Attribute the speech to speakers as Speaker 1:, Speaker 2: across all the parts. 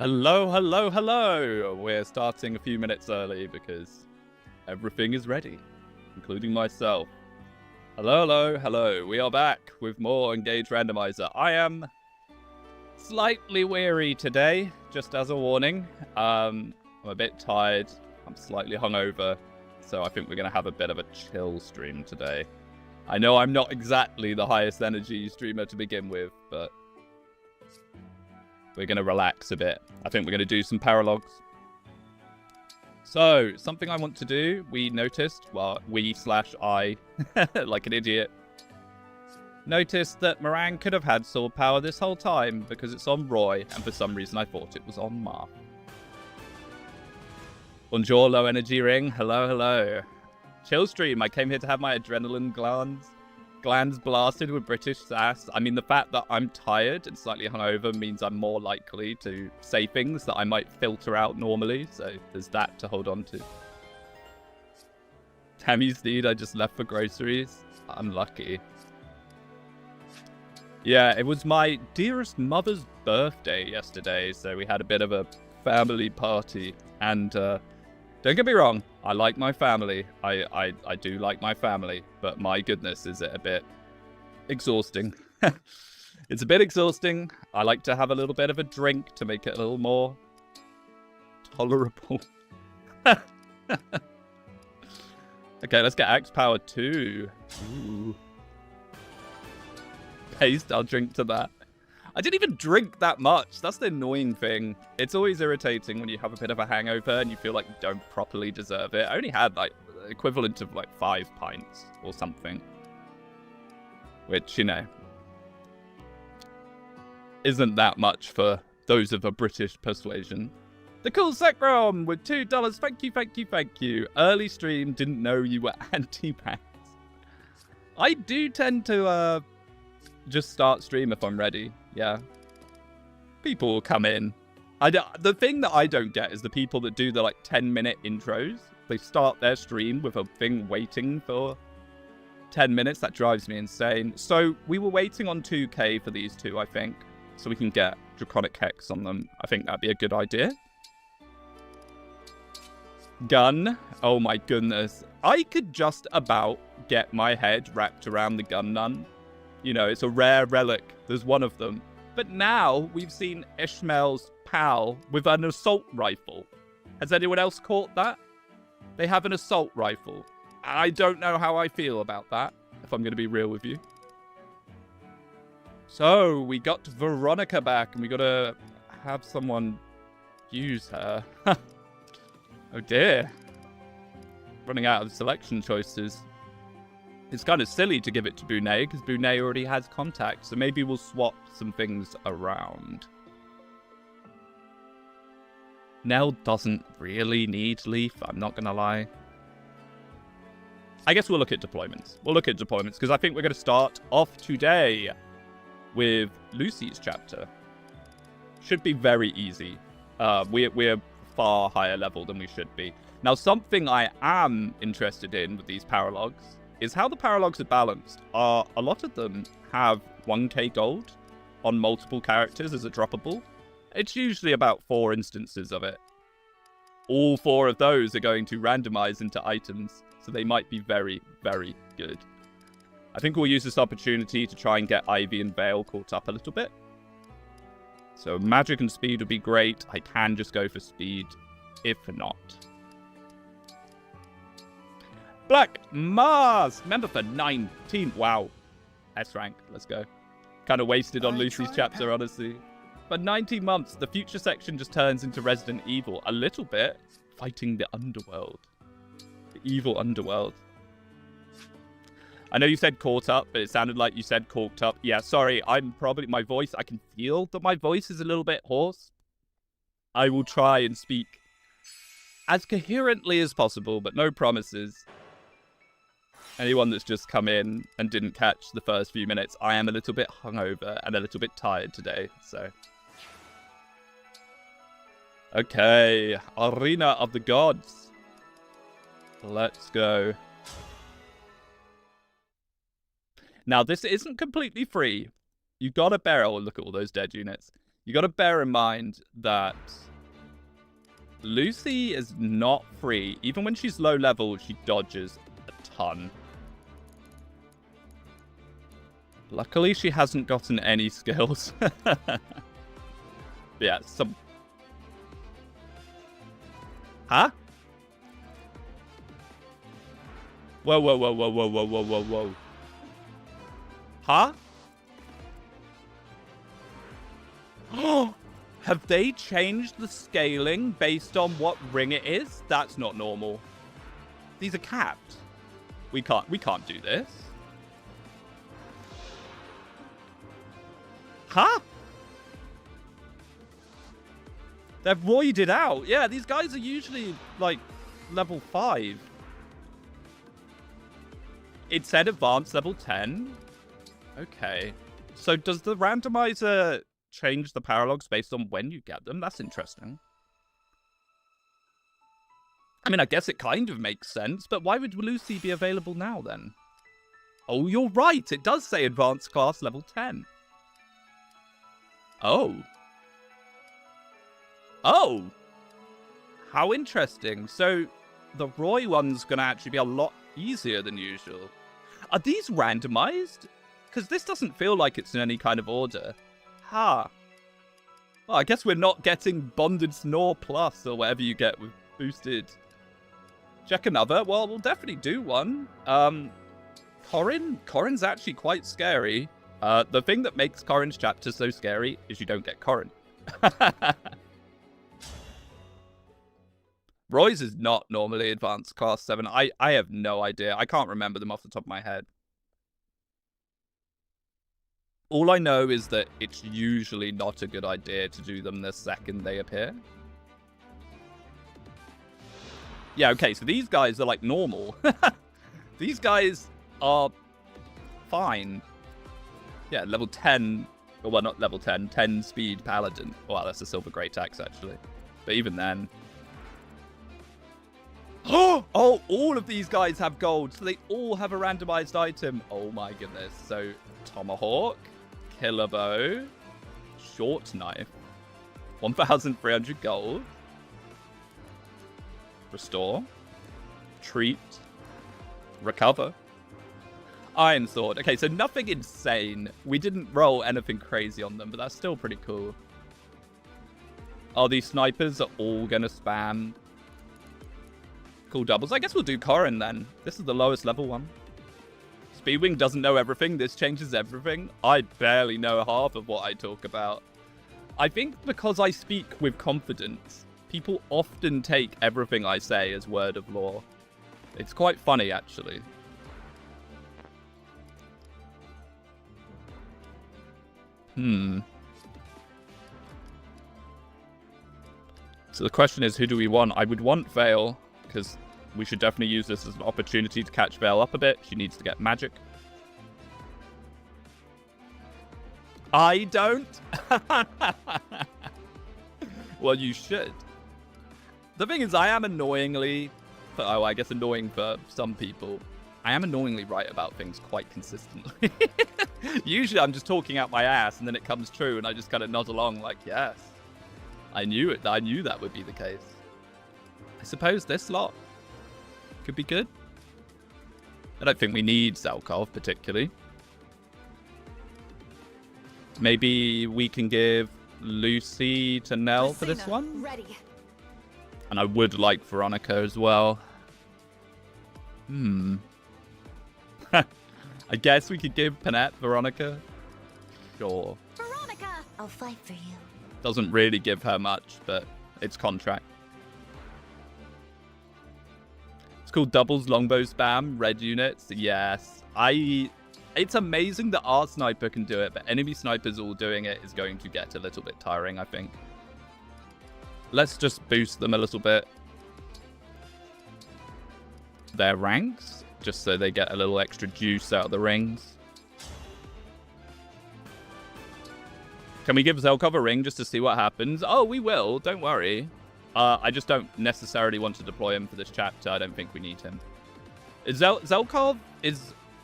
Speaker 1: Hello, hello, hello! We're starting a few minutes early because everything is ready, including myself. Hello, hello, hello. We are back with more Engage Randomiser. I am slightly weary today, just as a warning. I'm a bit tired. I'm slightly hungover, so I think we're going to have a bit of a chill stream today. I know I'm not exactly the highest energy streamer to begin with, but we're going to relax a bit. I think we're going to do some paralogs. So, something I want to do, we noticed, well, we/I, like an idiot, noticed that Moran could have had sword power this whole time because it's on Roy, and for some reason I thought it was on Marth. Bonjour, low energy ring. Hello, hello. Chill stream. I came here to have my adrenaline glands blasted with British sass. I mean, the fact that I'm tired and slightly hungover means I'm more likely to say things that I might filter out normally, so there's that to hold on to. Tammy's deed, I just left for groceries. Unlucky. Yeah, it was my dearest mother's birthday yesterday, so we had a bit of a family party, and don't get me wrong, I like my family. I do like my family, but my goodness, is it a bit exhausting. It's a bit exhausting. I like to have a little bit of a drink to make it a little more tolerable. Okay, let's get Axe Power 2. Ooh. Paste, I'll drink to that. I didn't even drink that much. That's the annoying thing. It's always irritating when you have a bit of a hangover and you feel like you don't properly deserve it. I only had like equivalent of like 5 pints or something. Which, you know, isn't that much for those of a British persuasion. The cool Secrom with $2. Thank you, thank you, thank you. Early stream, didn't know you were anti-max. I do tend to just start stream if I'm ready. Yeah. People will come in. The thing that I don't get is the people that do the like 10-minute intros. They start their stream with a thing waiting for 10 minutes. That drives me insane. So we were waiting on 2K for these two, I think. So we can get Draconic Hex on them. I think that'd be a good idea. Gun. Oh my goodness. I could just about get my head wrapped around the gun nun. You know, it's a rare relic. There's one of them. But now we've seen Ishmael's pal with an assault rifle. Has anyone else caught that? They have an assault rifle. I don't know how I feel about that, if I'm going to be real with you. So, we got Veronica back, and we got to have someone use her. Oh dear. Running out of selection choices. It's kind of silly to give it to Bonet, because Bonet already has contact, so maybe we'll swap some things around. Nell doesn't really need Leaf, I'm not going to lie. I guess we'll look at deployments. We'll look at deployments, because I think we're going to start off today with Lucy's chapter. Should be very easy. We're far higher level than we should be. Now, something I am interested in with these paralogs is how the paralogs are balanced. A lot of them have 1k gold on multiple characters as a droppable. It's usually about 4 instances of it. All 4 of those are going to randomize into items, so they might be very, very good. I think we'll use this opportunity to try and get Ivy and Vale caught up a little bit. So magic and speed would be great. I can just go for speed, if not. Black Mars! Member for 19. Wow. S rank. Let's go. Kind of wasted on Lucy's chapter, honestly. But 19 months, the future section just turns into Resident Evil. A little bit. Fighting the underworld. The evil underworld. I know you said caught up, but it sounded like you said corked up. Yeah, sorry. I'm probably... My voice... I can feel that my voice is a little bit hoarse. I will try and speak as coherently as possible, but no promises. Anyone that's just come in and didn't catch the first few minutes, I am a little bit hungover and a little bit tired today, so. Okay, Arena of the Gods. Let's go. Now, this isn't completely free. You got a barrel. Look at all those dead units. You got to bear in mind that Lucy is not free. Even when she's low level, she dodges a ton. Luckily, she hasn't gotten any skills. Yeah, some... Huh? Whoa, whoa, whoa, whoa, whoa, whoa, whoa, whoa, whoa. Huh? Oh, have they changed the scaling based on what ring it is? That's not normal. These are capped. We can't do this. Huh? They're roided out. Yeah, these guys are usually, like, level 5. It said advanced level 10. Okay. So does the randomizer change the paralogs based on when you get them? That's interesting. I mean, I guess it kind of makes sense, but why would Lucy be available now, then? Oh, you're right. It does say advanced class level 10. Oh. Oh. How interesting. So the Roy one's going to actually be a lot easier than usual. Are these randomized? Because this doesn't feel like it's in any kind of order. Ha. Well, I guess we're not getting Bonded Snore Plus or whatever you get with boosted. Check another. Well, we'll definitely do one. Corin's actually quite scary. The thing that makes Corin's chapter so scary is you don't get Corin. Roy's is not normally advanced class 7. I have no idea. I can't remember them off the top of my head. All I know is that it's usually not a good idea to do them the second they appear. Yeah, okay, so these guys are like normal. These guys are fine. Yeah, level 10, well, not level 10, 10 speed paladin. Wow, that's a silver great axe, actually. But even then... Oh, all of these guys have gold, so they all have a randomized item. Oh my goodness. So, Tomahawk, Killer Bow, Short Knife, 1,300 gold, Restore, Treat, Recover, Iron Sword. Okay, so nothing insane. We didn't roll anything crazy on them, but that's still pretty cool. Oh, these snipers are all going to spam cool doubles. I guess we'll do Corin then. This is the lowest level one. Speedwing doesn't know everything. This changes everything. I barely know half of what I talk about. I think because I speak with confidence, people often take everything I say as word of law. It's quite funny, actually. So the question is, who do we want? I would want Vale, because we should definitely use this as an opportunity to catch Vale up a bit. She needs to get magic. I don't? Well, you should. The thing is, I am annoyingly... Oh, I guess annoying for some people. I am annoyingly right about things quite consistently. Usually I'm just talking out my ass and then it comes true and I just kind of nod along like, yes. I knew it. I knew that would be the case. I suppose this lot could be good. I don't think we need Zelkov particularly. Maybe we can give Lucy to Nell for this one.
Speaker 2: Ready.
Speaker 1: And I would like Veronica as well. I guess we could give Panette Veronica. Sure.
Speaker 2: Veronica, I'll fight for you.
Speaker 1: Doesn't really give her much, but it's contract. It's called doubles longbow spam, red units. Yes. It's amazing that our sniper can do it, but enemy snipers all doing it is going to get a little bit tiring, I think. Let's just boost them a little bit. Their ranks, just so they get a little extra juice out of the rings. Can we give Zelkov a ring just to see what happens? Oh, we will. Don't worry. I just don't necessarily want to deploy him for this chapter. I don't think we need him. Zelkov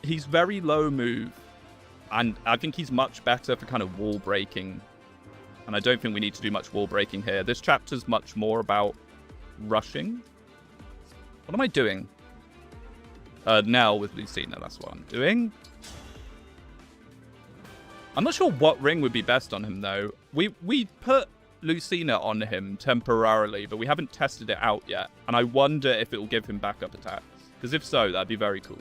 Speaker 1: he's very low move. And I think he's much better for kind of wall breaking And I don't think we need to do much wall breaking here. This chapter's much more about rushing. What am I doing? Now with Lucina, that's what I'm doing. I'm not sure what ring would be best on him, though. We put Lucina on him temporarily, but we haven't tested it out yet. And I wonder if it will give him backup attacks. Because if so, that'd be very cool.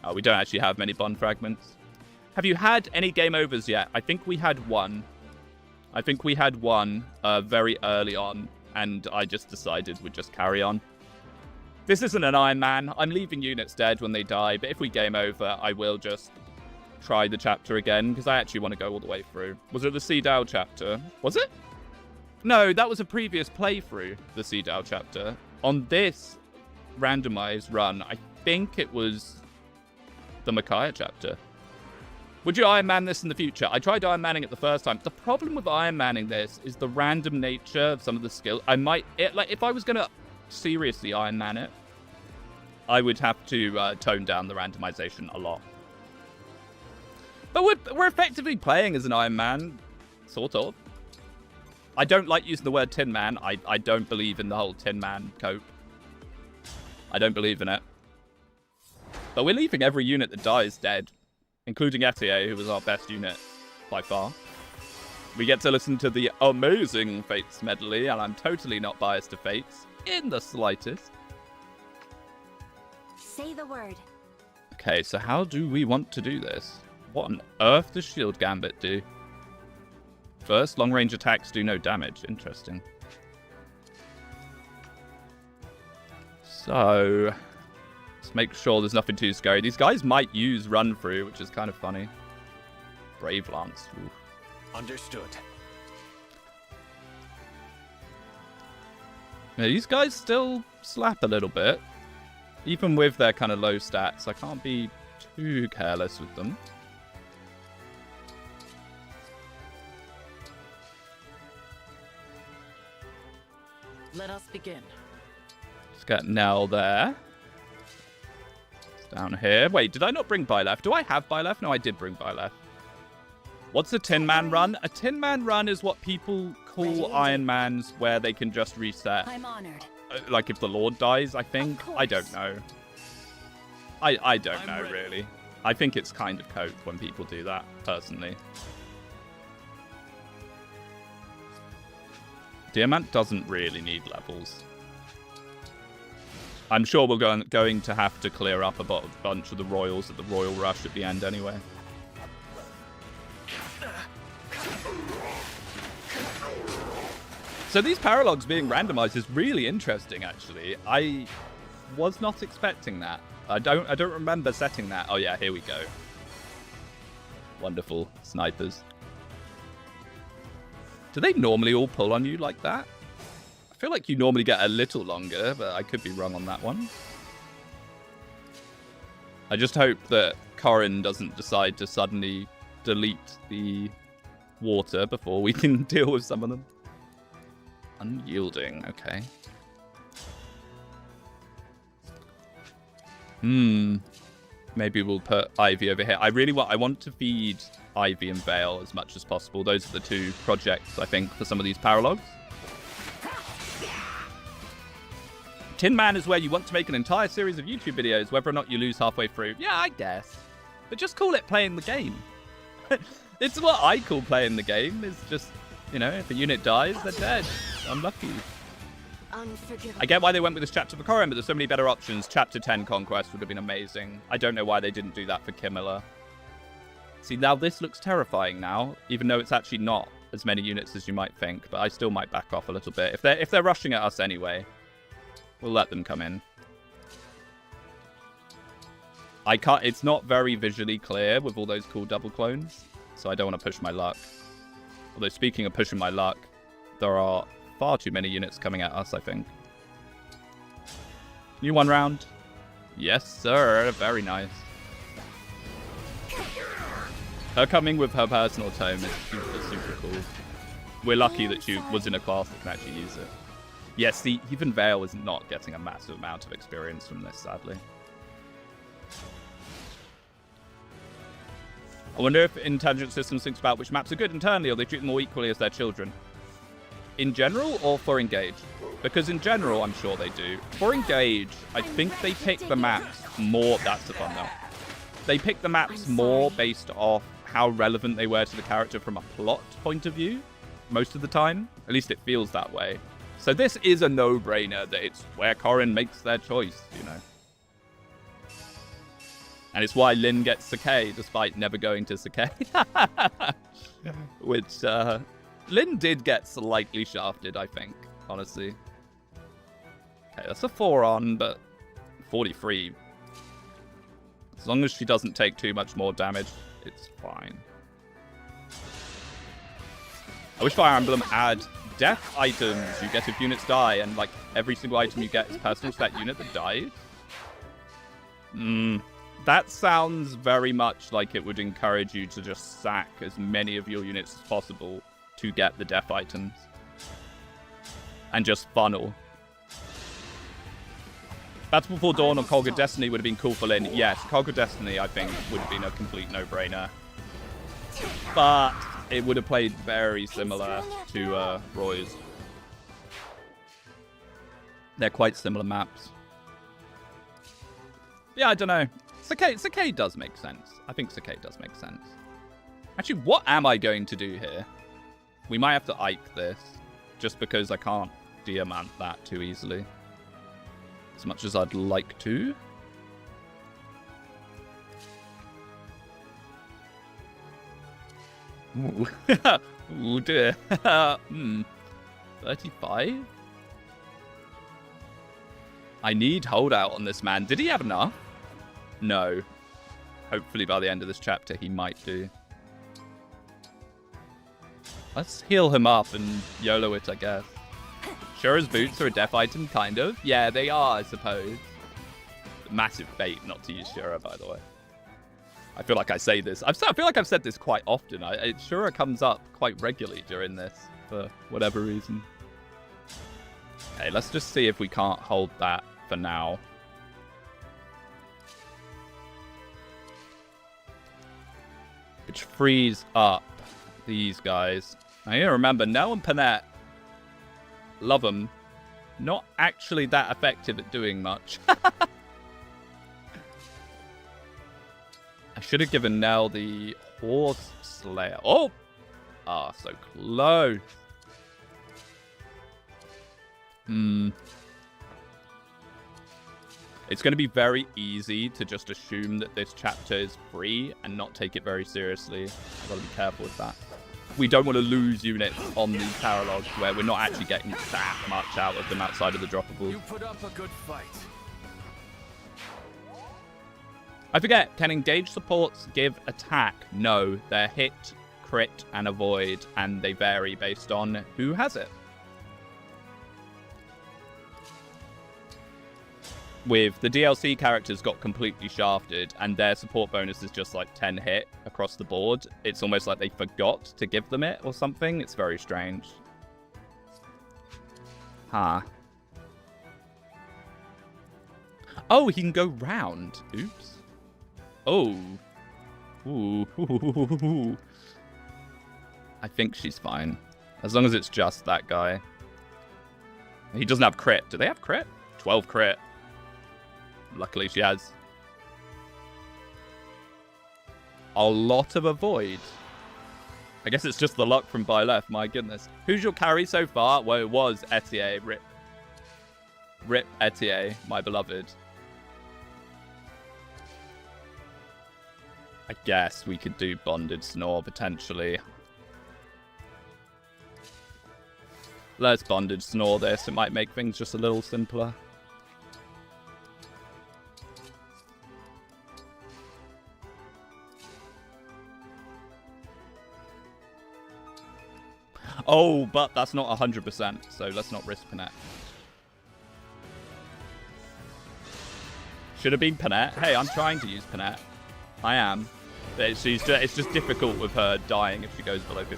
Speaker 1: Oh, we don't actually have many bond fragments. Have you had any game overs yet? I think we had one. I think we had one very early on, and I just decided we'd just carry on. This isn't an Iron Man. I'm leaving units dead when they die, but if we game over, I will just try the chapter again, because I actually want to go all the way through. Was it the Sea Dow chapter? Was it? No, that was a previous playthrough, the Sea Dow chapter. On this randomized run, I think it was the Micaiah chapter. Would you Iron Man this in the future? I tried Iron Manning it the first time. The problem with Iron Manning this is the random nature of some of the skill. Like if I was going to seriously Iron Man it, I would have to tone down the randomization a lot. But we're effectively playing as an Iron Man, sort of. I don't like using the word Tin Man. I don't believe in the whole Tin Man cope. I don't believe in it. But we're leaving every unit that dies dead, including Etier, who was our best unit by far. We get to listen to the amazing Fates medley, and I'm totally not biased to Fates in the slightest.
Speaker 2: Say the word.
Speaker 1: Okay, so how do we want to do this? What on earth does Shield Gambit do? First, long-range attacks do no damage. Interesting. So, let's make sure there's nothing too scary. These guys might use run-through, which is kind of funny. Brave Lance. Ooh.
Speaker 3: Understood.
Speaker 1: Now, these guys still slap a little bit. Even with their kind of low stats, I can't be too careless with them.
Speaker 4: Let us begin.
Speaker 1: Let's get Nell there. It's down here. Wait, did I not bring Byleth? Do I have Byleth? No, I did bring Byleth. What's a Tin Man run? A Tin Man run is what people call Iron Mans, where they can just reset.
Speaker 2: I'm honored.
Speaker 1: Like if the Lord dies, I think. I don't know. I don't know, really. I think it's kind of cope when people do that, personally. Diamant doesn't really need levels. I'm sure we're going to have to clear up a bunch of the Royals at the Royal Rush at the end anyway. So these paralogs being randomized is really interesting, actually. I was not expecting that. I don't remember setting that. Oh yeah, here we go. Wonderful snipers. Do they normally all pull on you like that? I feel like you normally get a little longer, but I could be wrong on that one. I just hope that Corrin doesn't decide to suddenly delete the water before we can deal with some of them. Unyielding, okay. Maybe we'll put Ivy over here. I want to feed Ivy and Vale as much as possible. Those are the two projects, I think, for some of these paralogs. Tin Man is where you want to make an entire series of YouTube videos, whether or not you lose halfway through. Yeah, I guess. But just call it playing the game. It's what I call playing the game. It's just, you know, if a unit dies, they're dead. Unlucky. I get why they went with this chapter for Corrin, but there's so many better options. Chapter 10 Conquest would have been amazing. I don't know why they didn't do that for Kimilla. See, now this looks terrifying now, even though it's actually not as many units as you might think, but I still might back off a little bit. If they're rushing at us anyway, we'll let them come in. It's not very visually clear with all those cool double clones, so I don't want to push my luck. Although speaking of pushing my luck, there are far too many units coming at us, I think. You one round? Yes, sir. Very nice. Her coming with her personal tome is super, super cool. We're lucky that she was in a class that can actually use it. Yes, see, even Vale is not getting a massive amount of experience from this, sadly. I wonder if intelligent systems thinks about which maps are good internally, or they treat them all equally as their children. In general, or for Engage? Because in general, I'm sure they do. For Engage, I think they pick the maps more... That's the fun, though. They pick the maps more based off how relevant they were to the character from a plot point of view, most of the time. At least it feels that way. So this is a no-brainer that it's where Corrin makes their choice, you know. And it's why Lynn gets Sakai, despite never going to Sakai. Which, Lynn did get slightly shafted, I think, honestly. Okay, that's a 4 on, but 43. As long as she doesn't take too much more damage, it's fine. I wish Fire Emblem had death items you get if units die, and like every single item you get is personal to that unit that died. That sounds very much like it would encourage you to just sack as many of your units as possible to get the death items. And just funnel. Battle Before Dawn or Cog of Destiny would have been cool for Lynn. Yes, Cog of Destiny, I think, would have been a complete no-brainer. But it would have played very similar to Roy's. They're quite similar maps. Yeah, I don't know. Sakai does make sense. I think Sakai does make sense. Actually, what am I going to do here? We might have to Ike this, just because I can't Diamant that too easily. As much as I'd like to. Ooh, Ooh dear. 35? I need holdout on this man. Did he have enough? No. Hopefully by the end of this chapter he might do. Let's heal him up and YOLO it, I guess. Shura's boots are a death item, kind of. Yeah, they are, I suppose. Massive bait not to use Shura, by the way. I feel like I say this. I feel like I've said this quite often. Shura comes up quite regularly during this, for whatever reason. Okay, let's just see if we can't hold that for now. Which frees up these guys. Now, you remember, Nell and Panette, love them, not actually that effective at doing much. I should have given Nell the Horse Slayer. Oh! Ah, so close. It's going to be very easy to just assume that this chapter is free and not take it very seriously. I've got to be careful with that. We don't want to lose units on these paralogs where we're not actually getting that much out of them outside of the droppables.
Speaker 3: You put up a good fight.
Speaker 1: I forget, can Engage supports give attack? No, they're hit, crit, and avoid, and they vary based on who has it. With the DLC characters got completely shafted, and their support bonus is just like 10 hit across the board. It's almost like they forgot to give them it or something. It's very strange. Huh. Oh, he can go round. Oops. Oh. Ooh. I think she's fine. As long as it's just that guy. He doesn't have crit. Do they have crit? 12 crit. Luckily she has. A lot of avoid. I guess it's just the luck from Byleth, my goodness. Who's your carry so far? Well, it was Etier. Rip Etier, my beloved. I guess we could do Bonded Snore, potentially. Let's Bonded Snore this. It might make things just a little simpler. Oh, but that's not 100%, so let's not risk Panette. Should have been Panette. Hey, I'm trying to use Panette. I am. But it's just difficult with her dying if she goes below 50%.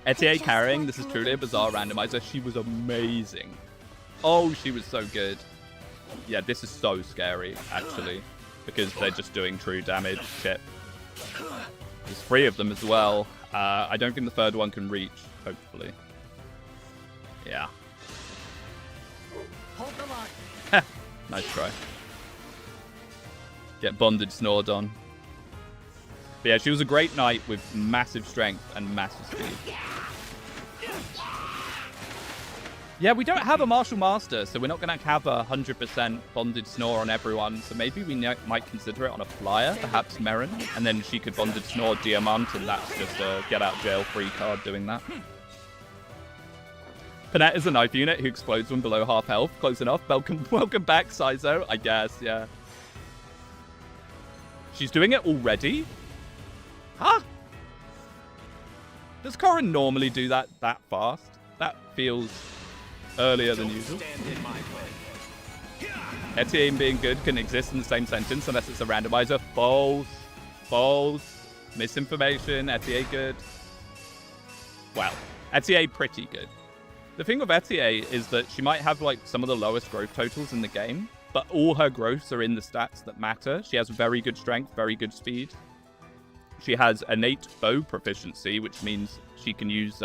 Speaker 1: Etier carrying, this is truly a bizarre randomizer. She was amazing. Oh, she was so good. Yeah, this is so scary, actually. because they're just doing true damage chip. There's 3 of them as well. I don't think the third one can reach, hopefully. Yeah.
Speaker 4: Hold the line.
Speaker 1: Nice try. Get bonded snored on. But yeah, she was a great knight with massive strength and massive speed. Yeah, we don't have a martial master, so we're not going to have a 100% bonded snore on everyone. So maybe we might consider it on a flyer, perhaps Merrin, and then she could bonded snore Diamant, and that's just a get out jail free card doing that. Panette is a knife unit who explodes when below half health. Close enough. Welcome back, Sizo, I guess, yeah. She's doing it already? Huh? Does Corrin normally do that fast? That feels earlier than usual. Etienne being good can exist in the same sentence unless it's a randomizer. False. False. Misinformation. Etienne good. Well, Etienne pretty good. The thing with Etienne is that she might have like some of the lowest growth totals in the game, but all her growths are in the stats that matter. She has very good strength, very good speed. She has innate bow proficiency, which means she can use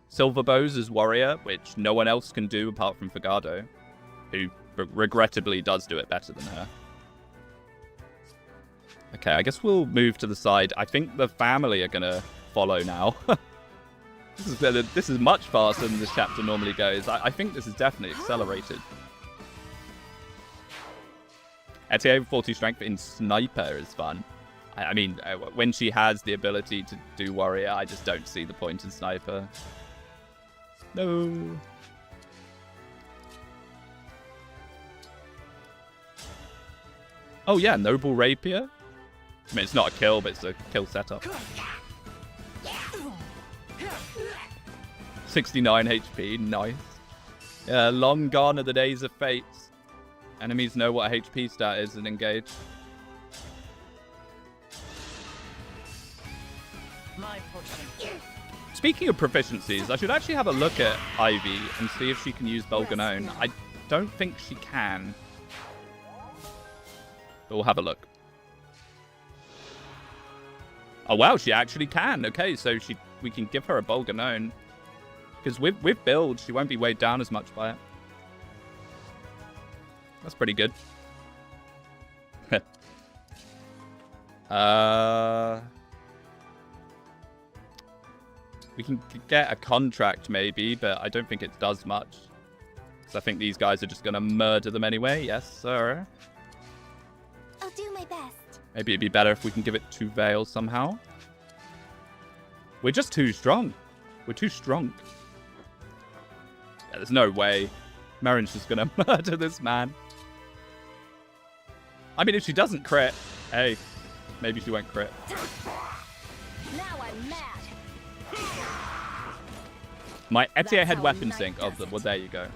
Speaker 1: silver bows as warrior, which no one else can do apart from Fagado, who regrettably does do it better than her. Okay, I guess we'll move to the side. I think the family are going to follow now. This is much faster than this chapter normally goes. I think this is definitely accelerated. Etienne 40 strength in sniper is fun. I mean, when she has the ability to do warrior, I just don't see the point in sniper. No. Oh yeah, noble rapier. I mean, it's not a kill, but it's a kill setup. 69 HP, nice. Yeah, long gone are the days of fates. Enemies know what a HP stat is in Engage.
Speaker 4: My portion.
Speaker 1: Speaking of proficiencies, I should actually have a look at Ivy and see if she can use Bolganone. I don't think she can. But we'll have a look. Oh wow, she actually can. Okay, so we can give her a Bolganone. Because with build, she won't be weighed down as much by it. That's pretty good. We can get a contract maybe, but I don't think it does much. Because I think these guys are just going to murder them anyway. Yes, sir.
Speaker 2: I'll do my best.
Speaker 1: Maybe it'd be better if we can give it to Vale somehow. We're just too strong. We're too strong. Yeah, there's no way. Merrin's just going to murder this man. I mean, if she doesn't crit, hey, maybe she won't crit.
Speaker 2: Now I'm mad.
Speaker 1: My Etienne had
Speaker 2: how
Speaker 1: weapon
Speaker 2: night
Speaker 1: sync of
Speaker 2: does
Speaker 1: them.
Speaker 2: it.
Speaker 1: Well, there you go.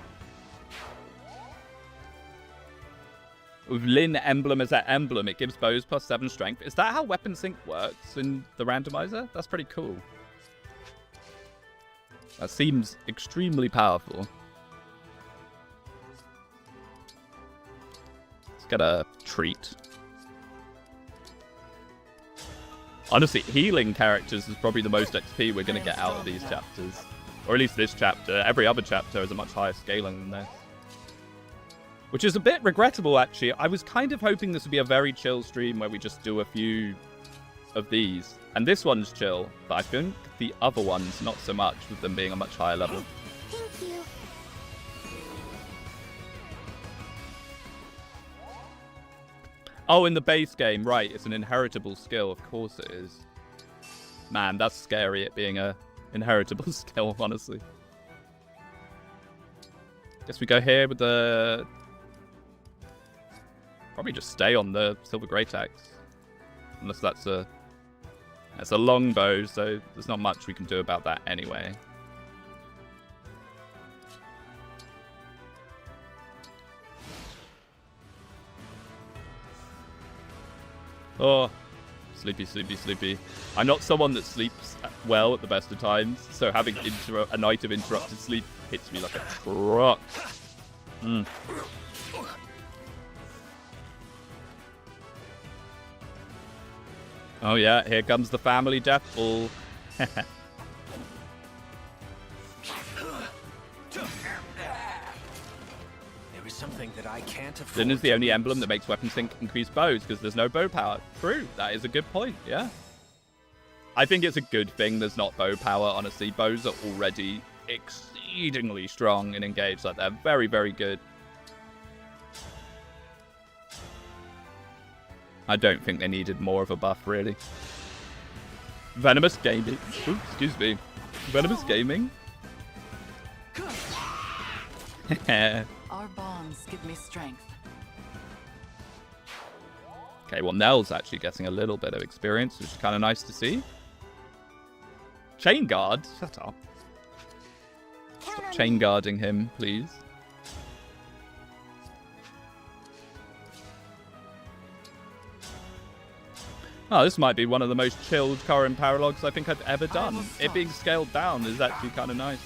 Speaker 1: With Lin emblem as that emblem, it gives bows plus 7 strength. Is that how weapon sync works in the randomizer? That's pretty cool. That seems extremely powerful. Let's get a treat. Honestly, healing characters is probably the most XP we're going to get out of these chapters. Or at least this chapter. Every other chapter is a much higher scaling than this. Which is a bit regrettable, actually. I was kind of hoping this would be a very chill stream where we just do a few of these. And this one's chill, but I think the other ones not so much, with them being a much higher level.
Speaker 2: Thank you.
Speaker 1: Oh, in the base game, right. It's an inheritable skill. Of course it is. Man, that's scary, it being a inheritable skill, honestly. Guess we go here with the... Probably just stay on the Silver Great Axe. Unless that's a... It's a longbow, so there's not much we can do about that anyway. Oh, sleepy, sleepy, sleepy. I'm not someone that sleeps well at the best of times, so having a night of interrupted sleep hits me like a truck. Oh yeah, here comes the family death ball.
Speaker 3: There is something that I can't afford.
Speaker 1: Din is the only emblem that makes weapon sync increase bows because there's no bow power. True, that is a good point, yeah. I think it's a good thing there's not bow power, honestly. Bows are already exceedingly strong in Engage. Like, they're very, very good. I don't think they needed more of a buff, really. Venomous Gaming. Ooh, excuse me. Venomous Gaming.
Speaker 4: Our bonds give me strength.
Speaker 1: Okay, well, Nell's actually getting a little bit of experience, which is kind of nice to see. Chain guard? Shut up. Stop chain guarding him, please. Oh, this might be one of the most chilled current paralogs I think I've ever done. It being scaled down is actually kind of nice.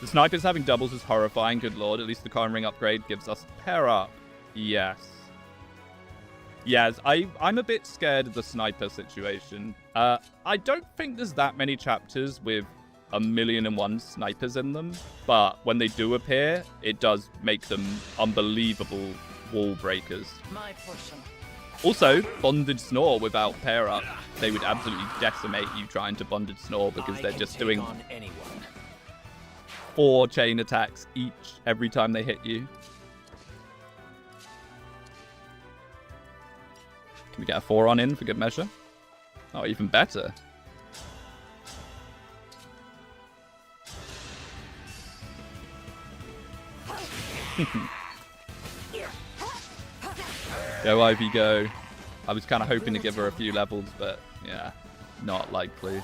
Speaker 1: The snipers having doubles is horrifying, good lord. At least the Karen ring upgrade gives us pair up. Yes. Yes, I'm a bit scared of the sniper situation. I don't think there's that many chapters with 1,000,001 snipers in them, but when they do appear, it does make them unbelievable wall breakers.
Speaker 4: My portion.
Speaker 1: Also, bonded snore without pair up. They would absolutely decimate you trying to bonded snore because they're just doing
Speaker 3: on anyone.
Speaker 1: 4 chain attacks each every time they hit you. Can we get a 4 on in for good measure? Oh, even better. Go, Ivy, go. I was kind of hoping to give her a few levels, but yeah, not likely.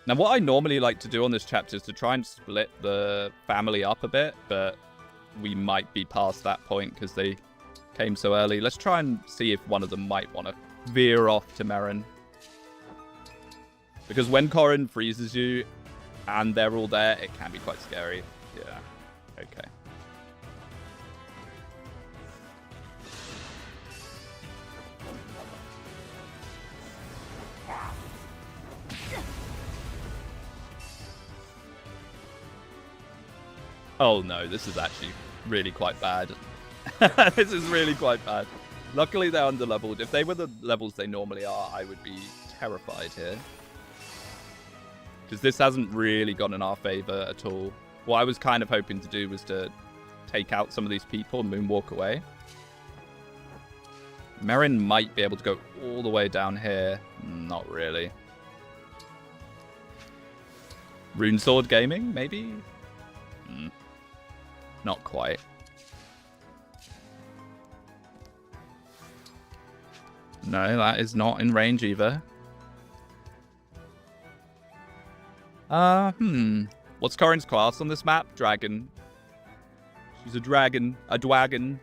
Speaker 1: Now, what I normally like to do on this chapter is to try and split the family up a bit, but we might be past that point because they came so early. Let's try and see if one of them might want to veer off to Merrin. Because when Corin freezes you and they're all there, it can be quite scary. Yeah, okay. Oh no, this is actually really quite bad. This is really quite bad. Luckily they're under-leveled. If they were the levels they normally are, I would be terrified here. Because this hasn't really gone in our favor at all. What I was kind of hoping to do was to take out some of these people and moonwalk away. Merrin might be able to go all the way down here. Not really. Runesword Gaming, maybe? Not quite. No, that is not in range either. What's Corin's class on this map? Dragon. She's a dragon. A dwagon.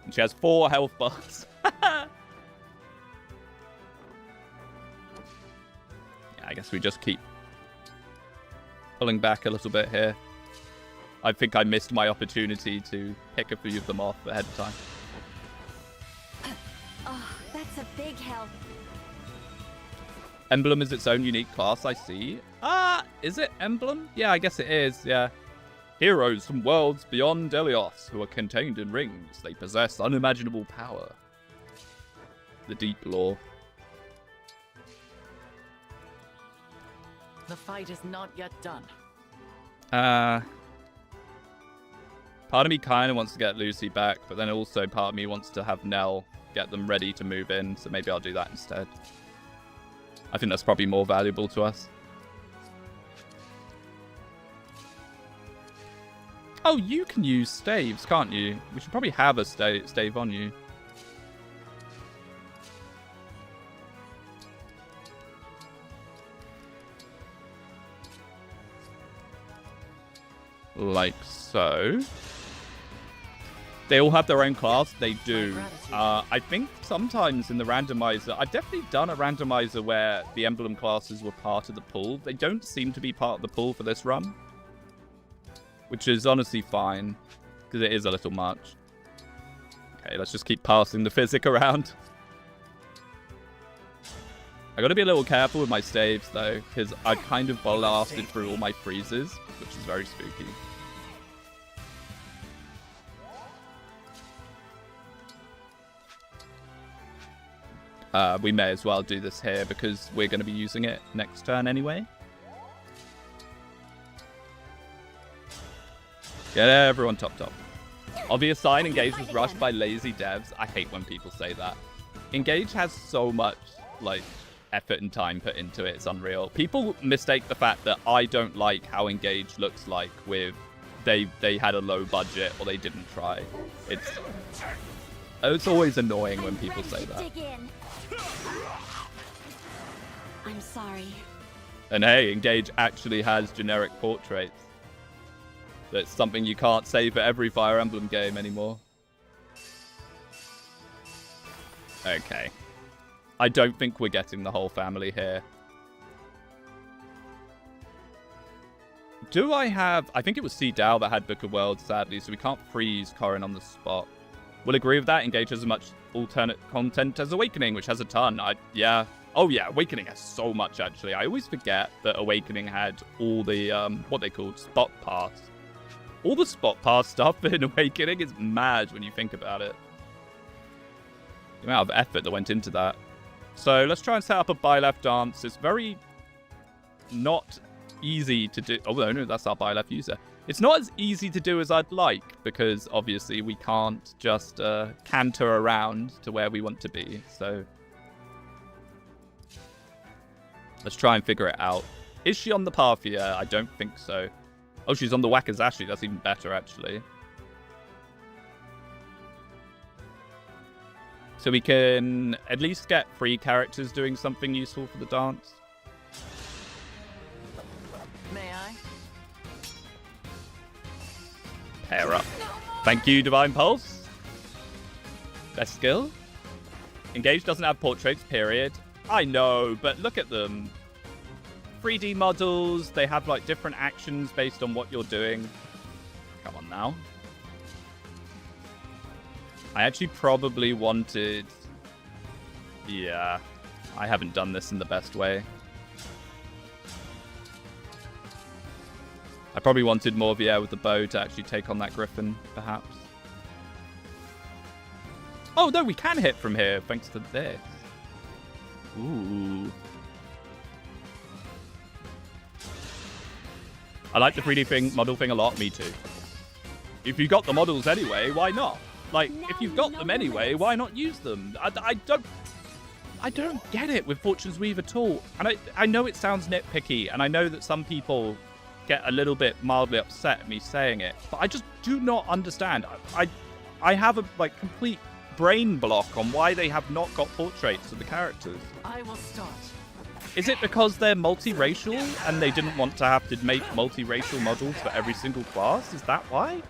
Speaker 1: And she has 4 health bars. Yeah, I guess we just keep pulling back a little bit here. I think I missed my opportunity to pick a few of them off ahead of time.
Speaker 2: Oh, that's a big help.
Speaker 1: Emblem is its own unique class, I see. Is it Emblem? Yeah, I guess it is, yeah. Heroes from worlds beyond Elios who are contained in rings. They possess unimaginable power. The deep lore.
Speaker 4: The fight is not yet done.
Speaker 1: Part of me kind of wants to get Lucy back, but then also part of me wants to have Nell get them ready to move in, so maybe I'll do that instead. I think that's probably more valuable to us. Oh, you can use staves, can't you? We should probably have a stave on you. Like so. They all have their own class. They do. I think sometimes in the randomizer, I've definitely done a randomizer where the emblem classes were part of the pool. They don't seem to be part of the pool for this run, which is honestly fine. because it is a little much. Okay, let's just keep passing the physic around. I got to be a little careful with my staves, though, because I kind of blasted through all my freezes, which is very spooky. We may as well do this here because we're going to be using it next turn anyway. Get everyone top. Obvious sign, Engage was rushed by lazy devs. I hate when people say that. Engage has so much, like, effort and time put into it. It's unreal. People mistake the fact that I don't like how Engage looks like with they had a low budget or they didn't try. It's always annoying when people say that.
Speaker 2: I'm sorry.
Speaker 1: And hey, Engage actually has generic portraits. That's something you can't say for every Fire Emblem game anymore. Okay. I don't think we're getting the whole family here. Do I have... I think it was C. Dow that had Book of Worlds, sadly, so we can't freeze Corrin on the spot. We'll agree with that. Engage has as much alternate content as Awakening, which has a ton. Yeah. Oh, yeah. Awakening has so much, actually. I always forget that Awakening had all the, what they called spot pass. All the spot pass stuff in Awakening is mad when you think about it. The amount of effort that went into that. So let's try and set up a buy left dance. It's very not easy to do. Oh, no, that's our buy left user. It's not as easy to do as I'd like because obviously we can't just canter around to where we want to be. So let's try and figure it out. Is she on the path here? I don't think so. Oh, she's on the Wakazashi. That's even better, actually. So we can at least get 3 characters doing something useful for the dance.
Speaker 4: May I?
Speaker 1: Pair up. Thank you, Divine Pulse. Best skill. Engage doesn't have portraits, period. I know, but look at them. 3D models, they have like different actions based on what you're doing. Come on now. I actually probably wanted... Yeah, I haven't done this in the best way. I probably wanted more of the air with the bow to actually take on that griffin, perhaps. Oh, no, we can hit from here, thanks to this. Ooh. I like the 3D thing, model thing a lot. Me too. If you got the models anyway, why not? Like, if you've got them anyway, why not use them? I don't get it with Fortune's Weave at all. And I know it sounds nitpicky, and I know that some people get a little bit mildly upset at me saying it, but I just do not understand. I have a like complete brain block on why they have not got portraits of the characters.
Speaker 4: I will start.
Speaker 1: Is it because they're multiracial and they didn't want to have to make multiracial models for every single class? Is that why?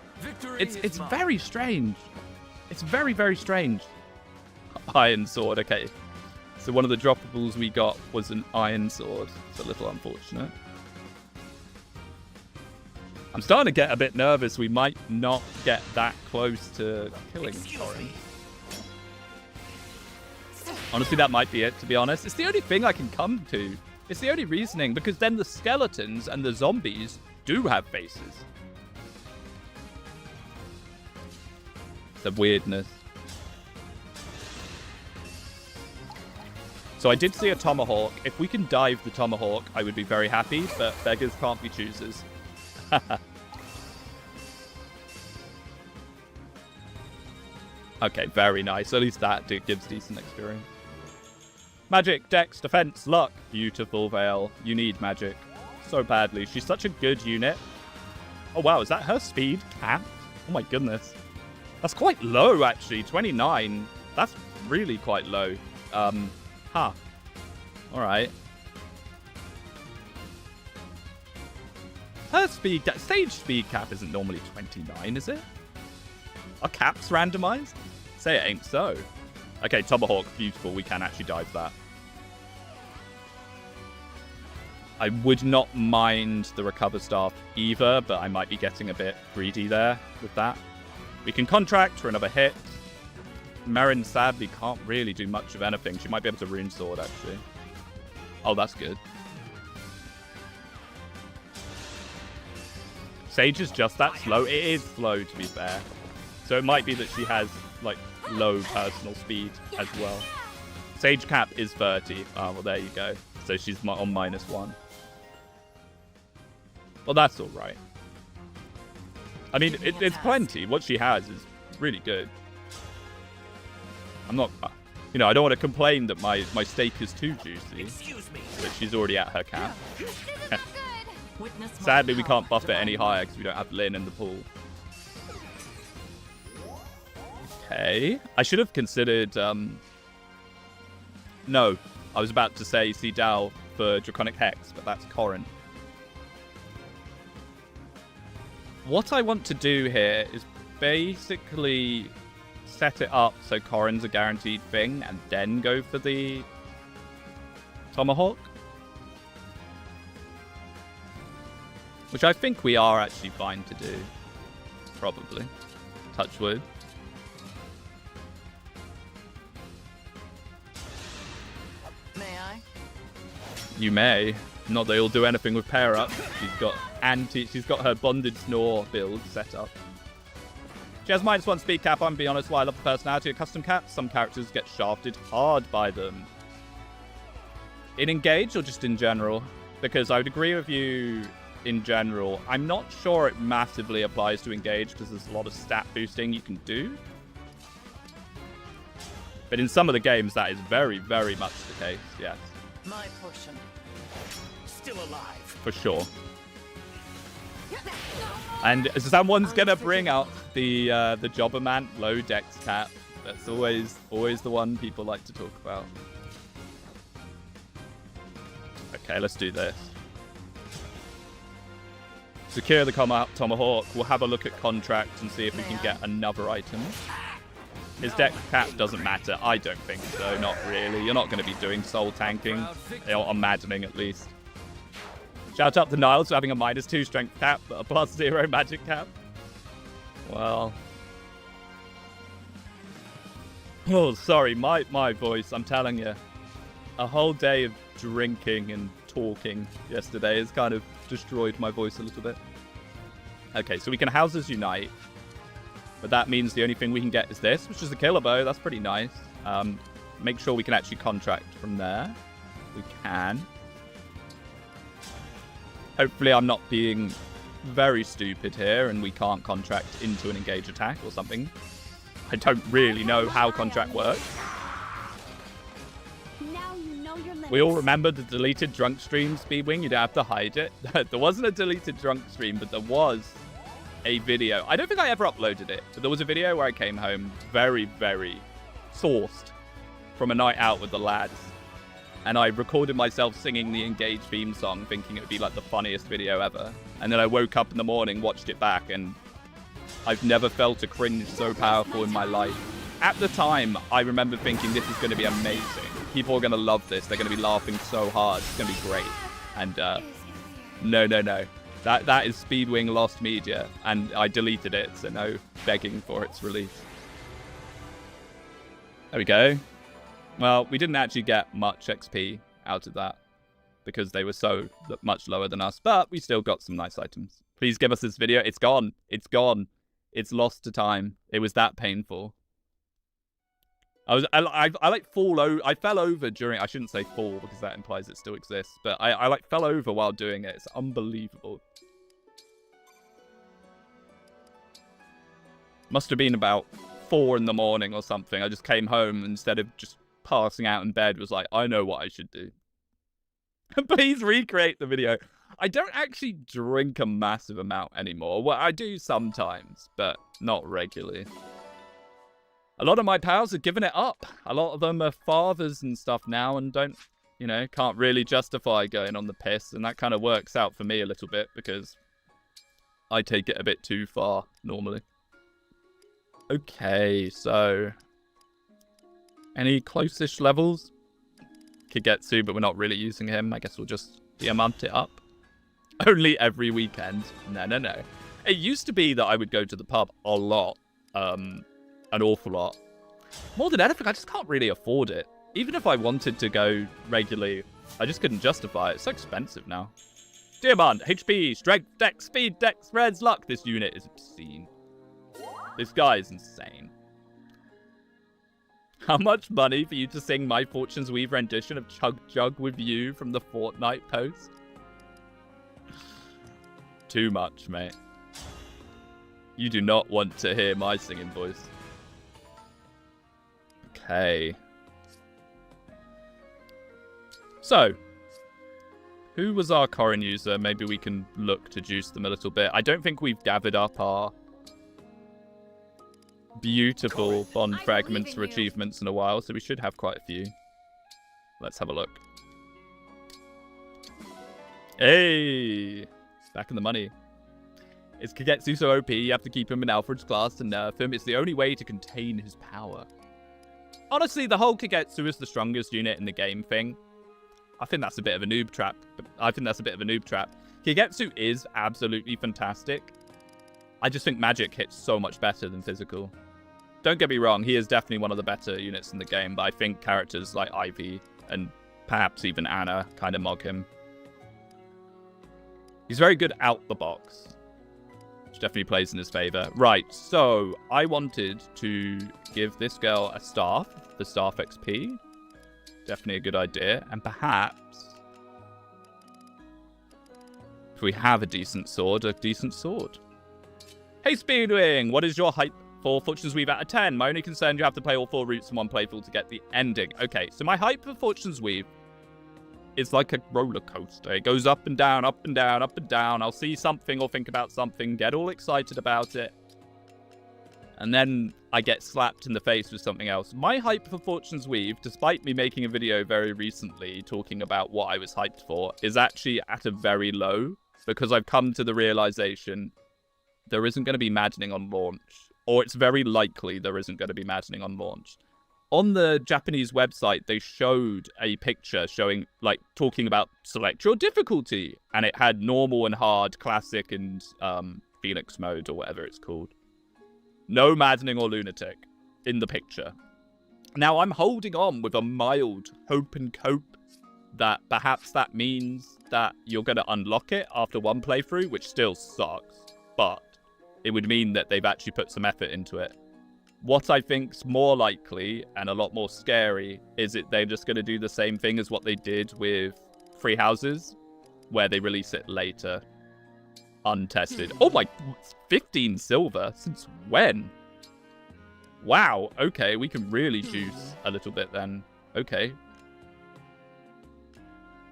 Speaker 1: It's very strange. It's very, very strange. Iron sword, okay. So one of the droppables we got was an iron sword. It's a little unfortunate. I'm starting to get a bit nervous. We might not get that close to killing Corrin. Honestly, that might be it, to be honest. It's the only thing I can come to. It's the only reasoning, because then the skeletons and the zombies do have faces. The weirdness. So I did see a tomahawk. If we can dive the tomahawk, I would be very happy, but beggars can't be choosers. Okay, very nice. At least that gives decent experience. Magic, dex, defense, luck. Beautiful Veil. You need magic so badly. She's such a good unit. Oh, wow. Is that her speed capped? Oh, my goodness. That's quite low, actually. 29. That's really quite low. Huh. All right. Her speed... Stage speed cap isn't normally 29, is it? Are caps randomized? Say it ain't so. Okay, Tomahawk, beautiful. We can actually dive that. I would not mind the recover staff either, but I might be getting a bit greedy there with that. We can contract for another hit. Marin sadly can't really do much of anything. She might be able to rune sword, actually. Oh, that's good. Sage is just that slow. It is slow, to be fair. So it might be that she has, like, low personal speed as well. Sage cap is 30. Oh, well, there you go. So she's on -1. Well, that's all right. I mean, it's plenty. What she has is really good. I'm not, you know, I don't want to complain that my steak is too juicy, but she's already at her cap. Sadly, we can't buff it any higher because we don't have Lyn in the pool. Okay. I should have considered, no, I was about to say Seedal for Draconic Hex, but that's Corrin. What I want to do here is basically set it up so Corrin's a guaranteed thing and then go for the Tomahawk. Which I think we are actually fine to do. Probably. Touch wood.
Speaker 4: May I?
Speaker 1: You may. Not that he'll do anything with pair up. She's got her bonded snore build set up. She has -1 speed cap. I'm being honest, while I love the personality of custom caps, some characters get shafted hard by them. In Engage or just in general? Because I would agree with you in general. I'm not sure it massively applies to Engage because there's a lot of stat boosting you can do. But in some of the games, that is very, very much the case, yes.
Speaker 4: My portion.
Speaker 3: Still alive.
Speaker 1: For sure. And someone's gonna bring out the Jobberman low dex cap. That's always the one people like to talk about. Okay, let's do this. Secure the Tomahawk. We'll have a look at contract and see if we can get another item. His deck cap doesn't matter. I don't think so. Not really. You're not going to be doing soul tanking. On Maddening, at least. Shout out to Niles for having a -2 strength cap, but a +0 magic cap. Well. Oh, sorry. My voice, I'm telling you. A whole day of drinking and talking yesterday has kind of destroyed my voice a little bit. Okay, so we can Houses Unite. But that means the only thing we can get is this, which is the Killer Bow. That's pretty nice. Make sure we can actually contract from there. We can. Hopefully I'm not being very stupid here and we can't contract into an engage attack or something. I don't really know how contract works.
Speaker 2: Now you know your limits.
Speaker 1: We all remember the deleted drunk stream, Speedwing. You don't have to hide it. There wasn't a deleted drunk stream, but there was a video. I don't think I ever uploaded it, but there was a video where I came home very, very sourced from a night out with the lads. And I recorded myself singing the Engage theme song, thinking it would be like the funniest video ever. And then I woke up in the morning, watched it back, and I've never felt a cringe so powerful in my life. At the time, I remember thinking this is going to be amazing. People are going to love this. They're going to be laughing so hard. It's going to be great. And no. That is Speedwing lost media, and I deleted it, so no begging for its release. There we go. Well, we didn't actually get much XP out of that because they were so much lower than us, but we still got some nice items. Please give us this video. It's gone. It's gone. It's lost to time. It was that painful. I like I fell over during, I shouldn't say fall because that implies it still exists, but I like fell over while doing it. It's unbelievable. Must have been about 4 in the morning or something. I just came home and instead of just passing out in bed was like, I know what I should do. Please recreate the video. I don't actually drink a massive amount anymore. Well, I do sometimes, but not regularly. A lot of my pals have given it up. A lot of them are fathers and stuff now and don't, you know, can't really justify going on the piss. And that kind of works out for me a little bit because I take it a bit too far normally. Okay, so any close-ish levels? Kigetsu, but we're not really using him. I guess we'll just diamant it up. Only every weekend. No. It used to be that I would go to the pub a lot. an awful lot. More than anything, I just can't really afford it. Even if I wanted to go regularly, I just couldn't justify it. It's so expensive now. Diamond, HP, Strength, Dex, Speed, Dex, Reds, Luck. This unit is obscene. This guy is insane. How much money for you to sing My Fortune's Weave rendition of Chug Jug with You from the Fortnite post? Too much, mate. You do not want to hear my singing voice. Okay. So, who was our Corrin user? Maybe we can look to juice them a little bit. I don't think we've gathered up our beautiful bond fragments for achievements in a while, so we should have quite a few. Let's have a look. Hey! Back in the money. Is Kagetsu so OP, you have to keep him in Alfred's class to nerf him? It's the only way to contain his power. Honestly, the whole Kagetsu is the strongest unit in the game thing. I think that's a bit of a noob trap. Kagetsu is absolutely fantastic. I just think magic hits so much better than physical. Don't get me wrong, he is definitely one of the better units in the game, but I think characters like Ivy and perhaps even Anna kind of mog him. He's very good out the box, which definitely plays in his favor. Right, so I wanted to give this girl a staff, the staff XP. Definitely a good idea. And perhaps, if we have a decent sword, Hey Speedwing, what is your hype for Fortune's Weave out of 10? My only concern, you have to play all 4 routes in one playthrough to get the ending. Okay, so my hype for Fortune's Weave is like a roller coaster. It goes up and down, up and down, up and down. I'll see something or think about something, get all excited about it, and then I get slapped in the face with something else. My hype for Fortune's Weave, despite me making a video very recently talking about what I was hyped for, is actually at a very low, because I've come to the realization there isn't going to be Maddening on launch, or it's very likely there isn't going to be Maddening on launch. On the Japanese website, they showed a picture showing, like, talking about select your difficulty, and it had normal and hard, classic, and Phoenix mode, or whatever it's called. No Maddening or Lunatic in the picture. Now, I'm holding on with a mild hope and cope that perhaps that means that you're going to unlock it after one playthrough, which still sucks, but it would mean that they've actually put some effort into it. What I think's more likely and a lot more scary is that they're just going to do the same thing as what they did with Free Houses, where they release it later, untested. Oh my, 15 silver? Since when? Wow, okay, we can really juice a little bit then. Okay.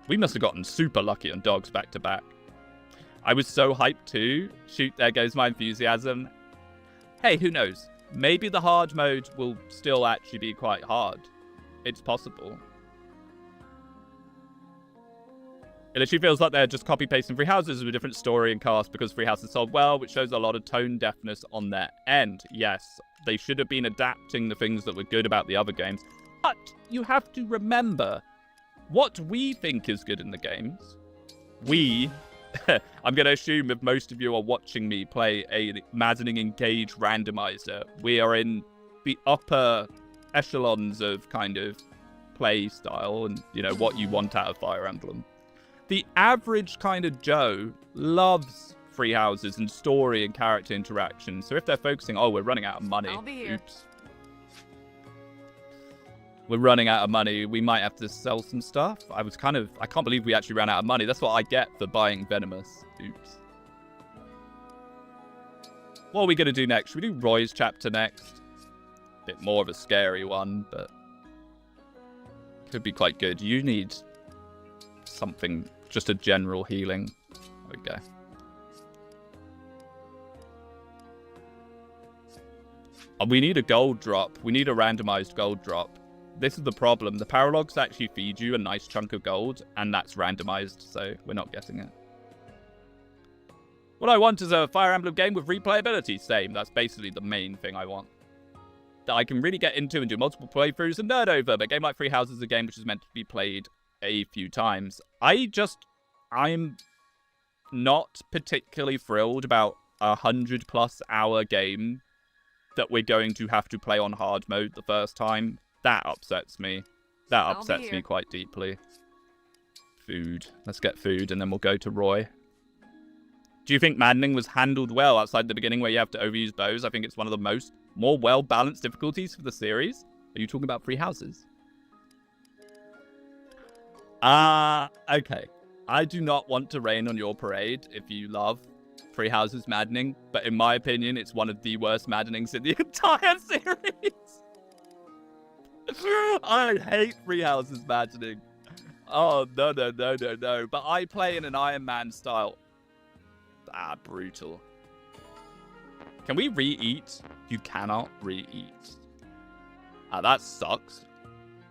Speaker 1: We must have gotten super lucky on dogs back to back. I was so hyped too. Shoot, there goes my enthusiasm. Hey, who knows? Maybe the hard mode will still actually be quite hard. It's possible. It literally feels like they're just copy-pasting Free Houses with a different story and cast because Free Houses sold well, which shows a lot of tone deafness on their end. Yes, they should have been adapting the things that were good about the other games. But you have to remember what we think is good in the games. I'm going to assume if most of you are watching me play a Maddening Engage Randomiser, we are in the upper echelons of kind of play style and, you know, what you want out of Fire Emblem. The average kind of Joe loves Free Houses and story and character interaction. So if they're focusing, oh, we're running out of money.
Speaker 4: I'll be here.
Speaker 1: Oops. We're running out of money. We might have to sell some stuff. I can't believe we actually ran out of money. That's what I get for buying Venomous. Oops. What are we going to do next? Should we do Roy's chapter next? Bit more of a scary one, but could be quite good. You need something, just a general healing. Okay. We need a gold drop. We need a randomized gold drop. This is the problem. The Paralogs actually feed you a nice chunk of gold, and that's randomized, so we're not getting it. What I want is a Fire Emblem game with replayability. Same. That's basically the main thing I want. That I can really get into and do multiple playthroughs and nerd over. But a game like Free Houses is a game which is meant to be played a few times. I'm not particularly thrilled about a 100+ hour game that we're going to have to play on hard mode the first time. That upsets me. That upsets me quite deeply. Food. Let's get food, and then we'll go to Roy. Do you think Maddening was handled well outside the beginning where you have to overuse bows? I think it's one of the more well-balanced difficulties for the series. Are you talking about free houses? Okay. I do not want to rain on your parade if you love Free Houses Maddening, but in my opinion, it's one of the worst Maddenings in the entire series. I hate Free Houses Maddening. Oh, no. But I play in an Iron Man style. Brutal. Can we re-eat? You cannot re-eat. That sucks.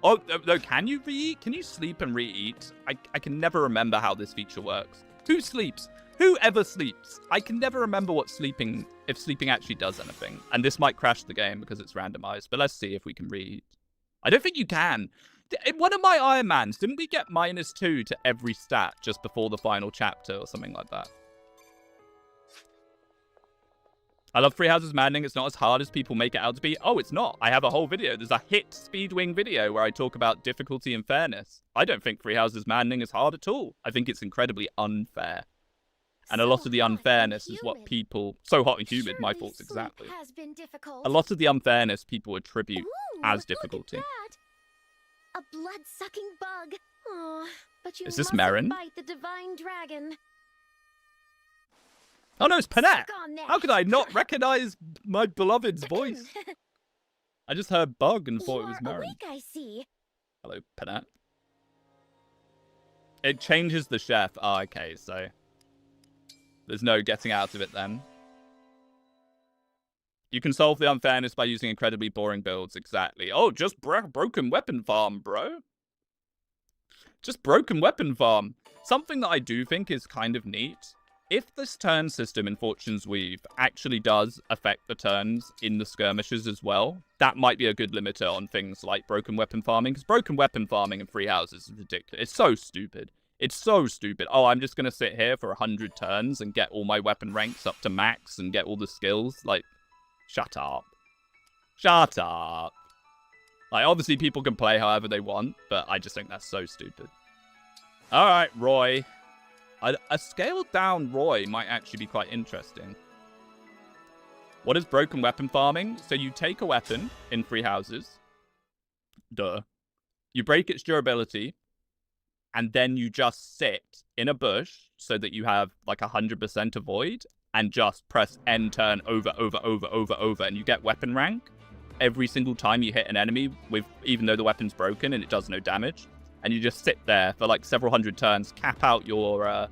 Speaker 1: Oh, no, can you re-eat? Can you sleep and re-eat? I can never remember how this feature works. Who sleeps? Who ever sleeps? I can never remember if sleeping actually does anything. And this might crash the game because it's randomized, but let's see if we can re-eat. I don't think you can. In one of my Iron Mans, didn't we get -2 to every stat just before the final chapter or something like that? I love Free Houses Maddening. It's not as hard as people make it out to be. Oh, it's not. I have a whole video. There's a hit Speedwing video where I talk about difficulty and fairness. I don't think Free Houses Maddening is hard at all. I think it's incredibly unfair. And a lot of the unfairness is what people... So hot and humid, my fault, exactly. A lot of the unfairness people attribute as difficulty.
Speaker 2: A blood-sucking bug. Oh, but you
Speaker 1: is this
Speaker 2: mustn't
Speaker 1: Merrin?
Speaker 2: Bite the divine dragon.
Speaker 1: Oh no, it's Panette! How could I not recognize my beloved's voice? I just heard bug and thought it was Merrin.
Speaker 2: I see.
Speaker 1: Hello, Panette. It changes the chef. Oh, okay, so... There's no getting out of it then. You can solve the unfairness by using incredibly boring builds. Exactly. Oh, just broken weapon farm, bro. Just broken weapon farm. Something that I do think is kind of neat. If this turn system in Fortune's Weave actually does affect the turns in the skirmishes as well, that might be a good limiter on things like broken weapon farming. Because broken weapon farming in Free Houses is ridiculous. It's so stupid. It's so stupid. Oh, I'm just going to sit here for 100 turns and get all my weapon ranks up to max and get all the skills. Like, shut up. Shut up. Like, obviously people can play however they want, but I just think that's so stupid. All right, Roy. A scaled down Roy might actually be quite interesting. What is broken weapon farming? So you take a weapon in Free Houses. Duh. You break its durability. And then you just sit in a bush so that you have like 100% avoid and just press end turn over, and you get weapon rank every single time you hit an enemy with, even though the weapon's broken and it does no damage. And you just sit there for like several hundred turns, cap out your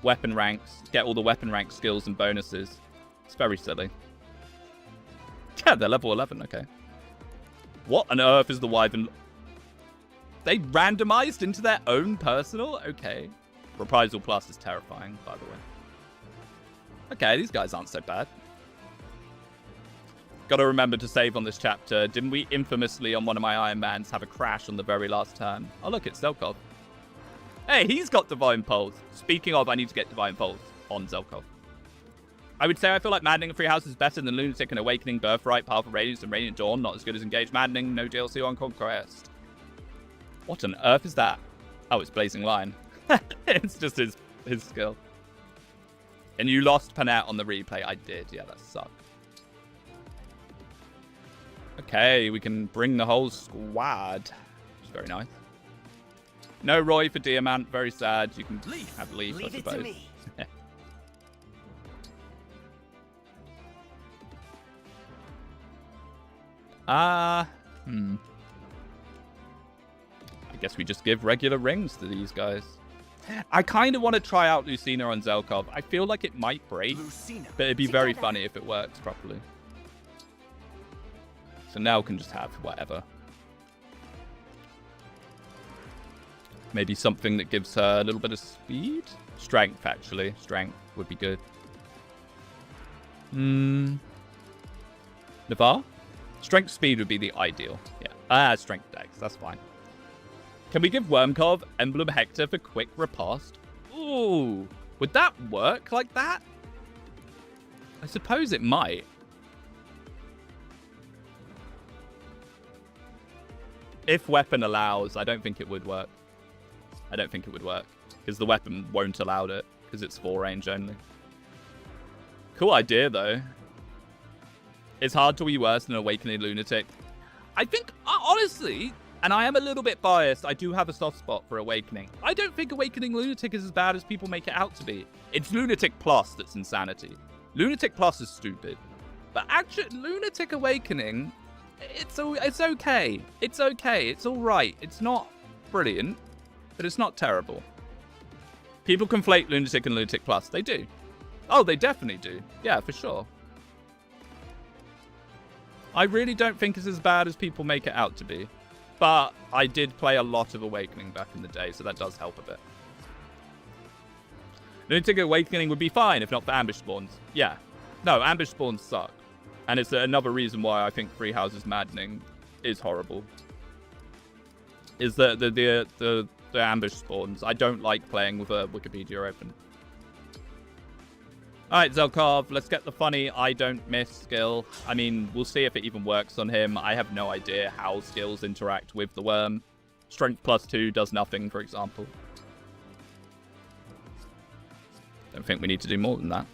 Speaker 1: weapon ranks, get all the weapon rank skills and bonuses. It's very silly. Yeah, they're level 11, okay. What on earth is the Wyvern? They randomized into their own personal? Okay. Reprisal Plus is terrifying, by the way. Okay, these guys aren't so bad. Gotta remember to save on this chapter. Didn't we infamously on one of my Iron Mans have a crash on the very last turn? Oh, look, it's Zelkov. Hey, he's got Divine Pulse. Speaking of, I need to get Divine Pulse on Zelkov. I would say I feel like Maddening and Free House is better than Lunatic and Awakening, Birthright, Path of Radiance, and Radiant Dawn. Not as good as Engage Maddening. No DLC on Conquest. What on earth is that? Oh, it's Blazing Line. It's just his skill. And you lost Panette on the replay. I did. Yeah, that sucked. Okay, we can bring the whole squad. Which is very nice. No Roy for Diamant. Very sad. You can have Leaf, I suppose. It to me. I guess we just give regular rings to these guys. I kind of want to try out Lucina on Zelkov. I feel like it might break, but it'd be very funny if it works properly. So Nell can just have whatever. Maybe something that gives her a little bit of speed? Strength, actually. Strength would be good. Navarre? Strength speed would be the ideal. Yeah. Strength dex. That's fine. Can we give Wormkov Emblem Hector for quick riposte? Ooh. Would that work like that? I suppose it might. If weapon allows, I don't think it would work. I don't think it would work. Because the weapon won't allow it. Because it's 4 range only. Cool idea, though. It's hard to be worse than Awakening Lunatic. I think, honestly, and I am a little bit biased, I do have a soft spot for Awakening. I don't think Awakening Lunatic is as bad as people make it out to be. It's Lunatic Plus that's insanity. Lunatic Plus is stupid. But actually, Lunatic Awakening, it's okay. It's okay. It's all right. It's not brilliant, but it's not terrible. People conflate Lunatic and Lunatic Plus. They do. Oh, they definitely do. Yeah, for sure. I really don't think it's as bad as people make it out to be. But I did play a lot of Awakening back in the day, so that does help a bit. Lunatic Awakening would be fine if not for ambush spawns. Yeah. No, ambush spawns suck. And it's another reason why I think Three Houses Maddening is horrible. Is the ambush spawns. I don't like playing with a Wikipedia open. Alright, Zelkov, let's get the funny I don't miss skill. I mean, we'll see if it even works on him. I have no idea how skills interact with the worm. Strength +2 does nothing, for example. Don't think we need to do more than that.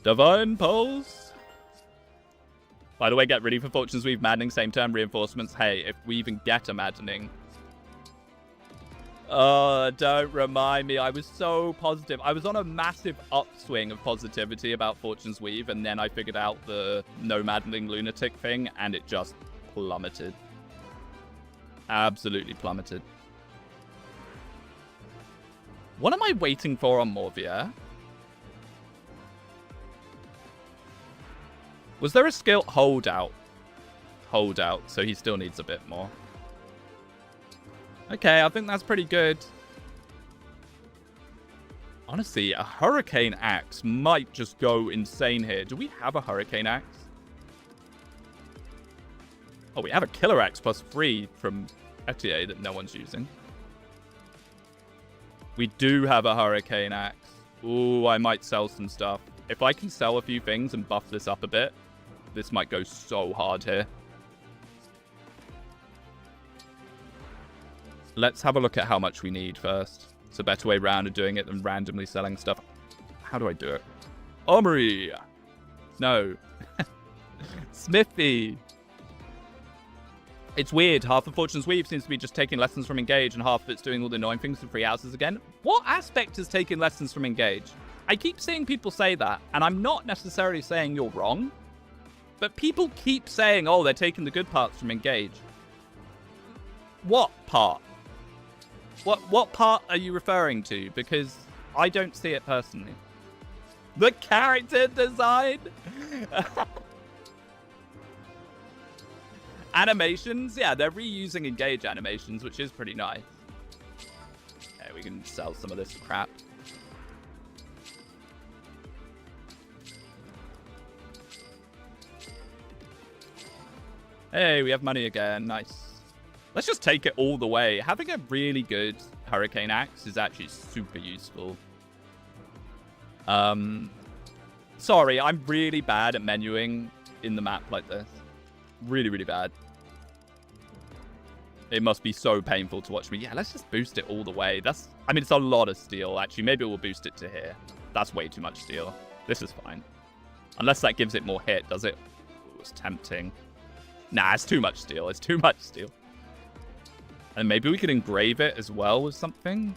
Speaker 1: Divine Pulse. By the way, get ready for Fortune's Weave Maddening, same term, reinforcements. Hey, if we even get a Maddening. Oh, don't remind me. I was so positive. I was on a massive upswing of positivity about Fortune's Weave, and then I figured out the no Maddening Lunatic thing, and it just plummeted. Absolutely plummeted. What am I waiting for on Morvier? Was there a skill? Holdout. Holdout, so he still needs a bit more. Okay, I think that's pretty good. Honestly, a Hurricane Axe might just go insane here. Do we have a Hurricane Axe? Oh, we have a Killer Axe +3 from Etier that no one's using. We do have a Hurricane Axe. Ooh, I might sell some stuff. If I can sell a few things and buff this up a bit, this might go so hard here. Let's have a look at how much we need first. It's a better way round of doing it than randomly selling stuff. How do I do it? Omri! No. Smithy! It's weird. Half of Fortune's Weave seems to be just taking lessons from Engage, and half of it's doing all the annoying things in Three Houses again. What aspect is taking lessons from Engage? I keep seeing people say that, and I'm not necessarily saying you're wrong, but people keep saying, oh, they're taking the good parts from Engage. What part? What part are you referring to? Because I don't see it personally. The character design? Animations? Yeah, they're reusing Engage animations, which is pretty nice. Okay, we can sell some of this crap. Hey, we have money again. Nice. Let's just take it all the way. Having a really good Hurricane Axe is actually super useful. Sorry, I'm really bad at menuing in the map like this. Really, really bad. It must be so painful to watch me. Yeah, let's just boost it all the way. I mean, it's a lot of steel, actually. Maybe we'll boost it to here. That's way too much steel. This is fine. Unless that gives it more hit, does it? Ooh, it's tempting. Nah, it's too much steel. It's too much steel. And maybe we could engrave it as well with something.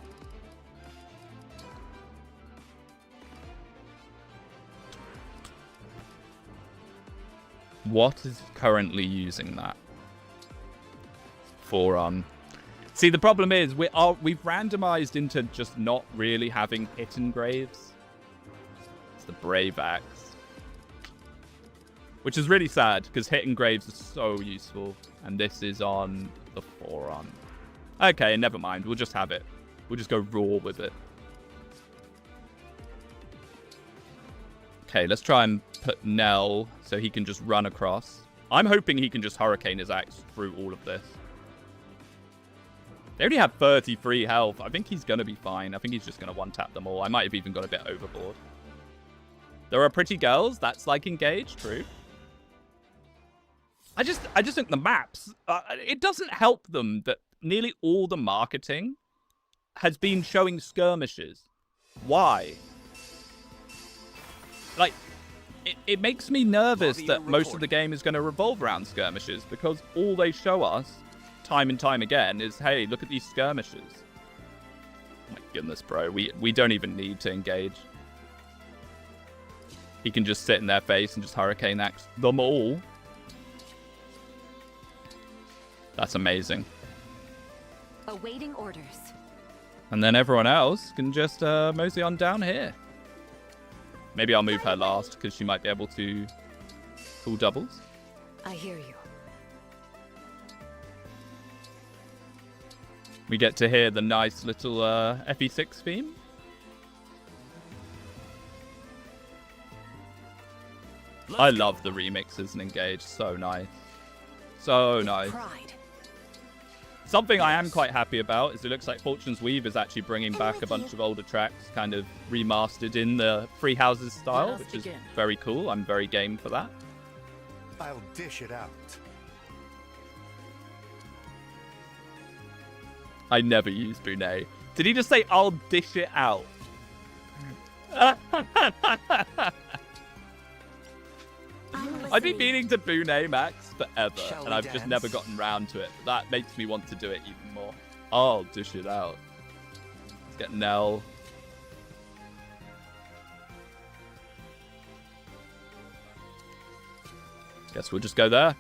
Speaker 1: What is currently using that? Forearm. See, the problem is we've randomized into just not really having hit engraves. It's the Brave Axe. Which is really sad, because hit engraves are so useful. And this is on the forearm. Okay, never mind. We'll just have it. We'll just go raw with it. Okay, let's try and put Nell so he can just run across. I'm hoping he can just Hurricane his axe through all of this. They only have 33 health. I think he's going to be fine. I think he's just going to one-tap them all. I might have even got a bit overboard. There are pretty girls. That's like Engage. True. I just think the maps, it doesn't help them that nearly all the marketing has been showing skirmishes. Why? Like, it makes me nervous that most of the game is going to revolve around skirmishes, because all they show us time and time again is, hey, look at these skirmishes. Oh my goodness, bro. We don't even need to engage. He can just sit in their face and just hurricane axe them all. That's amazing.
Speaker 2: Awaiting orders.
Speaker 1: And then everyone else can just mosey on down here. Maybe I'll move her last, because she might be able to pull doubles.
Speaker 4: I hear you.
Speaker 1: We get to hear the nice little FE6 theme. I love the remixes in Engage. So nice. So nice.
Speaker 4: Pride.
Speaker 1: Something I am quite happy about is it looks like Fortune's Weave is actually bringing back a bunch of older tracks, kind of remastered in the Free Houses style, which is very cool. I'm very game for that.
Speaker 3: I'll dish it out.
Speaker 1: I never use Bonet. Did he just say, I'll dish it out? I've been meaning to Bonet Max forever, and I've just never gotten round to it. That makes me want to do it even more. I'll dish it out. Let's get Nell. Guess we'll just go there.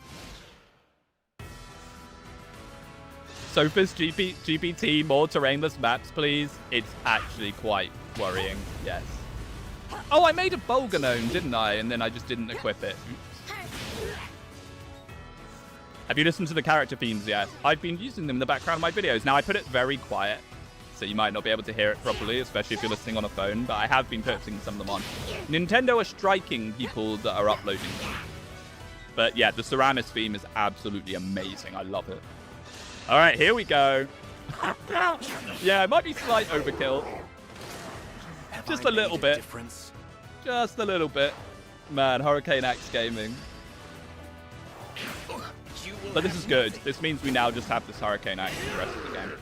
Speaker 1: Sophis GPT, more terrainless maps, please. It's actually quite worrying, yes. Oh, I made a Bolganone, didn't I? And then I just didn't equip it. Oops. Have you listened to the character themes yet? I've been using them in the background of my videos. Now, I put it very quiet, so you might not be able to hear it properly, especially if you're listening on a phone, but I have been putting some of them on. Nintendo are striking people that are uploading them. But yeah, the Ceramis theme is absolutely amazing. I love it. All right, here we go. Yeah, it might be slight overkill. Just a little bit. Just a little bit. Man, Hurricane Axe Gaming. But this is good. This means we now just have this Hurricane Axe for the rest of the game.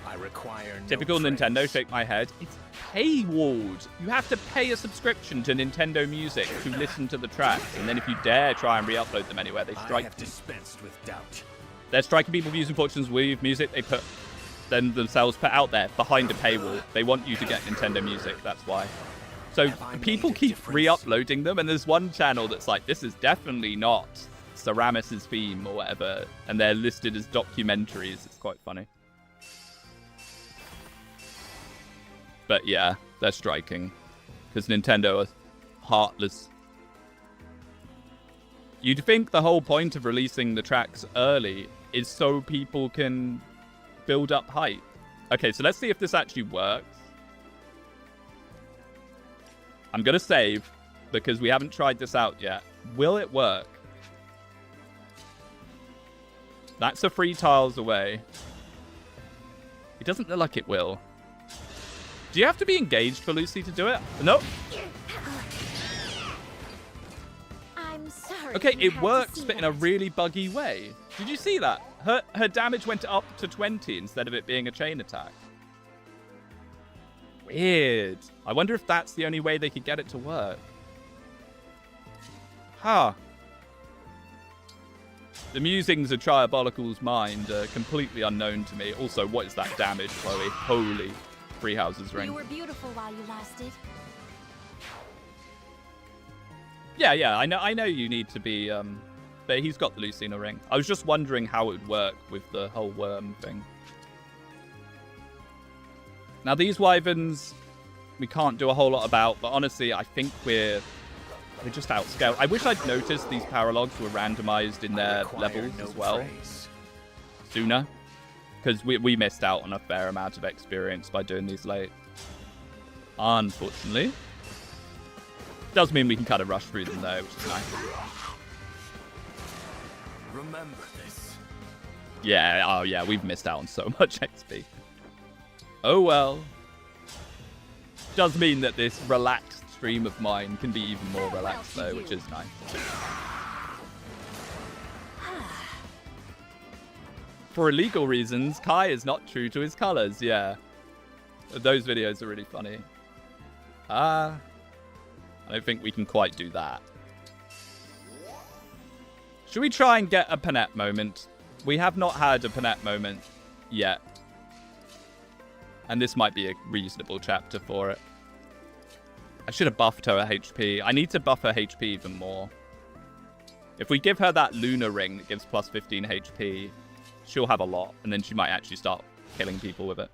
Speaker 3: I require no
Speaker 1: Typical
Speaker 3: praise.
Speaker 1: Nintendo, shake my head. It's paywalled. You have to pay a subscription to Nintendo Music to listen to the tracks. And then if you dare try and re-upload them anywhere, they
Speaker 3: I
Speaker 1: strike
Speaker 3: have
Speaker 1: you.
Speaker 3: dispensed with doubt.
Speaker 1: They're striking people using Fortune's Weave music they put themselves put out there behind a paywall. They want you to get Nintendo Music, that's why. So people keep re-uploading them, and there's one channel that's like, this is definitely not Ceramis' theme or whatever, and they're listed as documentaries. It's quite funny. But yeah, they're striking, because Nintendo are heartless. You'd think the whole point of releasing the tracks early is so people can build up hype. Okay, so let's see if this actually works. I'm going to save, because we haven't tried this out yet. Will it work? That's a 3 tiles away. It doesn't look like it will. Do you have to be engaged for Lucy to do it? Nope.
Speaker 2: I'm sorry.
Speaker 1: Okay,
Speaker 2: you
Speaker 1: it
Speaker 2: had to
Speaker 1: works,
Speaker 2: see
Speaker 1: but in a
Speaker 2: that.
Speaker 1: really buggy way. Did you see that? Her damage went up to 20 instead of it being a chain attack. Weird. I wonder if that's the only way they could get it to work. Huh. The musings of Triabolical's mind are completely unknown to me. Also, what is that damage, Chloe? Holy Free Houses ring.
Speaker 2: You were beautiful while you lasted.
Speaker 1: Yeah, I know you need to be, but he's got the Lucina ring. I was just wondering how it would work with the whole worm thing. Now, these wyverns, we can't do a whole lot about, but honestly, I think we're just outscaled. I wish I'd noticed these paralogs were randomized in their levels as well sooner, because we missed out on a fair amount of experience by doing these late. Unfortunately. Does mean we can kind of rush through them though, which is nice.
Speaker 3: Remember this.
Speaker 1: Yeah, oh yeah, we've missed out on so much XP. Oh well. Does mean that this relaxed stream of mine can be even more relaxed though, which is nice. For illegal reasons, Kai is not true to his colors. Yeah. Those videos are really funny. I don't think we can quite do that. Should we try and get a Panette moment? We have not had a Panette moment yet. And this might be a reasonable chapter for it. I should have buffed her HP. I need to buff her HP even more. If we give her that Luna ring that gives plus 15 HP, she'll have a lot. And then she might actually start killing people with it.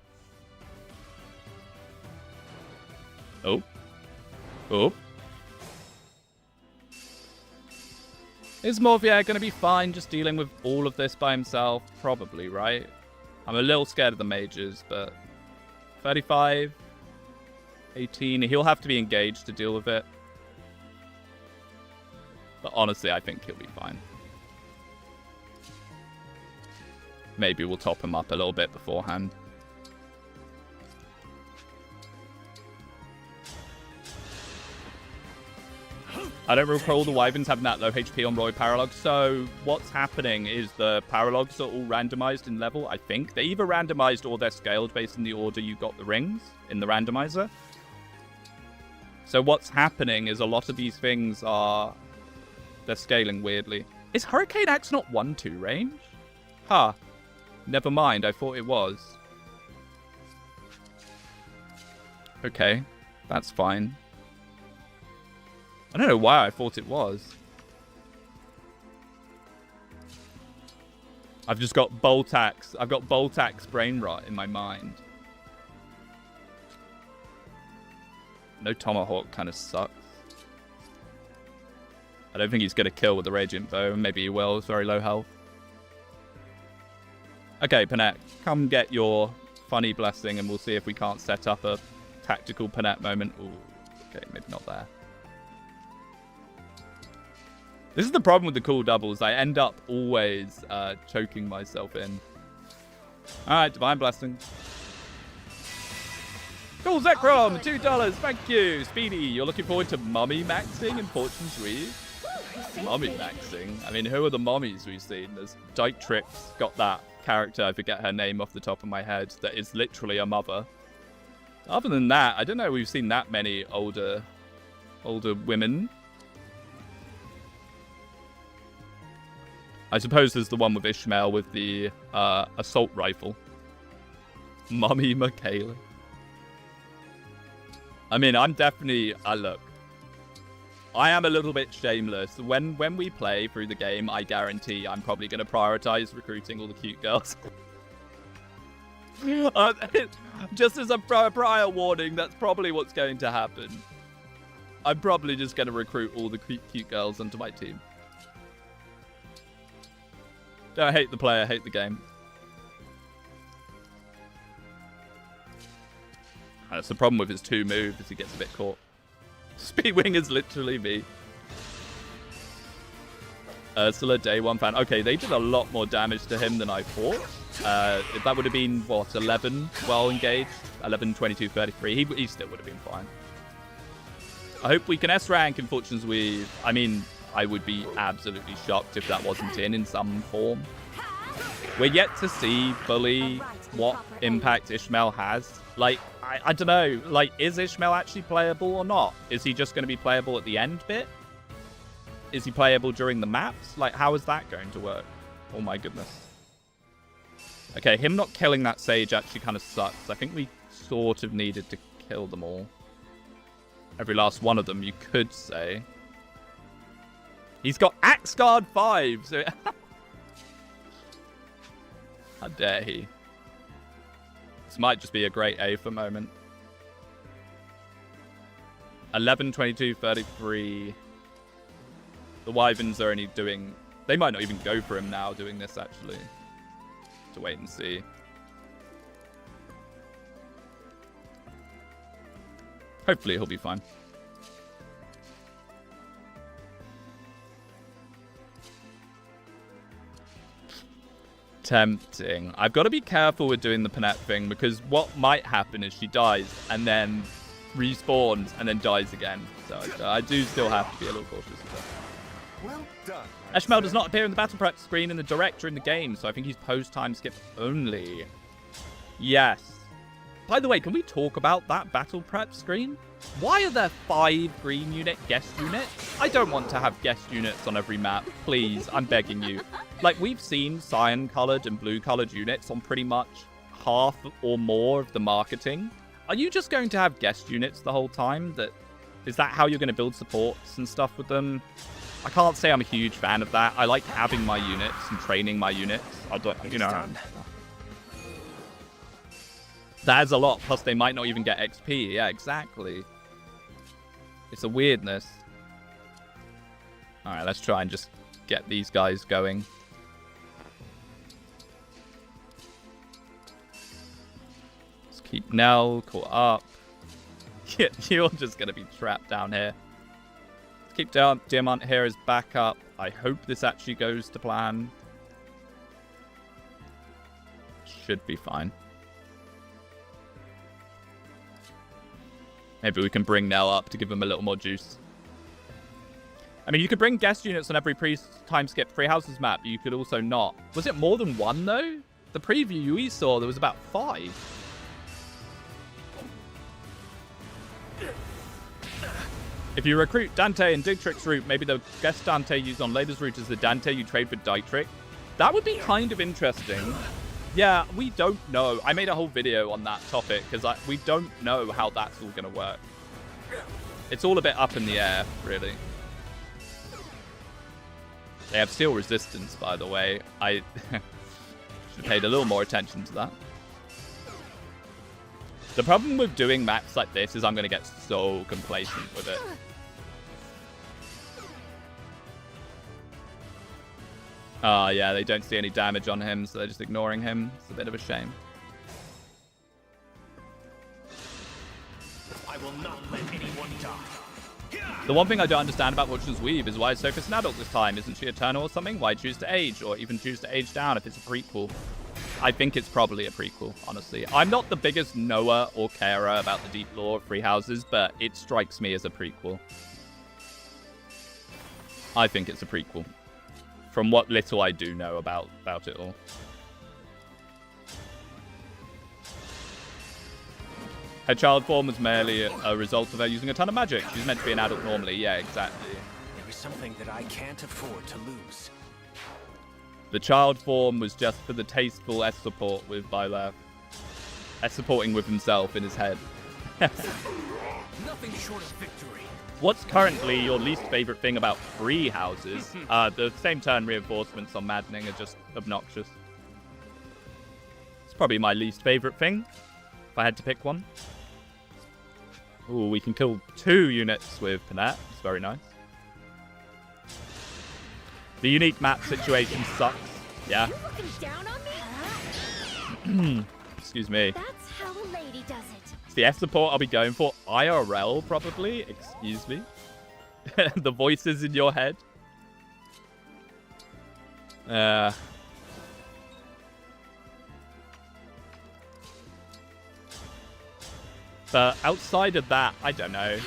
Speaker 1: Oh. Oh. Is Morvier going to be fine just dealing with all of this by himself? Probably, right? I'm a little scared of the mages, but 35, 18. He'll have to be engaged to deal with it. But honestly, I think he'll be fine. Maybe we'll top him up a little bit beforehand. I don't recall the Wyverns having that low HP on Roy Paralogs. So what's happening is the Paralogs are all randomized in level, I think. They're either randomized or they're scaled based on the order you got the rings in the randomizer. So what's happening is a lot of these things are... they're scaling weirdly. Is Hurricane Axe not 1-2 range? Huh. Never mind, I thought it was. Okay, that's fine. I don't know why I thought it was. I've just got Bolt Axe. I've got Bolt Axe brain rot in my mind. No Tomahawk kind of sucks. I don't think he's going to kill with the Radiant Bow. Maybe he will. It's very low health. Okay, Panette. Come get your funny blessing and we'll see if we can't set up a tactical Panette moment. Ooh, okay, maybe not there. This is the problem with the cool doubles. I end up always choking myself in. Alright, Divine Blessing. Cool, Zekrom, $2. Thank you. Speedy, you're looking forward to mummy maxing in Fortune's Weave? Mummy maxing? I mean, who are the mummies we've seen? There's Dyke Tricks, got that character, I forget her name off the top of my head, that is literally a mother. Other than that, I don't know we've seen that many older women. I suppose there's the one with Ishmael with the assault rifle. Mummy Michaela. I mean, I'm definitely... look. I am a little bit shameless. When we play through the game, I guarantee I'm probably going to prioritize recruiting all the cute girls. Just as a prior warning, that's probably what's going to happen. I'm probably just going to recruit all the cute girls onto my team. Don't hate the player, hate the game. That's the problem with his 2 moves, is he gets a bit caught. Speedwing is literally me. Ursula, day 1 fan. Okay, they did a lot more damage to him than I thought. If that would have been, what, 11 well engaged? 11, 22, 33. He still would have been fine. I hope we can S-rank in Fortune's Weave. I mean... I would be absolutely shocked if that wasn't in some form. We're yet to see fully what impact Ishmael has. Like, I don't know. Like, is Ishmael actually playable or not? Is he just going to be playable at the end bit? Is he playable during the maps? Like, how is that going to work? Oh my goodness. Okay, him not killing that Sage actually kind of sucks. I think we sort of needed to kill them all. Every last one of them, you could say. He's got Axe Guard 5. So how dare he? This might just be a great A for moment. 11, 22, 33. The Wyverns are only doing... They might not even go for him now doing this, actually. To wait and see. Hopefully he'll be fine. Tempting. I've got to be careful with doing the Panette thing, because what might happen is she dies and then respawns and then dies again. So I do still have to be a little cautious of that.
Speaker 3: Well done.
Speaker 1: Eshmel does not appear in the battle prep screen in the director in the game, so I think he's post-time skip only. Yes. By the way, can we talk about that battle prep screen? Why are there 5 green unit guest units? I don't want to have guest units on every map. Please, I'm begging you. Like, we've seen cyan-coloured and blue-coloured units on pretty much half or more of the marketing. Are you just going to have guest units the whole time? Is that how you're going to build supports and stuff with them? I can't say I'm a huge fan of that. I like having my units and training my units. I don't, you know. That's a lot, plus they might not even get XP. Yeah, exactly. It's a weirdness. Alright, let's try and just get these guys going. Let's keep Nell caught up. You're just going to be trapped down here. Let's keep Diamant here as backup. I hope this actually goes to plan. Should be fine. Maybe we can bring Nell up to give him a little more juice. I mean, you could bring guest units on every time skip free houses map. You could also not. Was it more than 1, though? The preview we saw, there was about 5. If you recruit Dante and Digtrix's route, maybe the guest Dante used on Lader's route is the Dante you trade for Dietrich. That would be kind of interesting. Yeah, we don't know. I made a whole video on that topic because we don't know how that's all going to work. It's all a bit up in the air, really. They have steel resistance, by the way. I should have paid a little more attention to that. The problem with doing maps like this is I'm going to get so complacent with it. Yeah, they don't see any damage on him, so they're just ignoring him. It's a bit of a shame.
Speaker 3: I will not let anyone die.
Speaker 1: The one thing I don't understand about Fortune's Weave is why is Sophis an adult this time? Isn't she eternal or something? Why choose to age, or even choose to age down if it's a prequel? I think it's probably a prequel, honestly. I'm not the biggest knower or carer about the deep lore of free houses, but it strikes me as a prequel. I think it's a prequel. From what little I do know about it all. Her child form was merely a result of her using a ton of magic. She's meant to be an adult normally. Yeah, exactly.
Speaker 3: There is something that I can't afford to lose.
Speaker 1: The child form was just for the tasteful S support with Byleth. S supporting with himself in his head.
Speaker 3: Nothing short of victory.
Speaker 1: What's currently your least favorite thing about free houses? The same turn reinforcements on Maddening are just obnoxious. It's probably my least favorite thing, if I had to pick one. Ooh, we can kill 2 units with Panat. It's very nice. The unique map situation sucks. Yeah.
Speaker 2: You're looking down on me?
Speaker 1: Excuse me.
Speaker 2: That's how a lady does it.
Speaker 1: It's the S support I'll be going for. IRL, probably. Excuse me. The voices in your head. But outside of that, I don't know.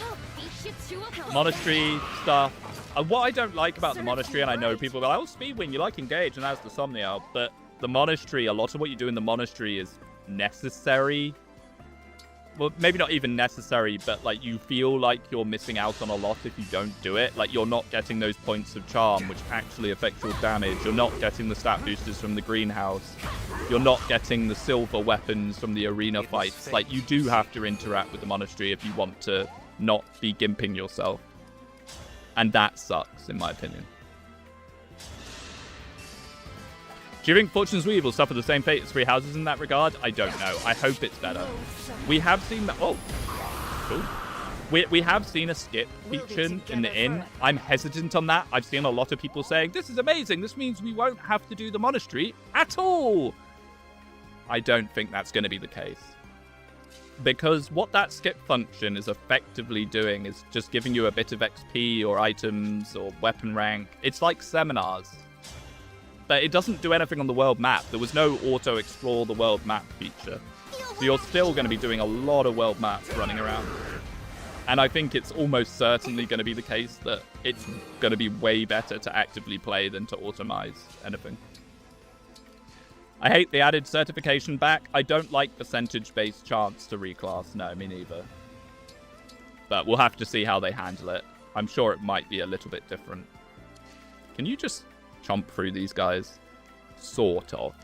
Speaker 1: Monastery stuff. What I don't like about the Monastery, and I know people go, oh, Speedwing, you like Engage, and that's the thumbnail. But the Monastery, a lot of what you do in the Monastery is necessary. Well, maybe not even necessary, but like you feel like you're missing out on a lot if you don't do it. Like you're not getting those points of charm, which actually affect your damage. You're not getting the stat boosters from the greenhouse. You're not getting the silver weapons from the arena fights. Like you do have to interact with the Monastery if you want to not be gimping yourself. And that sucks, in my opinion. Do you think Fortune's Weave will suffer the same fate as free houses in that regard? I don't know. I hope it's better. We have seen that. Oh, cool. We have seen a skip feature in the inn. I'm hesitant on that. I've seen a lot of people saying, this is amazing. This means we won't have to do the Monastery at all. I don't think that's going to be the case. Because what that skip function is effectively doing is just giving you a bit of XP or items or weapon rank. It's like seminars. But it doesn't do anything on the world map. There was no auto-explore the world map feature. So you're still going to be doing a lot of world maps running around. And I think it's almost certainly going to be the case that it's going to be way better to actively play than to automize anything. I hate the added certification back. I don't like percentage-based chance to reclass. No, me neither. But we'll have to see how they handle it. I'm sure it might be a little bit different. Can you just chomp through these guys? Sort of.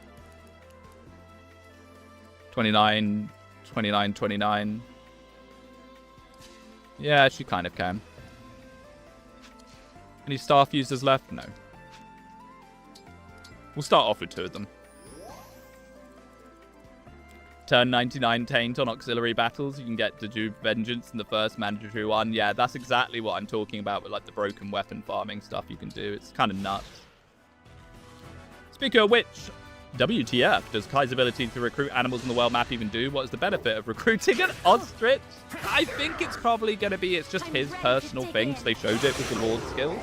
Speaker 1: 29, 29, 29. Yeah, she kind of can. Any staff users left? No. We'll start off with 2 of them. Turn 99 Taint on auxiliary battles. You can get Dejuve Vengeance in the first mandatory one. Yeah, that's exactly what I'm talking about with like the broken weapon farming stuff you can do. It's kind of nuts. Speaking of which, WTF, does Kai's ability to recruit animals in the world map even do? What is the benefit of recruiting an ostrich? I think it's probably going to be, it's just his personal thing, so they showed it with the Lord skills.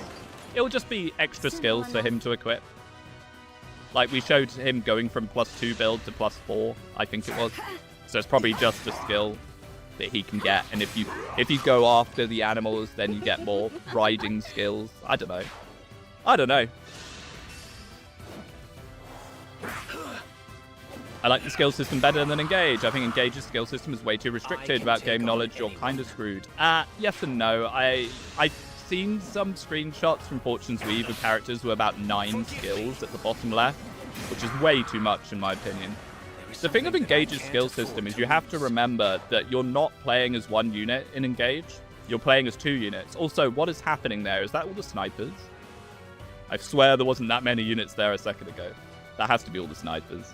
Speaker 1: It'll just be extra skills for him to equip. Like, we showed him going from +2 build to +4, I think it was. So it's probably just a skill that he can get. And if you go after the animals, then you get more riding skills. I don't know. I don't know. I like the skill system better than Engage. I think Engage's skill system is way too restricted. Without game knowledge, you're kind of screwed. Yes and no. I've seen some screenshots from Fortune's Weave with characters with about 9 skills at the bottom left, which is way too much in my opinion. The thing of Engage's skill system is you have to remember that you're not playing as 1 unit in Engage. You're playing as 2 units. Also, what is happening there? Is that all the snipers? I swear there wasn't that many units there a second ago. That has to be all the snipers.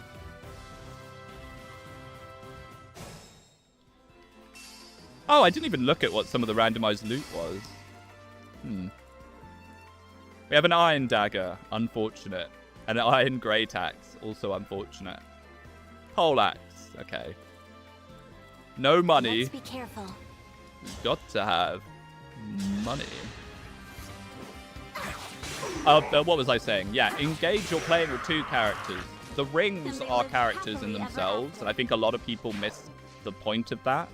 Speaker 1: Oh, I didn't even look at what some of the randomized loot was. We have an iron dagger, unfortunate. And an iron great axe, also unfortunate. Pole axe, okay. No money.
Speaker 2: Let's be careful.
Speaker 1: You've got to have money. What was I saying? Yeah, Engage, you're playing with 2 characters. The rings are characters in themselves, and I think a lot of people miss the point of that.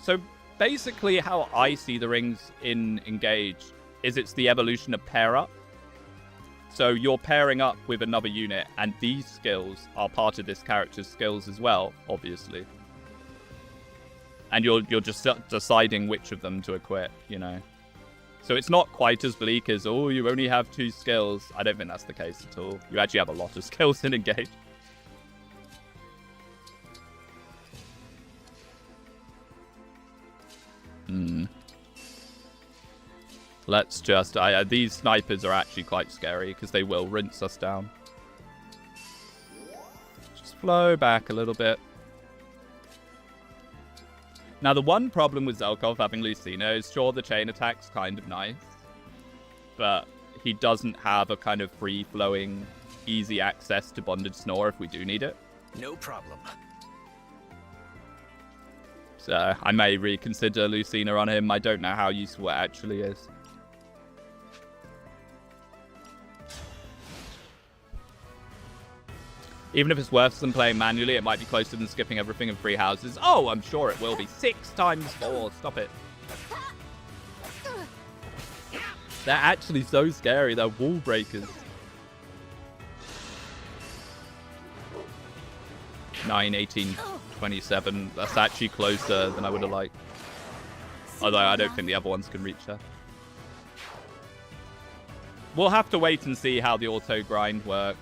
Speaker 1: So basically how I see the rings in Engage is it's the evolution of pair up. So you're pairing up with another unit, and these skills are part of this character's skills as well, obviously. And you're just deciding which of them to equip, you know. So it's not quite as bleak as, oh, you only have 2 skills. I don't think that's the case at all. You actually have a lot of skills in Engage. Let's just... these snipers are actually quite scary because they will rinse us down. Just flow back a little bit. Now, the one problem with Zelkov having Lucina is, sure, the chain attack's kind of nice, but he doesn't have a kind of free-flowing, easy access to Bonded Snore if we do need it.
Speaker 3: No problem.
Speaker 1: So I may reconsider Lucina on him. I don't know how useful it actually is. Even if it's worse than playing manually, it might be closer than skipping everything in 3 houses. Oh, I'm sure it will be. 6 times 4. Stop it. They're actually so scary. They're wall breakers. 9, 18, 27. That's actually closer than I would have liked. Although I don't think the other ones can reach her. We'll have to wait and see how the auto grind works.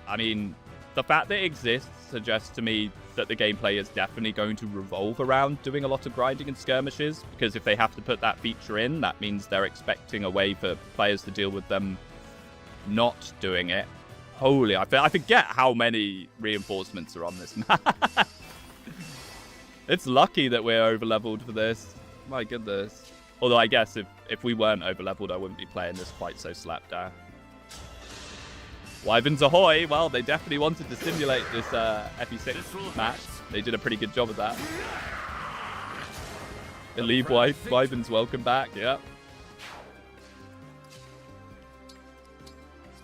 Speaker 1: I mean, the fact that it exists suggests to me that the gameplay is definitely going to revolve around doing a lot of grinding and skirmishes, because if they have to put that feature in, that means they're expecting a way for players to deal with them not doing it. Holy, I forget how many reinforcements are on this map. It's lucky that we're over-leveled for this. My goodness. Although I guess if we weren't over-leveled, I wouldn't be playing this quite so slapdash. Wyverns ahoy! Well, they definitely wanted to simulate this FE6 match. They did a pretty good job of that. Elite Wyverns, welcome back. Yep.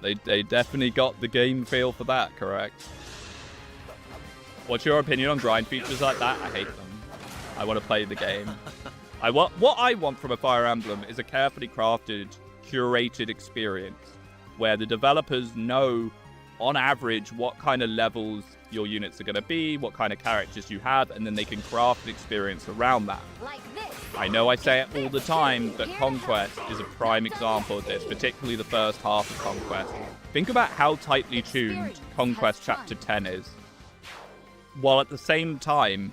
Speaker 1: They definitely got the game feel for that, correct? What's your opinion on grind features like that? I hate them. I want to play the game. What I want from a Fire Emblem is a carefully crafted, curated experience where the developers know, on average, what kind of levels your units are going to be, what kind of characters you have, and then they can craft an experience around that.
Speaker 2: Like this.
Speaker 1: I know I say it all the time, but Conquest is a prime example of this, particularly the first half of Conquest. Think about how tightly tuned Conquest Chapter 10 is. While at the same time,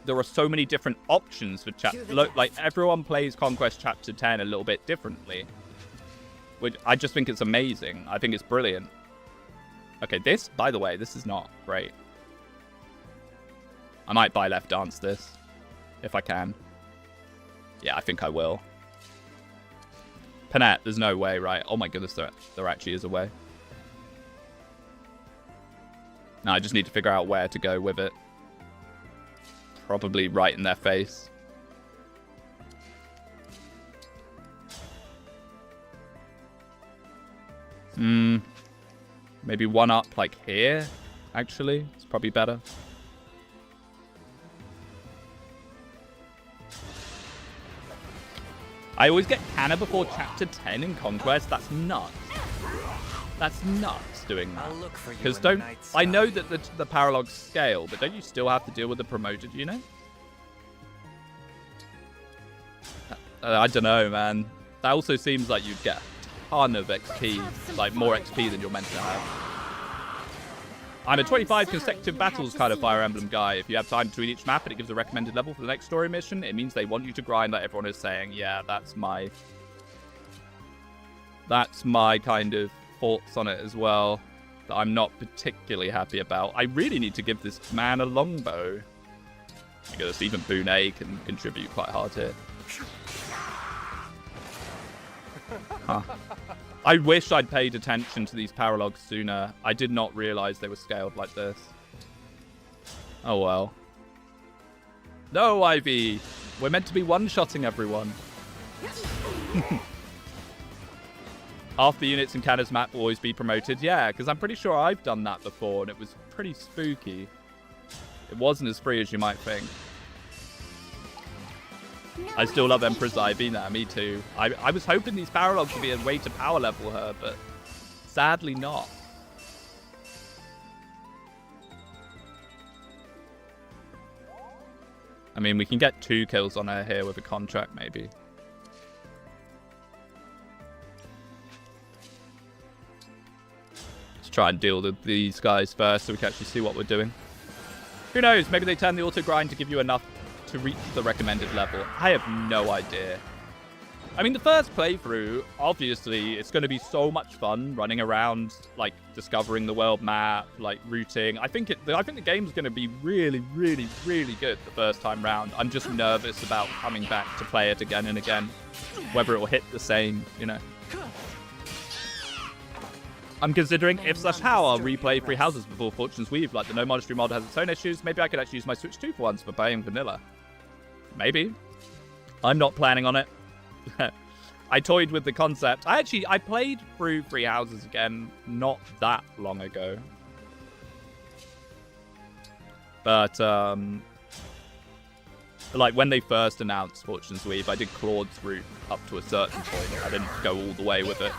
Speaker 1: there are so many different options for like everyone plays Conquest Chapter 10 a little bit differently. Which I just think it's amazing. I think it's brilliant. Okay, this, by the way, this is not great. I might buy Left Dance this, if I can. Yeah, I think I will. Panette, there's no way, right? Oh my goodness, there actually is a way. No, I just need to figure out where to go with it. Probably right in their face. Maybe one up like here, actually. It's probably better. I always get Canna before Chapter 10 in Conquest. That's nuts. That's nuts doing that. Because don't... I know that the paralogs scale, but don't you still have to deal with the promoted unit? I don't know, man. That also seems like you'd get a ton of XP, like more XP than you're meant to have. I'm a 25 consecutive battles kind of Fire Emblem guy. If you have time between each map and it gives a recommended level for the next story mission, it means they want you to grind like everyone is saying. Yeah, that's my kind of thoughts on it as well, that I'm not particularly happy about. I really need to give this man a longbow. Because even Boone can contribute quite hard here. Huh. I wish I'd paid attention to these paralogs sooner. I did not realize they were scaled like this. Oh well. No, Ivy! We're meant to be one-shotting everyone. Half the units in Canna's map will always be promoted. Yeah, because I'm pretty sure I've done that before, and it was pretty spooky. It wasn't as free as you might think. I still love Empress Ivy. Nah, me too. I was hoping these paralogs would be a way to power level her, but sadly not. I mean, we can get 2 kills on her here with a contract, maybe. Let's try and deal with these guys first so we can actually see what we're doing. Who knows? Maybe they turn the auto grind to give you enough to reach the recommended level. I have no idea. I mean, the first playthrough, obviously, it's going to be so much fun running around, like, discovering the world map, like, routing. I think the game's going to be really, really, really good the first time round. I'm just nervous about coming back to play it again and again, whether it will hit the same, you know. I'm considering if/how I'll replay Three Houses before Fortune's Weave. Like, the No Monastery mod has its own issues. Maybe I could actually use my Switch 2 for once for playing vanilla. Maybe. I'm not planning on it. I toyed with the concept. I played through Three Houses again not that long ago. But, like, when they first announced Fortune's Weave, I did Claude's route up to a certain point. I didn't go all the way with it.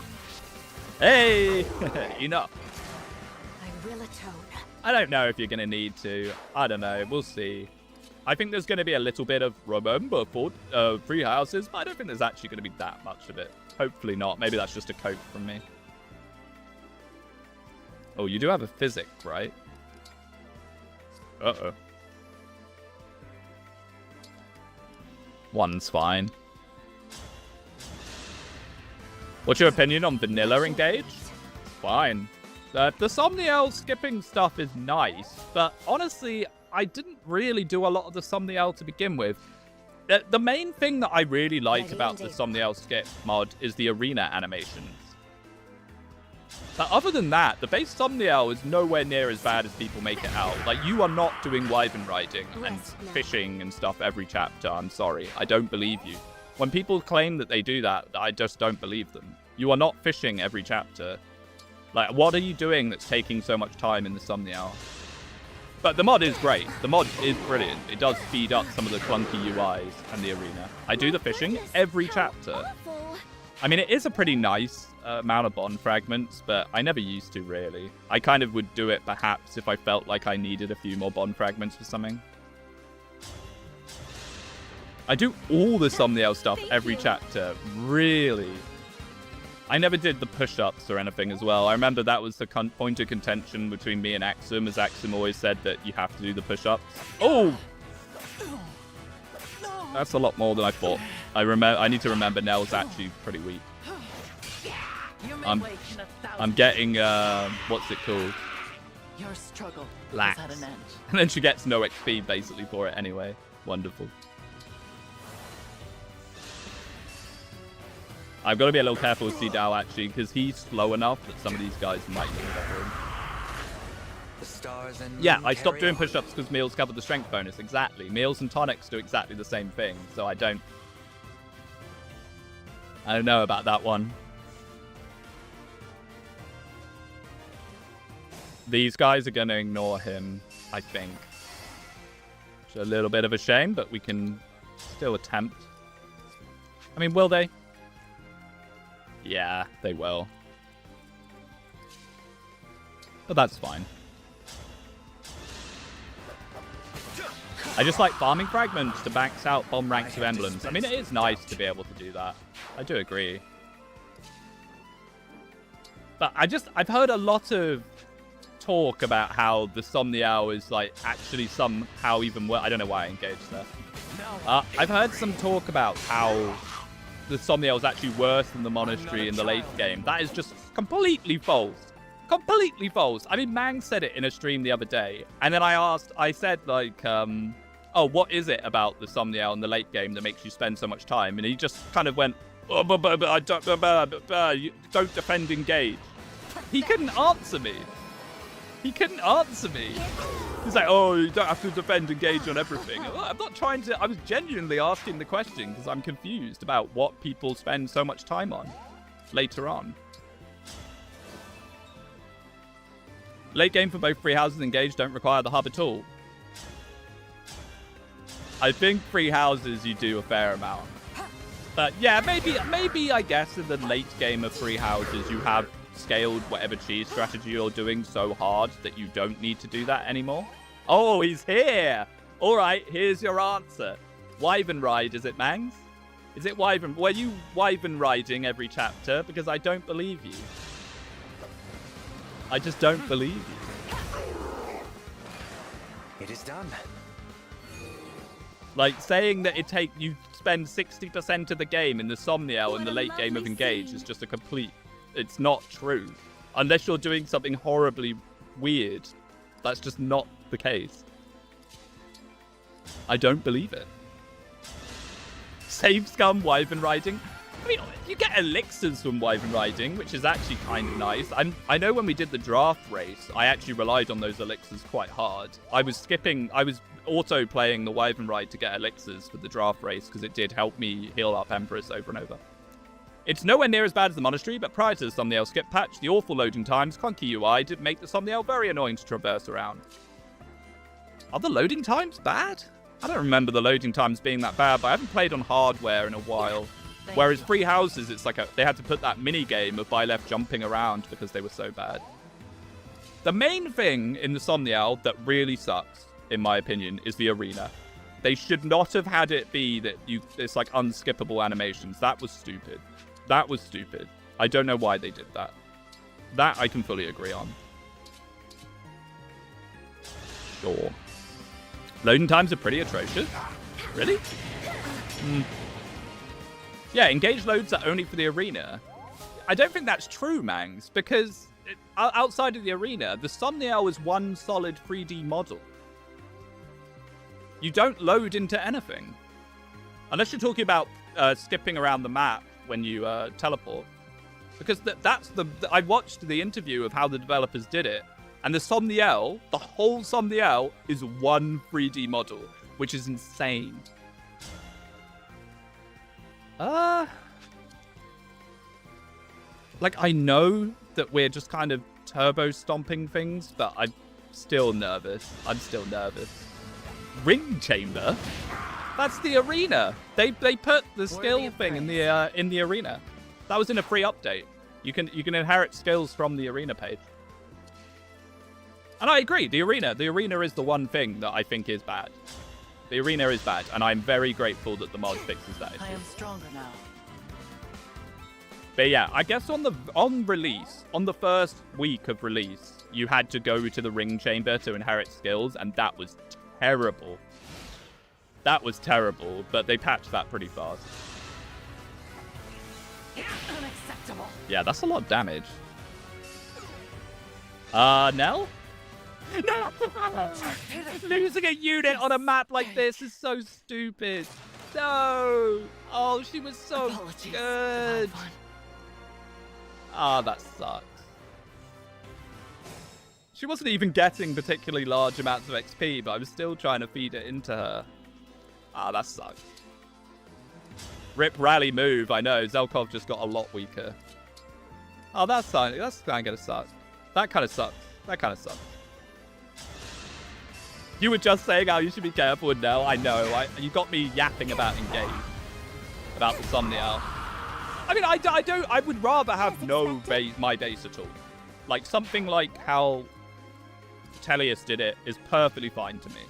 Speaker 1: Hey! Enough.
Speaker 2: I will atone.
Speaker 1: I don't know if you're going to need to. I don't know. We'll see. I think there's going to be a little bit of remember for Three Houses, but I don't think there's actually going to be that much of it. Hopefully not. Maybe that's just a cope from me. Oh, you do have a physic, right? Uh-oh. One's fine. What's your opinion on vanilla Engage? Fine. The Somniel skipping stuff is nice, but honestly, I didn't really do a lot of the Somniel to begin with. The main thing that I really like about the Somniel skip mod is the arena animations. But other than that, the base Somniel is nowhere near as bad as people make it out. Like, you are not doing wyvern riding and fishing and stuff every chapter. I'm sorry. I don't believe you. When people claim that they do that, I just don't believe them. You are not fishing every chapter. Like, what are you doing that's taking so much time in the Somniel? But the mod is great. The mod is brilliant. It does speed up some of the clunky UIs and the arena. I do the fishing every chapter. I mean, it is a pretty nice amount of bond fragments, but I never used to, really. I kind of would do it, perhaps, if I felt like I needed a few more bond fragments for something. I do all the thumbnail stuff every chapter. Really? I never did the push-ups or anything as well. I remember that was the point of contention between me and Axum, as Axum always said that you have to do the push-ups. Oh! That's a lot more than I thought. I need to remember Nell's actually pretty weak. I'm getting, what's it called?
Speaker 4: Your struggle
Speaker 1: Lax.
Speaker 4: is at an end.
Speaker 1: And then she gets no XP basically for it anyway. Wonderful. I've got to be a little careful with Seedal actually, because he's slow enough that some of these guys might get better in.
Speaker 5: The stars and
Speaker 1: Yeah, I stopped doing push-ups because meals cover the strength bonus. Exactly. Meals and tonics do exactly the same thing, so I don't know about that one. These guys are going to ignore him, I think. It's a little bit of a shame, but we can still attempt. I mean, will they? Yeah, they will. But that's fine. I just like farming fragments to max out bomb ranks of emblems. I mean, it is nice to be able to do that. I do agree. But I've heard a lot of talk about how the Somnial is like actually somehow even worse. I don't know why I engaged there. I've heard some talk about how the Somnial is actually worse than the Monastery in the late game. That is just completely false. Completely false. I mean, Mang said it in a stream the other day. And then I said like, oh, what is it about the Somnial in the late game that makes you spend so much time? And he just kind of went, oh, don't defend engage. He couldn't answer me. He couldn't answer me. He's like, oh, you don't have to defend engage on everything. I'm not trying to. I was genuinely asking the question because I'm confused about what people spend so much time on later on. Late game for both free houses and engage don't require the hub at all. I think free houses you do a fair amount. But yeah, maybe I guess in the late game of free houses you have scaled whatever cheese strategy you're doing so hard that you don't need to do that anymore. Oh, he's here. All right, here's your answer. Wyvern ride, is it, Mangs? Is it Wyvern? Were you Wyvern riding every chapter? Because I don't believe you. I just don't believe you.
Speaker 5: it is done.
Speaker 1: Like, saying that you spend 60% of the game in the Somniel in the late game of Engage is just a complete... It's not true. Unless you're doing something horribly weird. That's just not the case. I don't believe it. Save scum Wyvern riding. I mean, you get elixirs from Wyvern riding, which is actually kind of nice. I know when we did the draft race, I actually relied on those elixirs quite hard. I was auto-playing the Wyvern ride to get elixirs for the draft race because it did help me heal up Empress over and over. It's nowhere near as bad as the Monastery, but prior to the Somniel skip patch, the awful loading times, clunky UI did make the Somniel very annoying to traverse around. Are the loading times bad? I don't remember the loading times being that bad, but I haven't played on hardware in a while. Whereas free houses, it's like they had to put that mini game of by left jumping around because they were so bad. The main thing in the Somniel that really sucks, in my opinion, is the arena. They should not have had it be that it's like unskippable animations. That was stupid. That was stupid. I don't know why they did that. That I can fully agree on. Sure. Loading times are pretty atrocious. Really? Yeah, engage loads are only for the arena. I don't think that's true, Mangs, because outside of the arena, the Somniel is one solid 3D model. You don't load into anything. Unless you're talking about skipping around the map when you teleport. Because I watched the interview of how the developers did it, and the Somniel, the whole Somniel, is one 3D model, which is insane. Like, I know that we're just kind of turbo stomping things, but Still nervous. I'm still nervous. Ring chamber? That's the arena. They put the skill thing in the arena. That was in a free update. You can inherit skills from the arena page. And I agree, the arena is the one thing that I think is bad. The arena is bad, and I'm very grateful that the mod fixes that issue.
Speaker 4: I am stronger now.
Speaker 1: But yeah, I guess on release, on the first week of release, you had to go to the ring chamber to inherit skills, and that was terrible. That was terrible, but they patched that pretty fast.
Speaker 4: Unacceptable.
Speaker 1: Yeah, that's a lot of damage. Nell? No! Losing a unit on a map like this is so stupid. No! Oh, she was so good. Ah, that sucks. She wasn't even getting particularly large amounts of XP, but I was still trying to feed it into her. Ah, that sucks. Rip rally move, I know. Zelkov just got a lot weaker. Oh, that's kind of gonna suck. That kind of sucks. That kind of sucks. You were just saying how you should be careful with Nell. I know. You got me yapping about Engage. About the thumbnail. I mean, I would rather have no my base at all. Like, something like how Tellius did it is perfectly fine to me.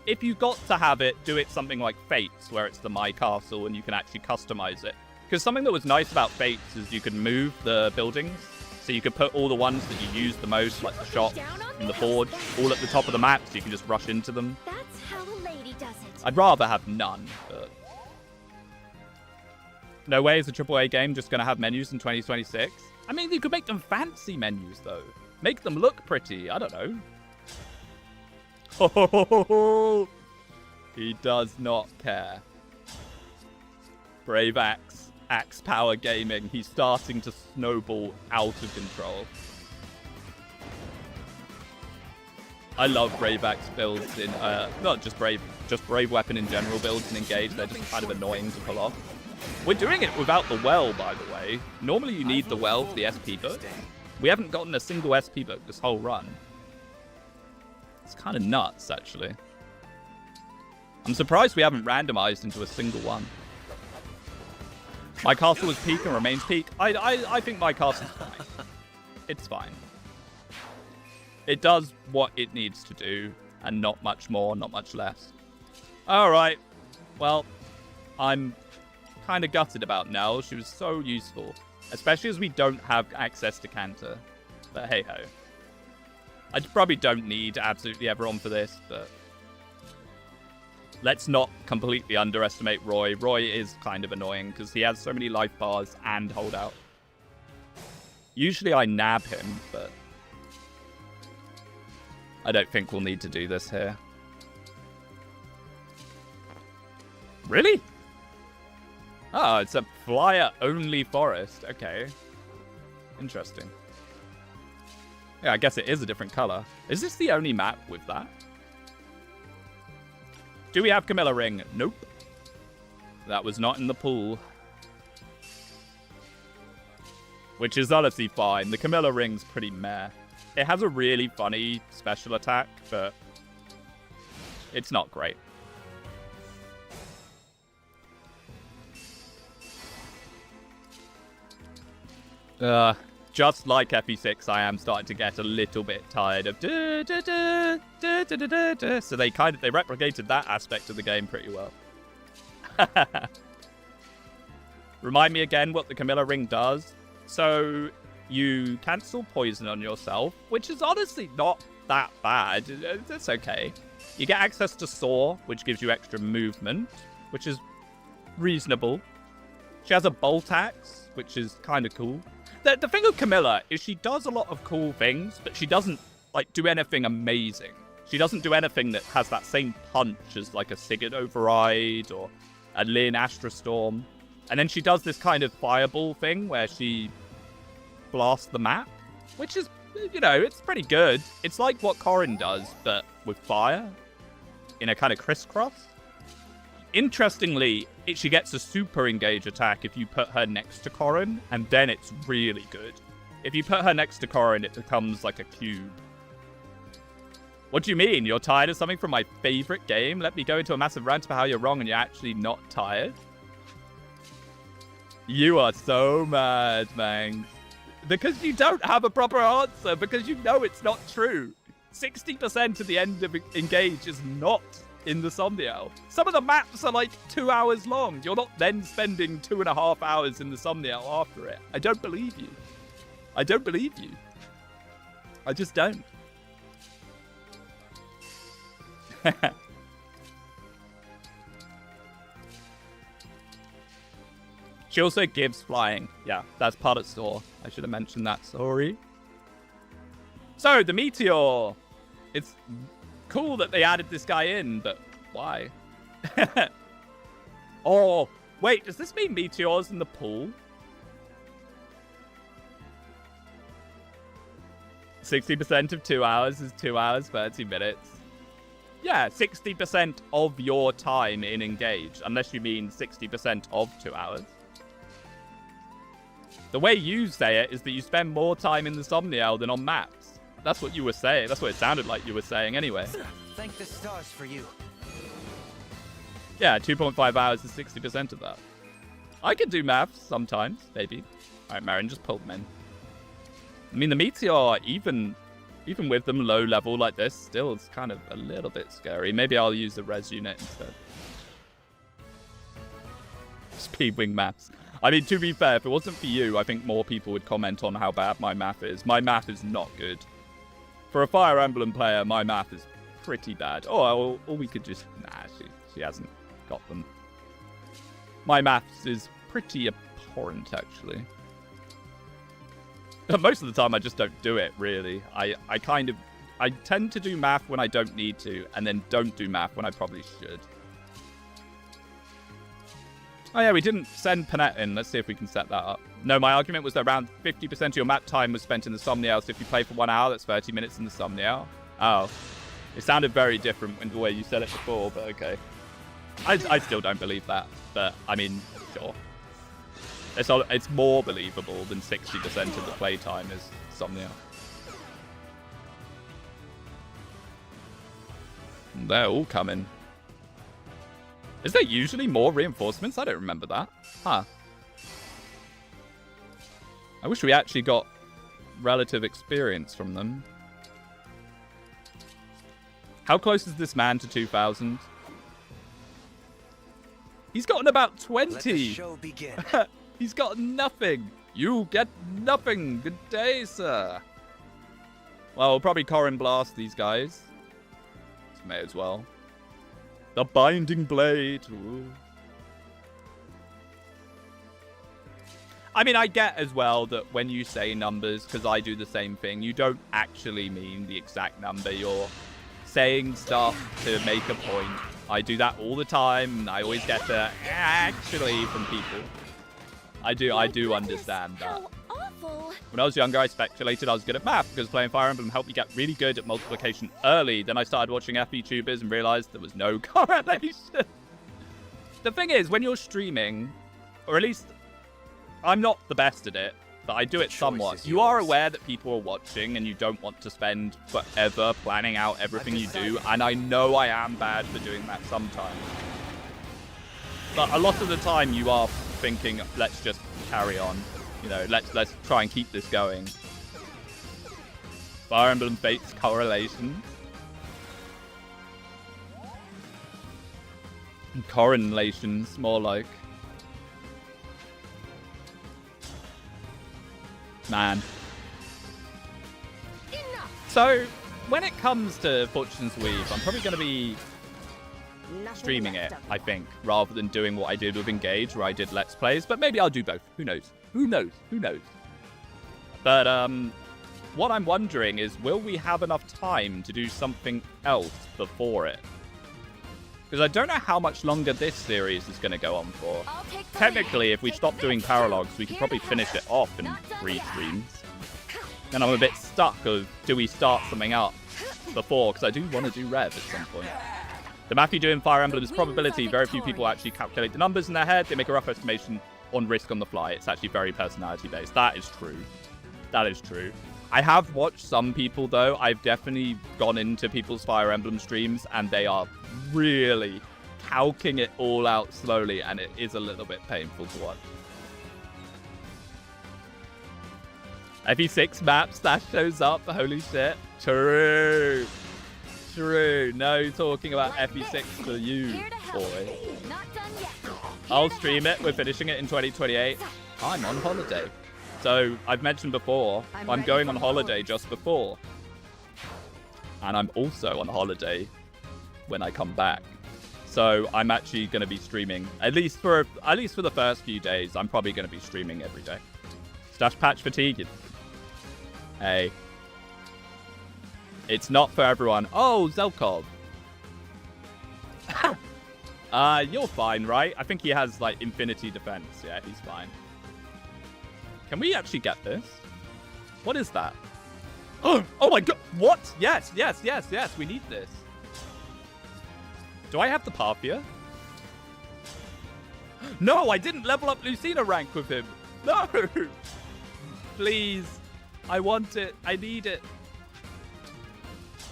Speaker 1: If you got to have it, do it something like Fates, where it's the My Castle and you can actually customize it. Because something that was nice about Fates is you could move the buildings. So you could put all the ones that you use the most, like the shops and the forge, all at the top of the map, so you can just rush into them.
Speaker 2: That's how a lady does it.
Speaker 1: I'd rather have none, but... No way is a AAA game just going to have menus in 2026. I mean, you could make them fancy menus, though. Make them look pretty. I don't know. Oh, he does not care. Brave Axe Power Gaming. He's starting to snowball out of control. I love Brave Axe builds in, not just Brave Weapon in general builds in Engage. They're just kind of annoying to pull off. We're doing it without the well, by the way. Normally you need the well for the SP book. We haven't gotten a single SP book this whole run. It's kind of nuts, actually. I'm surprised we haven't randomized into a single one. My castle was peak and remains peak. I think my castle's fine. It's fine. It does what it needs to do, and not much more, not much less. Alright. Well, I'm kind of gutted about Nell. She was so useful. Especially as we don't have access to Cantor. But hey-ho. I probably don't need absolutely everyone for this, but... Let's not completely underestimate Roy. Roy is kind of annoying because he has so many life bars and holdout. Usually I nab him, but... I don't think we'll need to do this here. Really? Oh, it's a flyer-only forest. Okay. Interesting. Yeah, I guess it is a different color. Is this the only map with that? Do we have Camilla Ring? Nope. That was not in the pool. Which is honestly fine. The Camilla Ring's pretty meh. It has a really funny special attack, but it's not great. Just like FE6, I am starting to get a little bit tired of so they replicated that aspect of the game pretty well. Remind me again what the Camilla Ring does. So you cancel poison on yourself, which is honestly not that bad. It's okay. You get access to Soar, which gives you extra movement, which is reasonable. She has a Bolt Axe, which is kind of cool. The thing with Camilla is she does a lot of cool things, but she doesn't like do anything amazing. She doesn't do anything that has that same punch as like a Sigurd Override or a Lyn Astra Storm. And then she does this kind of fireball thing where she blasts the map, which is, you know, it's pretty good. It's like what Corrin does, but with fire in a kind of crisscross. Interestingly, she gets a super engage attack if you put her next to Corrin, and then it's really good. If you put her next to Corrin, it becomes like a cube. What do you mean? You're tired of something from my favorite game? Let me go into a massive rant about how you're wrong and you're actually not tired? You are so mad, man. Because you don't have a proper answer, because you know it's not true. 60% of the end of Engage is not in the Somniel. Some of the maps are like 2 hours long. You're not then spending 2.5 hours in the Somniel after it. I don't believe you. I don't believe you. I just don't. She also gives flying. Yeah, that's part of store. I should have mentioned that. Sorry. So, the meteor. It's cool that they added this guy in, but why? Oh, wait. Does this mean meteors in the pool? 60% of 2 hours is 2 hours, 30 minutes. Yeah, 60% of your time in Engage, unless you mean 60% of 2 hours. The way you say it is that you spend more time in the Somniel than on maps. That's what you were saying. That's what it sounded like you were saying anyway.
Speaker 5: Thank the stars for you.
Speaker 1: Yeah, 2.5 hours is 60% of that. I can do maths sometimes, maybe. All right, Marin, just pull them in. I mean, the meteor, even with them low level like this, still is kind of a little bit scary. Maybe I'll use the res unit instead. Speedwing maths. I mean, to be fair, if it wasn't for you, I think more people would comment on how bad my math is. My math is not good. For a Fire Emblem player, my math is pretty bad. Oh, or we could just... Nah, she hasn't got them. My math is pretty abhorrent, actually. Most of the time, I just don't do it, really. I tend to do math when I don't need to, and then don't do math when I probably should. Oh yeah, we didn't send Panette in. Let's see if we can set that up. No, my argument was that around 50% of your map time was spent in the Somniel, so if you play for 1 hour, that's 30 minutes in the Somniel. Oh. It sounded very different in the way you said it before, but okay. I still don't believe that, but I mean, sure. It's more believable than 60% of the playtime is Somniel. They're all coming. Is there usually more reinforcements? I don't remember that. Huh. I wish we actually got relative experience from them. How close is this man to 2,000? He's gotten about 20.
Speaker 5: Let the show begin.
Speaker 1: He's got nothing. You get nothing. Good day, sir. Well, we'll probably Corrin Blast these guys. May as well. The Binding Blade. Ooh. I mean, I get as well that when you say numbers, because I do the same thing, you don't actually mean the exact number. You're saying stuff to make a point. I do that all the time. I always get the actually from people. I do understand that. When I was younger, I speculated I was good at math because playing Fire Emblem helped me get really good at multiplication early. Then I started watching FE tubers and realized there was no correlation. The thing is, when you're streaming, or at least I'm not the best at it, but I do it somewhat. You are aware that people are watching and you don't want to spend forever planning out everything you do. And I know I am bad for doing that sometimes. But a lot of the time you are thinking, let's just carry on. You know, let's try and keep this going. Fire Emblem Fates correlation. Correlations, more like. Man. So, when it comes to Fortune's Weave, I'm probably going to be streaming it, I think, rather than doing what I did with Engage, where I did Let's Plays. But maybe I'll do both. Who knows? Who knows? Who knows? But what I'm wondering is, will we have enough time to do something else before it? Because I don't know how much longer this series is going to go on for. Technically, if we stop doing paralogs, we could probably finish it off in 3 streams. And I'm a bit stuck of, do we start something up before? Because I do want to do Rev at some point. The math you do in Fire Emblem is probability. Very few people actually calculate the numbers in their head. They make a rough estimation on risk on the fly. It's actually very personality based. That is true. That is true. I have watched some people, though. I've definitely gone into people's Fire Emblem streams, and they are really calking it all out slowly, and it is a little bit painful to watch. FE6 maps, that shows up. Holy shit. True. True. No talking about FE6 for you, boy. I'll stream it. We're finishing it in 2028. I'm on holiday. So, I've mentioned before, I'm going on holiday just before. And I'm also on holiday when I come back. So, I'm actually going to be streaming, at least for the first few days, I'm probably going to be streaming every day. Stash patch fatigue. Hey. It's not for everyone. Oh, Zelkov. You're fine, right? I think he has, like, infinity defense. Yeah, he's fine. Can we actually get this? What is that? Oh my god. What? Yes, yes, yes, yes. We need this. Do I have the Parthia? No, I didn't level up Lucina rank with him. No. Please. I want it. I need it.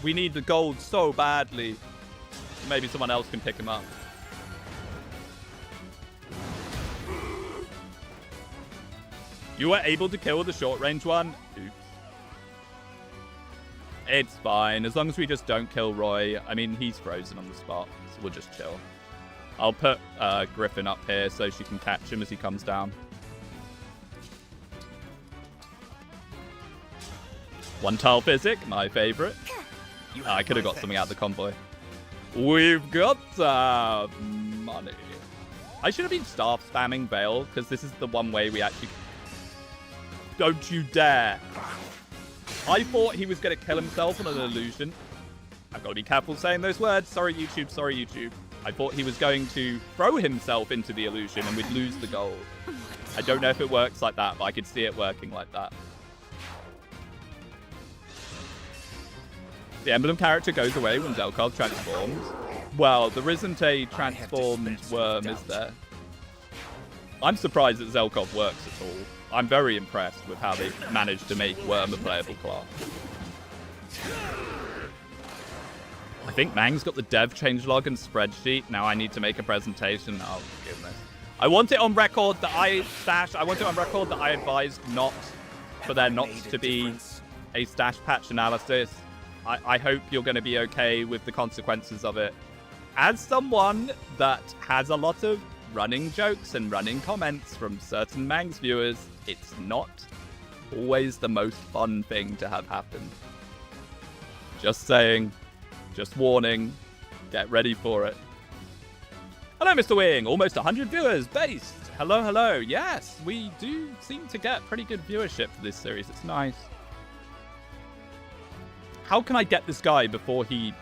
Speaker 1: We need the gold so badly. Maybe someone else can pick him up. You were able to kill the short-range one? Oops. It's fine. As long as we just don't kill Roy. I mean, he's frozen on the spot, so we'll just chill. I'll put Griffin up here so she can catch him as he comes down. One tile physic, my favorite. I could have got something out of the convoy. We've got money. I should have been staff spamming Veil, because this is the one way we actually... Don't you dare. I thought he was going to kill himself on an illusion. I've got to be careful saying those words. Sorry, YouTube. Sorry, YouTube. I thought he was going to throw himself into the illusion and we'd lose the gold. I don't know if it works like that, but I could see it working like that. The emblem character goes away when Zelkov transforms. Well, there isn't a transformed worm, is there? I'm surprised that Zelkov works at all. I'm very impressed with how they've managed to make Worm a playable class. I think Mang's got the dev changelog and spreadsheet. Now I need to make a presentation. Oh, goodness. I want it on record that I advised not for there not to be a stash patch analysis. I hope you're going to be okay with the consequences of it. As someone that has a lot of running jokes and running comments from certain Mangs viewers, it's not always the most fun thing to have happen. Just saying. Just warning. Get ready for it. Hello, Mr. Wing. Almost 100 viewers based. Hello, hello. Yes, we do seem to get pretty good viewership for this series. It's nice. How can I get this guy before he...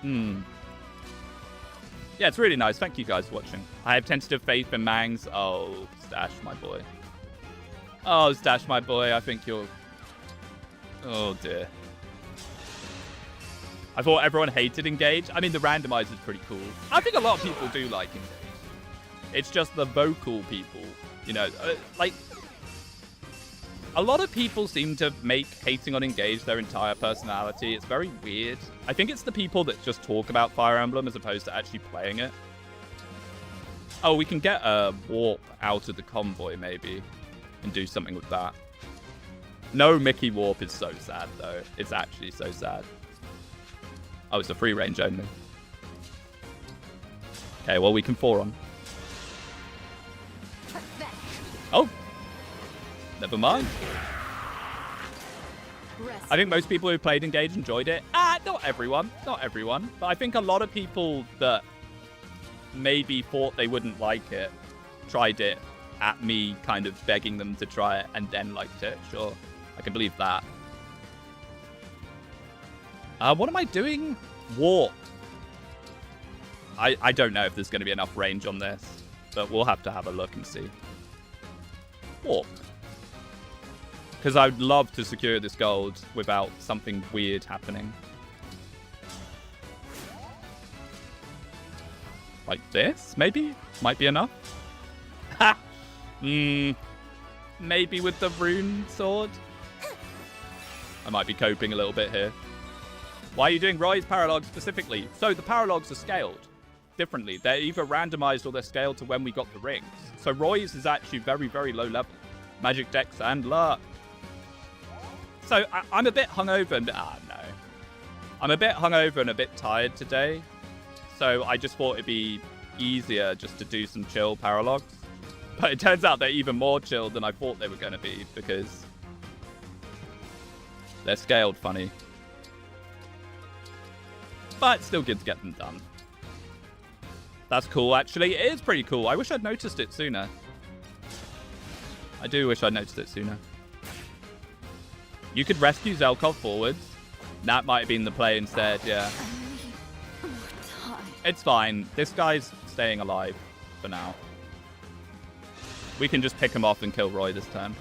Speaker 1: Yeah, it's really nice. Thank you guys for watching. I have tentative faith in Mangs. Oh, Stash, my boy. Oh, Stash, my boy. I think you're... Oh, dear. I thought everyone hated Engage. I mean, the Randomiser is pretty cool. I think a lot of people do like Engage. It's just the vocal people, you know, like... A lot of people seem to make hating on Engage their entire personality. It's very weird. I think it's the people that just talk about Fire Emblem as opposed to actually playing it. Oh, we can get a warp out of the convoy, maybe, and do something with that. No Mickey warp is so sad, though. It's actually so sad. Oh, it's a free range only. Okay, well, we can 4-on. Oh! Never mind. I think most people who played Engage enjoyed it. Not everyone. Not everyone. But I think a lot of people that maybe thought they wouldn't like it tried it at me kind of begging them to try it and then liked it. Sure. I can believe that. What am I doing? Warp. I don't know if there's going to be enough range on this, but we'll have to have a look and see. Warp. Because I'd love to secure this gold without something weird happening. Like this, maybe? Might be enough. Ha! Maybe with the rune sword. I might be coping a little bit here. Why are you doing Roy's paralogs specifically? So the paralogs are scaled differently. They're either randomized or they're scaled to when we got the rings. So Roy's is actually very, very low level. Magic, Dex, and Luck. So I'm a bit hungover and... no. I'm a bit hungover and a bit tired today. So I just thought it'd be easier just to do some chill paralogs. But it turns out they're even more chill than I thought they were going to be because they're scaled funny. But still good to get them done. That's cool, actually. It is pretty cool. I wish I'd noticed it sooner. I do wish I'd noticed it sooner. You could rescue Zelkov forwards. That might have been the play instead, yeah. It's fine. This guy's staying alive for now. We can just pick him off and kill Roy this turn.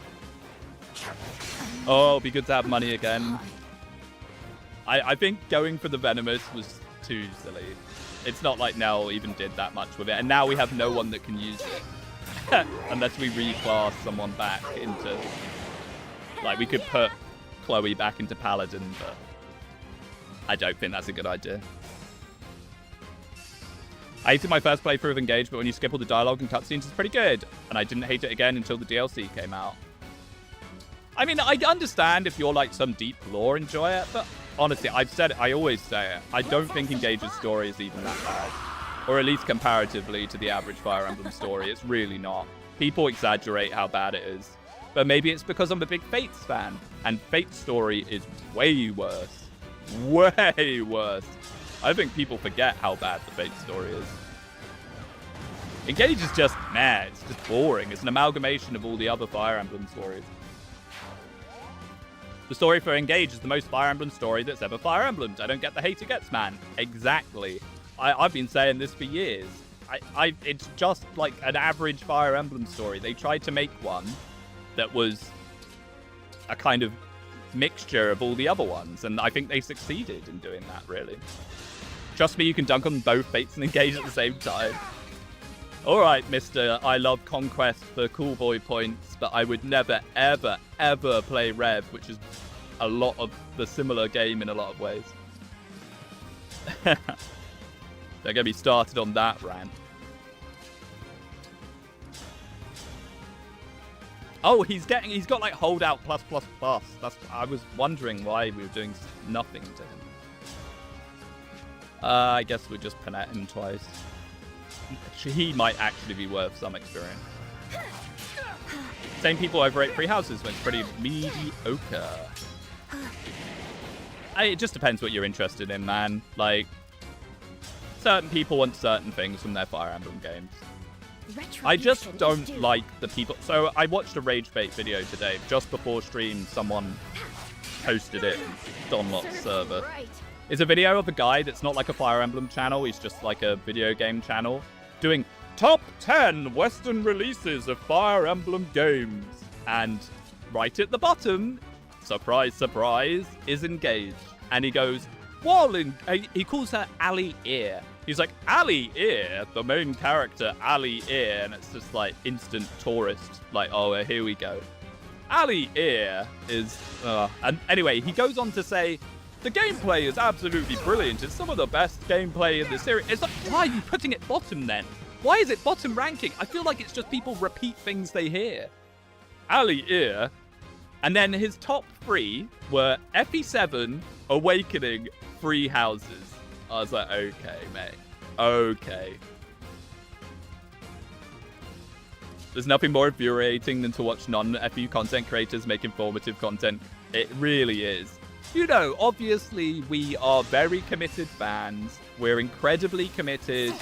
Speaker 1: Oh, it'll be good to have money again. I think going for the Venomous was too silly. It's not like Nell even did that much with it. And now we have no one that can use it. Unless we reclass someone back into... Like, we could put Chloe back into Paladin, but... I don't think that's a good idea. I hated my first playthrough of Engage, but when you skip all the dialogue and cutscenes, it's pretty good. And I didn't hate it again until the DLC came out. I mean, I understand if you're like some deep lore enjoyer, but honestly, I've said it, I always say it. I don't think Engage's story is even that bad. Or at least comparatively to the average Fire Emblem story, it's really not. People exaggerate how bad it is. But maybe it's because I'm a big Fates fan. And Fate's story is way worse. Way worse. I think people forget how bad the Fate story is. Engage is just, it's just boring. It's an amalgamation of all the other Fire Emblem stories. The story for Engage is the most Fire Emblem story that's ever Fire Emblemed. I don't get the hate it gets, man. Exactly. I've been saying this for years. It's just like an average Fire Emblem story. They tried to make one that was a kind of mixture of all the other ones, and I think they succeeded in doing that, really. Trust me, you can dunk on both Fates and Engage at the same time. Alright, Mr. I love Conquest for cool boy points, but I would never, ever, ever play Rev, which is a lot of the similar game in a lot of ways. They're going to be started on that rant. Oh, he's got like holdout plus. I was wondering why we were doing nothing to him. I guess we'll just Panette him twice. He might actually be worth some experience. Same people over 8 free houses went pretty mediocre. It just depends what you're interested in, man. Like, certain people want certain things from their Fire Emblem games. I just don't like the people... So I watched a Rage Bait video today. Just before stream, someone posted it on Donlot's server. It's a video of a guy that's not like a Fire Emblem channel. He's just like a video game channel doing top 10 Western releases of Fire Emblem games. And right at the bottom, surprise, surprise, is Engage. And he goes, he calls her Ali Ear. He's like, Ali Ear, the main character, Ali Ear. And it's just like instant tourist. Like, oh, here we go. Ali Ear is... and anyway, he goes on to say, the gameplay is absolutely brilliant. It's some of the best gameplay in the series. It's like, why are you putting it bottom then? Why is it bottom ranking? I feel like it's just people repeat things they hear. Ali Ear. And then his top 3 were FE7, Awakening, Free Houses. I was like, okay, mate. Okay. There's nothing more infuriating than to watch non-FU content creators make informative content. It really is. You know, obviously, we are very committed fans. We're incredibly committed.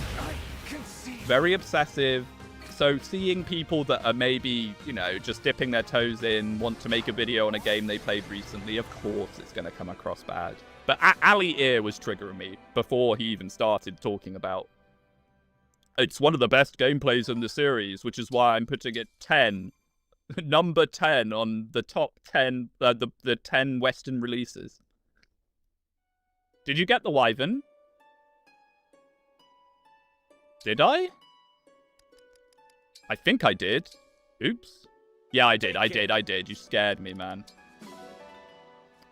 Speaker 1: Very obsessive. So seeing people that are maybe, you know, just dipping their toes in, want to make a video on a game they played recently, of course it's going to come across bad. But Ali Ear was triggering me before he even started talking about it's one of the best gameplays in the series, which is why I'm putting it 10. Number 10 on the top 10, the 10 Western releases. Did you get the Wyvern? Did I? I think I did. Oops. Yeah, I did. You scared me, man.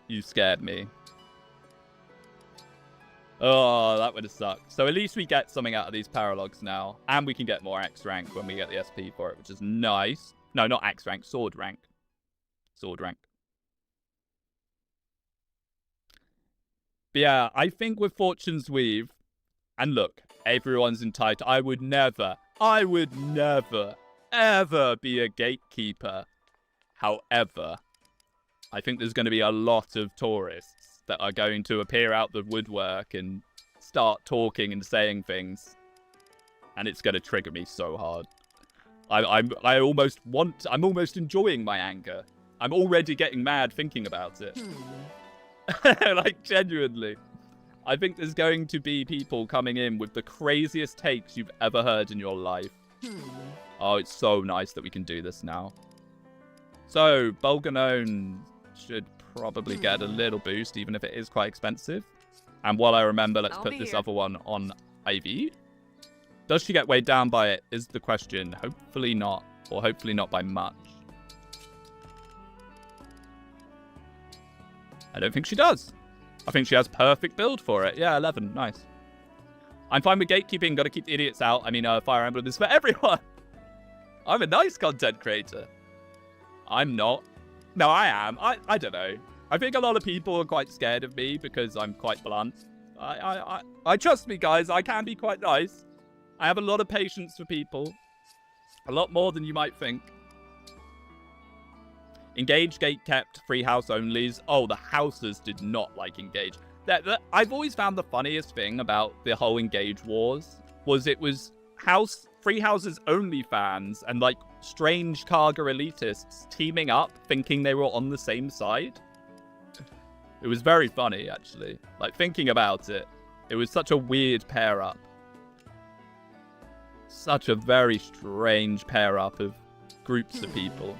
Speaker 1: You scared me. Oh, that would have sucked. So at least we get something out of these paralogs now. And we can get more X rank when we get the SP for it, which is nice. No, not X rank. Sword rank. Sword rank. But yeah, I think with Fortune's Weave, and look, everyone's entitled. I would never, ever be a gatekeeper. However, I think there's going to be a lot of tourists that are going to appear out the woodwork and start talking and saying things. And it's going to trigger me so hard. I'm almost enjoying my anger. I'm already getting mad thinking about it. Like, genuinely. I think there's going to be people coming in with the craziest takes you've ever heard in your life. Oh, it's so nice that we can do this now. So, Bulganone should probably get a little boost, even if it is quite expensive. And while I remember, let's put this other one on Ivy. Does she get weighed down by it, is the question. Hopefully not. Or hopefully not by much. I don't think she does. I think she has perfect build for it. Yeah, 11. Nice. I'm fine with gatekeeping. Got to keep the idiots out. I mean, Fire Emblem is for everyone. I'm a nice content creator. I'm not. No, I am. I don't know. I think a lot of people are quite scared of me because I'm quite blunt. I trust me, guys. I can be quite nice. I have a lot of patience for people. A lot more than you might think. Engage gate kept, free house onlys. Oh, the houses did not like Engage. I've always found the funniest thing about the whole Engage wars was it was free houses only fans and like strange Karga elitists teaming up thinking they were on the same side. It was very funny, actually. Like, thinking about it, it was such a weird pair up. Such a very strange pair up of groups of people.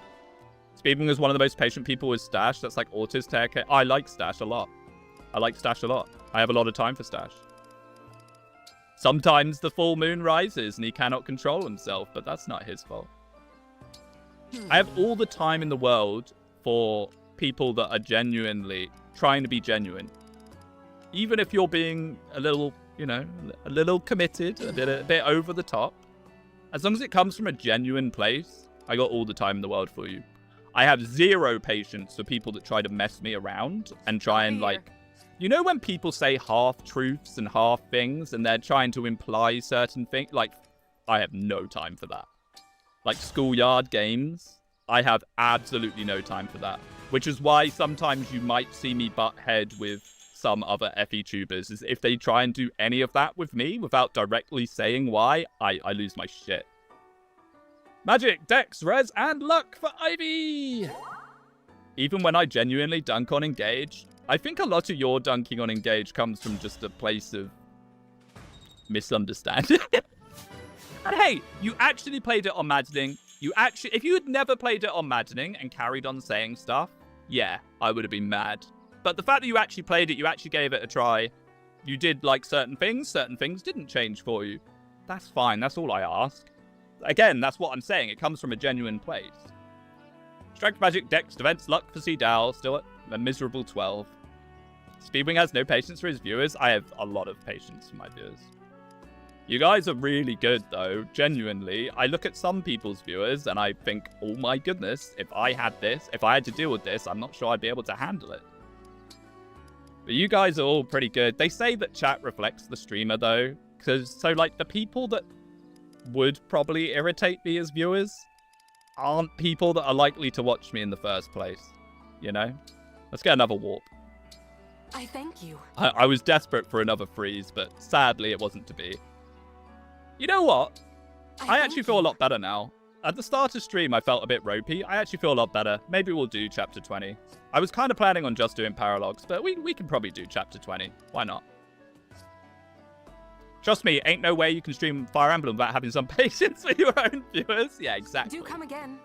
Speaker 1: Speedwing is one of the most patient people with Stash. That's like Autist haircut. I like Stash a lot. I like Stash a lot. I have a lot of time for Stash. Sometimes the full moon rises and he cannot control himself, but that's not his fault. I have all the time in the world for people that are genuinely trying to be genuine. Even if you're being a little, you know, a little committed, a bit over the top. As long as it comes from a genuine place, I got all the time in the world for you. I have zero patience for people that try to mess me around and try and, like... You know when people say half-truths and half things and they're trying to imply certain things? Like, I have no time for that. Like, schoolyard games, I have absolutely no time for that. Which is why sometimes you might see me butt head with some other FE tubers, is if they try and do any of that with me without directly saying why, I lose my shit. Magic, Dex, Res, and Luck for Ivy! Even when I genuinely dunk on Engage, I think a lot of your dunking on Engage comes from just a place of misunderstanding. And hey, you actually played it on Maddening. If you had never played it on Maddening and carried on saying stuff, yeah, I would have been mad. But the fact that you actually played it, you actually gave it a try, you did like certain things didn't change for you. That's fine, that's all I ask. Again, that's what I'm saying, it comes from a genuine place. Strength, Magic, Dex, Defense, Luck for Seedal, still at a miserable 12. Speedwing has no patience for his viewers. I have a lot of patience for my viewers. You guys are really good, though. Genuinely. I look at some people's viewers and I think, oh my goodness, if I had to deal with this, I'm not sure I'd be able to handle it. But you guys are all pretty good. They say that chat reflects the streamer, though. So, like, the people that would probably irritate me as viewers aren't people that are likely to watch me in the first place. You know? Let's get another warp.
Speaker 4: I thank you.
Speaker 1: I was desperate for another freeze, but sadly it wasn't to be. You know what? I actually feel a lot better now. At the start of stream, I felt a bit ropey. I actually feel a lot better. Maybe we'll do Chapter 20. I was kind of planning on just doing Paralogs, but we can probably do Chapter 20. Why not? Trust me, ain't no way you can stream Fire Emblem without having some patience with your own viewers. Yeah, exactly.
Speaker 4: Do come again.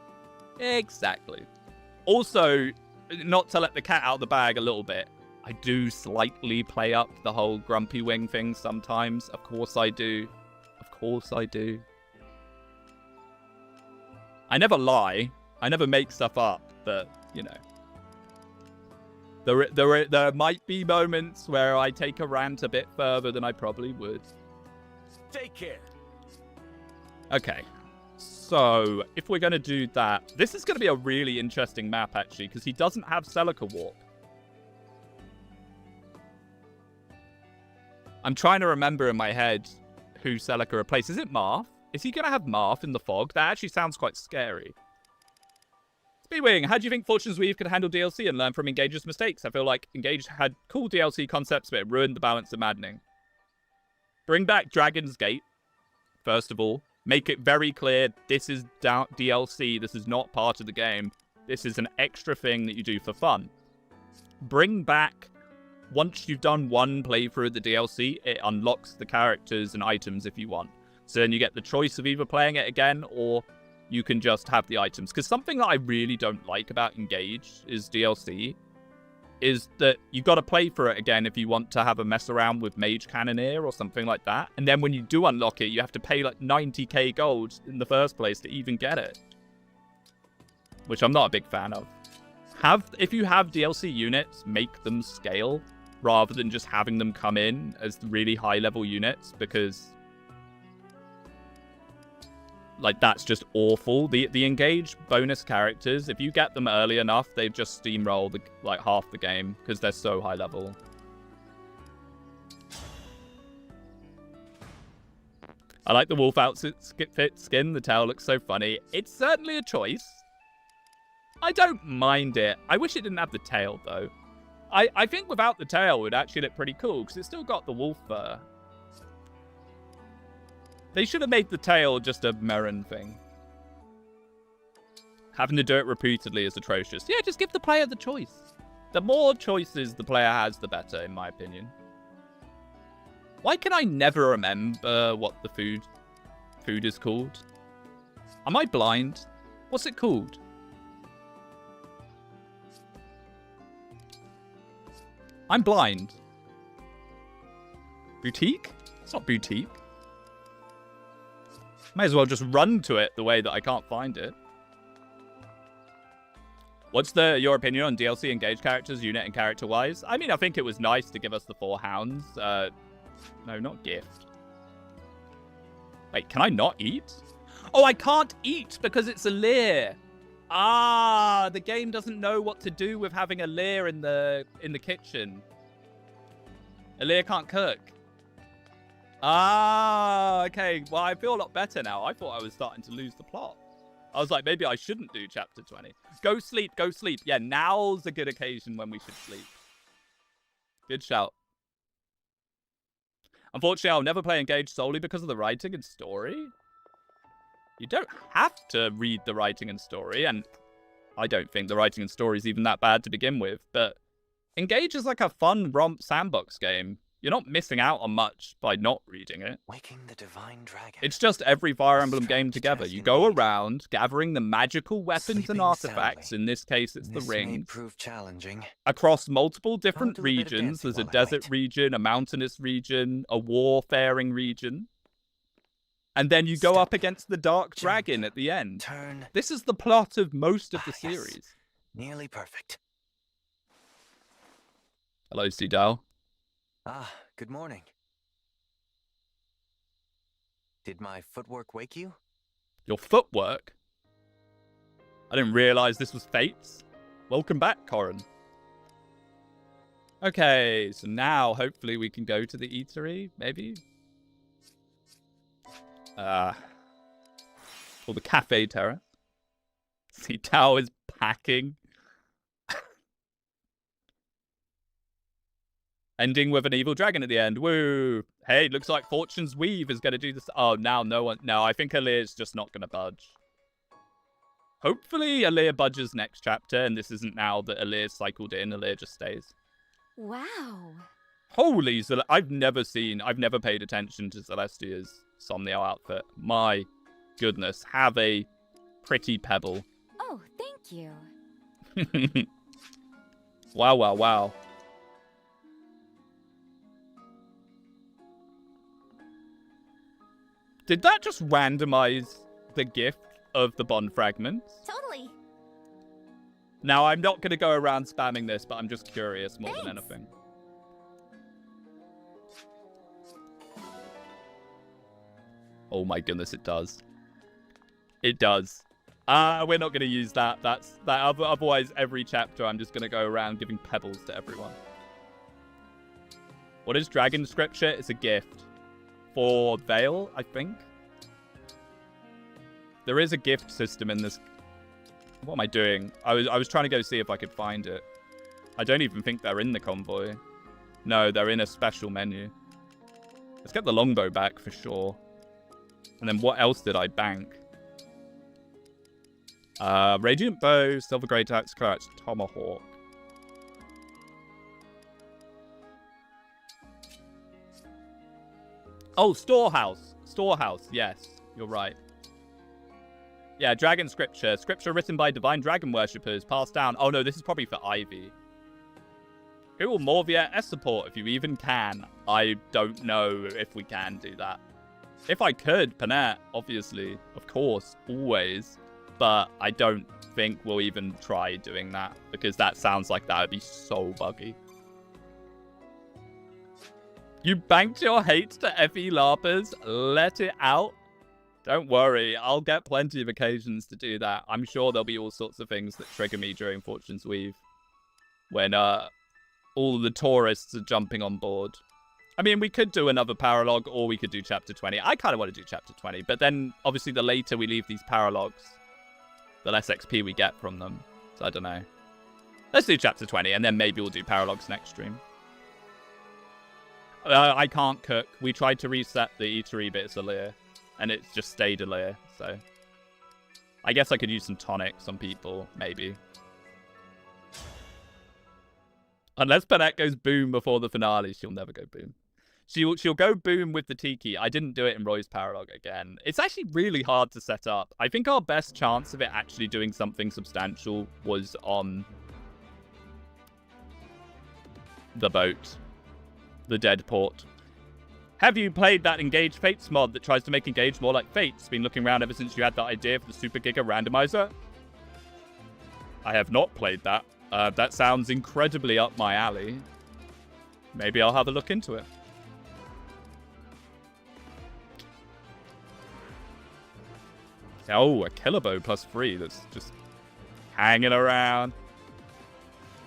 Speaker 1: Exactly. Also, not to let the cat out of the bag a little bit, I do slightly play up the whole grumpy wing thing sometimes. Of course I do. Of course I do. I never lie. I never make stuff up, but, you know. There might be moments where I take a rant a bit further than I probably would.
Speaker 3: Take care.
Speaker 1: Okay. So, if we're going to do that... This is going to be a really interesting map, actually, because he doesn't have Celica Warp. I'm trying to remember in my head who Celica replaces. Is it Marth? Is he going to have Marth in the fog? That actually sounds quite scary. Speedwing, how do you think Fortune's Weave could handle DLC and learn from Engage's mistakes? I feel like Engage had cool DLC concepts, but it ruined the balance of Maddening. Bring back Dragon's Gate, first of all. Make it very clear, this is DLC, this is not part of the game. This is an extra thing that you do for fun. Bring back, once you've done one playthrough of the DLC, it unlocks the characters and items if you want. So then you get the choice of either playing it again, or you can just have the items. Because something that I really don't like about Engage is DLC, is that you got to play for it again if you want to have a mess around with Mage Cannoneer or something like that. And then when you do unlock it, you have to pay like 90k gold in the first place to even get it. Which I'm not a big fan of. If you have DLC units, make them scale rather than just having them come in as really high level units, because like, that's just awful. The Engage bonus characters, if you get them early enough, they just steamroll like half the game because they're so high level. I like the wolf outfit skin. The tail looks so funny. It's certainly a choice. I don't mind it. I wish it didn't have the tail, though. I think without the tail, it would actually look pretty cool because it's still got the wolf fur. They should have made the tail just a Merrin thing. Having to do it repeatedly is atrocious. Yeah, just give the player the choice. The more choices the player has, the better, in my opinion. Why can I never remember what the food is called? Am I blind? What's it called? I'm blind. Boutique? It's not boutique. May as well just run to it the way that I can't find it. What's your opinion on DLC Engage characters, unit and character-wise? I mean, I think it was nice to give us the 4 hounds. No, not gift. Wait, can I not eat? Oh, I can't eat because it's a leer. Ah, the game doesn't know what to do with having a leer in the kitchen. A leer can't cook. Ah, okay. Well, I feel a lot better now. I thought I was starting to lose the plot. I was like, maybe I shouldn't do chapter 20. Go sleep, go sleep. Yeah, now's a good occasion when we should sleep. Good shout. Unfortunately, I'll never play Engage solely because of the writing and story. You don't have to read the writing and story, and I don't think the writing and story is even that bad to begin with, but Engage is like a fun romp sandbox game. You're not missing out on much by not reading it.
Speaker 5: Waking the divine dragon.
Speaker 1: It's just every Fire Emblem game together. You go around gathering the magical weapons and artifacts. In this case, it's the ring.
Speaker 5: May prove challenging.
Speaker 1: Across multiple different
Speaker 5: I'll do a bit of
Speaker 1: regions.
Speaker 5: dancing
Speaker 1: There's a
Speaker 5: while I
Speaker 1: desert
Speaker 5: wait.
Speaker 1: region, a mountainous region, a warfaring region. And then you go up against the Dark Dragon at the end.
Speaker 5: Turn.
Speaker 1: This is the plot of most of the
Speaker 5: Yes.
Speaker 1: series.
Speaker 5: Nearly perfect.
Speaker 1: Hello, Seedal.
Speaker 5: Ah, good morning. Did my footwork wake you?
Speaker 1: Your footwork? I didn't realize this was Fates. Welcome back, Corin. Okay, so now hopefully we can go to the eatery, maybe? Or the Cafe Terrace. See, Tao is packing. Ending with an evil dragon at the end. Woo! Hey, looks like Fortune's Weave is going to do this. Oh, now no one... No, I think Alir's just not going to budge. Hopefully Alir budges next chapter, and this isn't now that Alir's cycled in. Alir just stays.
Speaker 2: Wow.
Speaker 1: Holy... I've never paid attention to Celestia's Somniel outfit. My goodness. Have a pretty pebble.
Speaker 2: Oh, thank you.
Speaker 1: Wow, wow, wow. Did that just randomize the gift of the bond fragments?
Speaker 2: Totally.
Speaker 1: Now, I'm not going to go around spamming this, but I'm just curious more than anything. Oh my goodness, it does. It does. We're not going to use that. Otherwise, every chapter, I'm just going to go around giving pebbles to everyone. What is Dragon Scripture? It's a gift. For Vale, I think. There is a gift system in this. What am I doing? I was trying to go see if I could find it. I don't even think they're in the convoy. No, they're in a special menu. Let's get the longbow back for sure. And then what else did I bank? Radiant Bow, Silver Great Axe, Clutch, Tomahawk. Oh, Storehouse. Storehouse, yes. You're right. Yeah, Dragon Scripture. Scripture written by divine dragon worshippers, passed down. Oh no, this is probably for Ivy. Who will Morvia S support if you even can? I don't know if we can do that. If I could, Panette, obviously. Of course, always. But I don't think we'll even try doing that, because that sounds like that would be so buggy. You banked your hate to FE LARPers? Let it out? Don't worry, I'll get plenty of occasions to do that. I'm sure there'll be all sorts of things that trigger me during Fortune's Weave. When all the tourists are jumping on board. I mean, we could do another paralogue, or we could do Chapter 20. I kind of want to do Chapter 20, but then, obviously, the later we leave these paralogues, the less XP we get from them. So, I don't know. Let's do Chapter 20, and then maybe we'll do paralogues next stream. I can't cook. We tried to reset the eatery, but it's a Lear. And it's just stayed a Lear, so... I guess I could use some tonics on people, maybe. Unless Panette goes boom before the finale, she'll never go boom. She'll go boom with the Tiki. I didn't do it in Roy's Paralogue again. It's actually really hard to set up. I think our best chance of it actually doing something substantial was on the boat. The dead port. Have you played that Engage Fates mod that tries to make Engage more like Fates? Been looking around ever since you had that idea for the Super Giga Randomiser? I have not played that. That sounds incredibly up my alley. Maybe I'll have a look into it. Oh, a killer bow +3 that's just hanging around.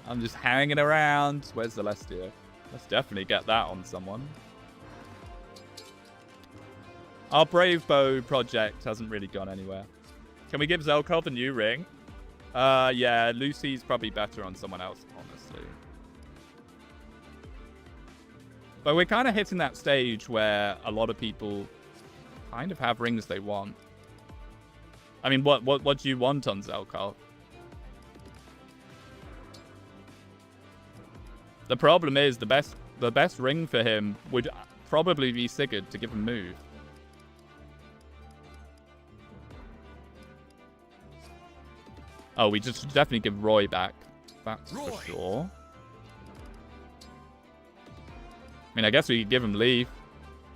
Speaker 1: I'm just hanging around. Where's Celestia? Let's definitely get that on someone. Our Brave Bow project hasn't really gone anywhere. Can we give Zelkov a new ring? Yeah, Lucy's probably better on someone else, honestly. But we're kind of hitting that stage where a lot of people kind of have rings they want. I mean, what do you want on Zelkov? The problem is the best ring for him would probably be Sigurd to give him move. Oh, we just definitely give Roy back. That's for sure. I mean, I guess we could give him Leaf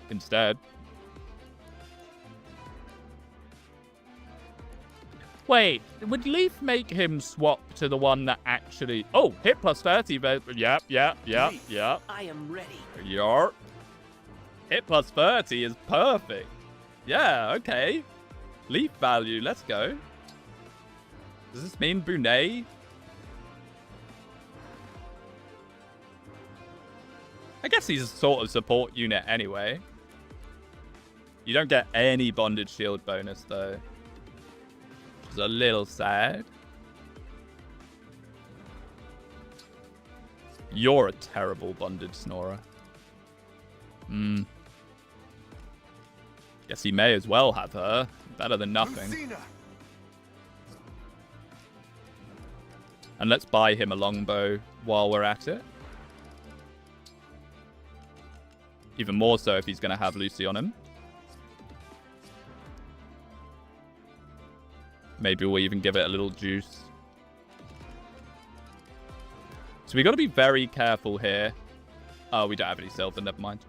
Speaker 1: instead. Wait, would Leaf make him swap to the one that actually... Oh, hit +30. Yep.
Speaker 3: I am ready.
Speaker 1: Yarp. Hit +30 is perfect. Yeah, okay. Leaf value, let's go. Does this mean Brunei? I guess he's a sort of support unit anyway. You don't get any bonded shield bonus though. Which is a little sad. You're a terrible bonded snorer. Guess he may as well have her. Better than nothing.
Speaker 3: Lucina.
Speaker 1: And let's buy him a longbow while we're at it. Even more so if he's going to have Lucy on him. Maybe we'll even give it a little juice. So we got to be very careful here. Oh, we don't have any silver, never mind.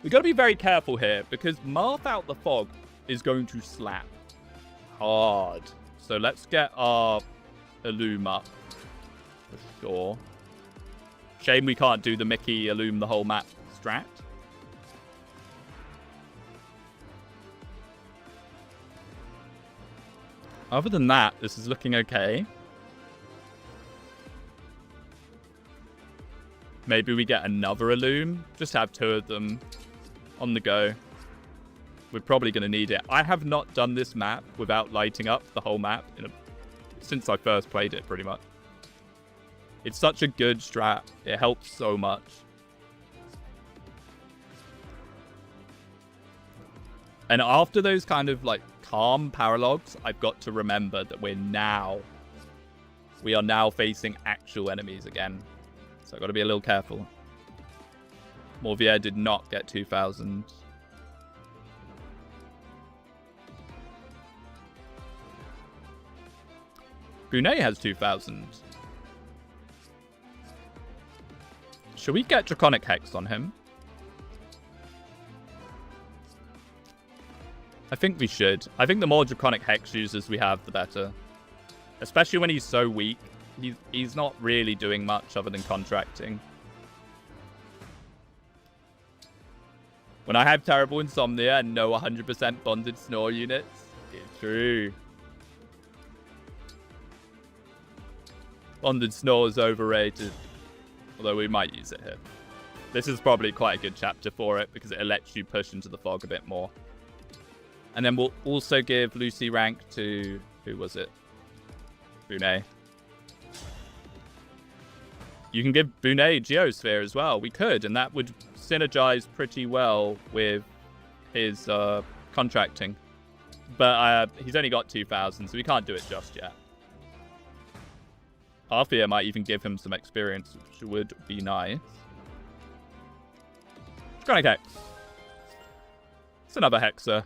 Speaker 1: We got to be very careful here because Marth out the fog is going to slap hard. So let's get our Illum up. for sure. Shame we can't do the Mickey illume the whole map strat. Other than that, this is looking okay. Maybe we get another illume. Just have 2 of them on the go. We're probably going to need it. I have not done this map without lighting up the whole map since I first played it, pretty much. It's such a good strat. It helps so much. And after those kind of like calm paralogs, I've got to remember that we are now facing actual enemies again. So I've got to be a little careful. Morvier did not get 2,000. Bunet has 2,000. Should we get Draconic Hex on him? I think we should. I think the more Draconic Hex users we have, the better. Especially when he's so weak. He's not really doing much other than contracting. When I have terrible insomnia and no 100% bonded snore units, it's true. Bonded snore is overrated. Although we might use it here. This is probably quite a good chapter for it because it lets you push into the fog a bit more. And then we'll also give Lucy rank to... Who was it? Bunet. You can give Bunet Geosphere as well. We could, and that would synergize pretty well with his contracting. But he's only got 2,000, so we can't do it just yet. Parthia might even give him some experience, which would be nice. Draconic Hex. It's another Hexer.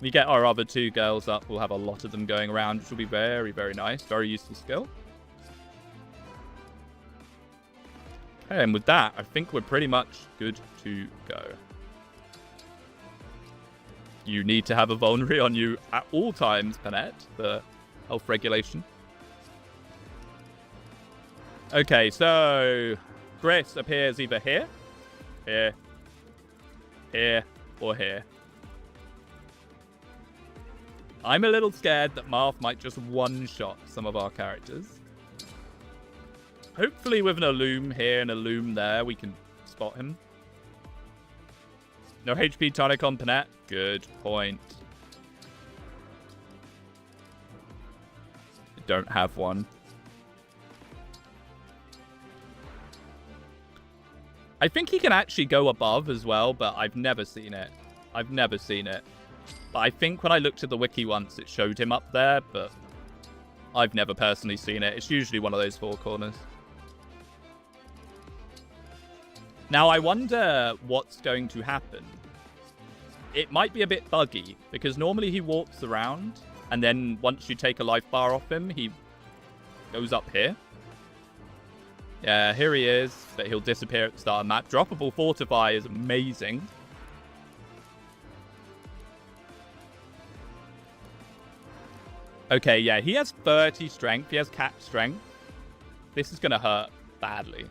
Speaker 1: We get our other 2 girls up, we'll have a lot of them going around, which will be very, very nice. Very useful skill. Okay, and with that, I think we're pretty much good to go. You need to have a vulnerary on you at all times, Panette, the health regulation. Okay, so Chris appears either here, here, or here. I'm a little scared that Marth might just one-shot some of our characters. Hopefully with an Illume here and a Illume there, we can spot him. No HP tonic on Panette. Good point. I don't have one. I think he can actually go above as well, but I've never seen it. I've never seen it. But I think when I looked at the wiki once, it showed him up there, but I've never personally seen it. It's usually one of those 4 corners. Now, I wonder what's going to happen. It might be a bit buggy, because normally he walks around, and then once you take a life bar off him, he goes up here. Yeah, here he is, but he'll disappear at the start of the map. Droppable Fortify is amazing. Okay, yeah, he has 30 strength. He has cap strength. This is going to hurt badly.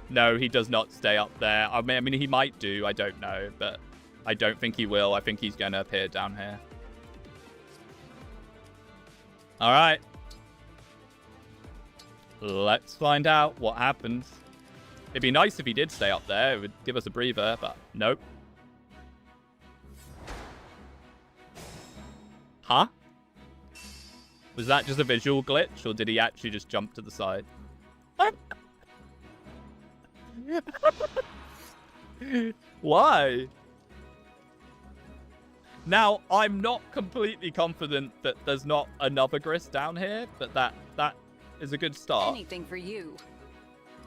Speaker 1: No, he does not stay up there. I mean, he might do. I don't know, but I don't think he will. I think he's going to appear down here. All right. Let's find out what happens. It'd be nice if he did stay up there. It would give us a breather, but nope. Huh? Was that just a visual glitch, or did he actually just jump to the side? Why? Now, I'm not completely confident that there's not another Gris down here, but that is a good start.
Speaker 4: Anything for you.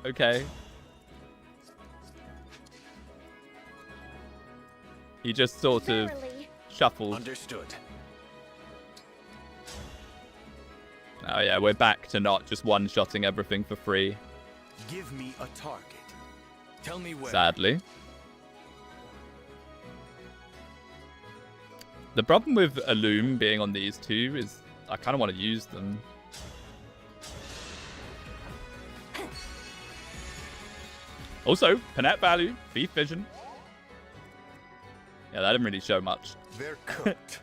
Speaker 1: Okay. He just sort of shuffled.
Speaker 3: Understood.
Speaker 1: Oh yeah, we're back to not just one-shotting everything for free.
Speaker 3: Give me a target. Tell me where.
Speaker 1: Sadly. The problem with Illume being on these 2 is I kind of want to use them. Also, Panette value, Thief Vision. Yeah, that didn't really show much.
Speaker 3: They're cooked.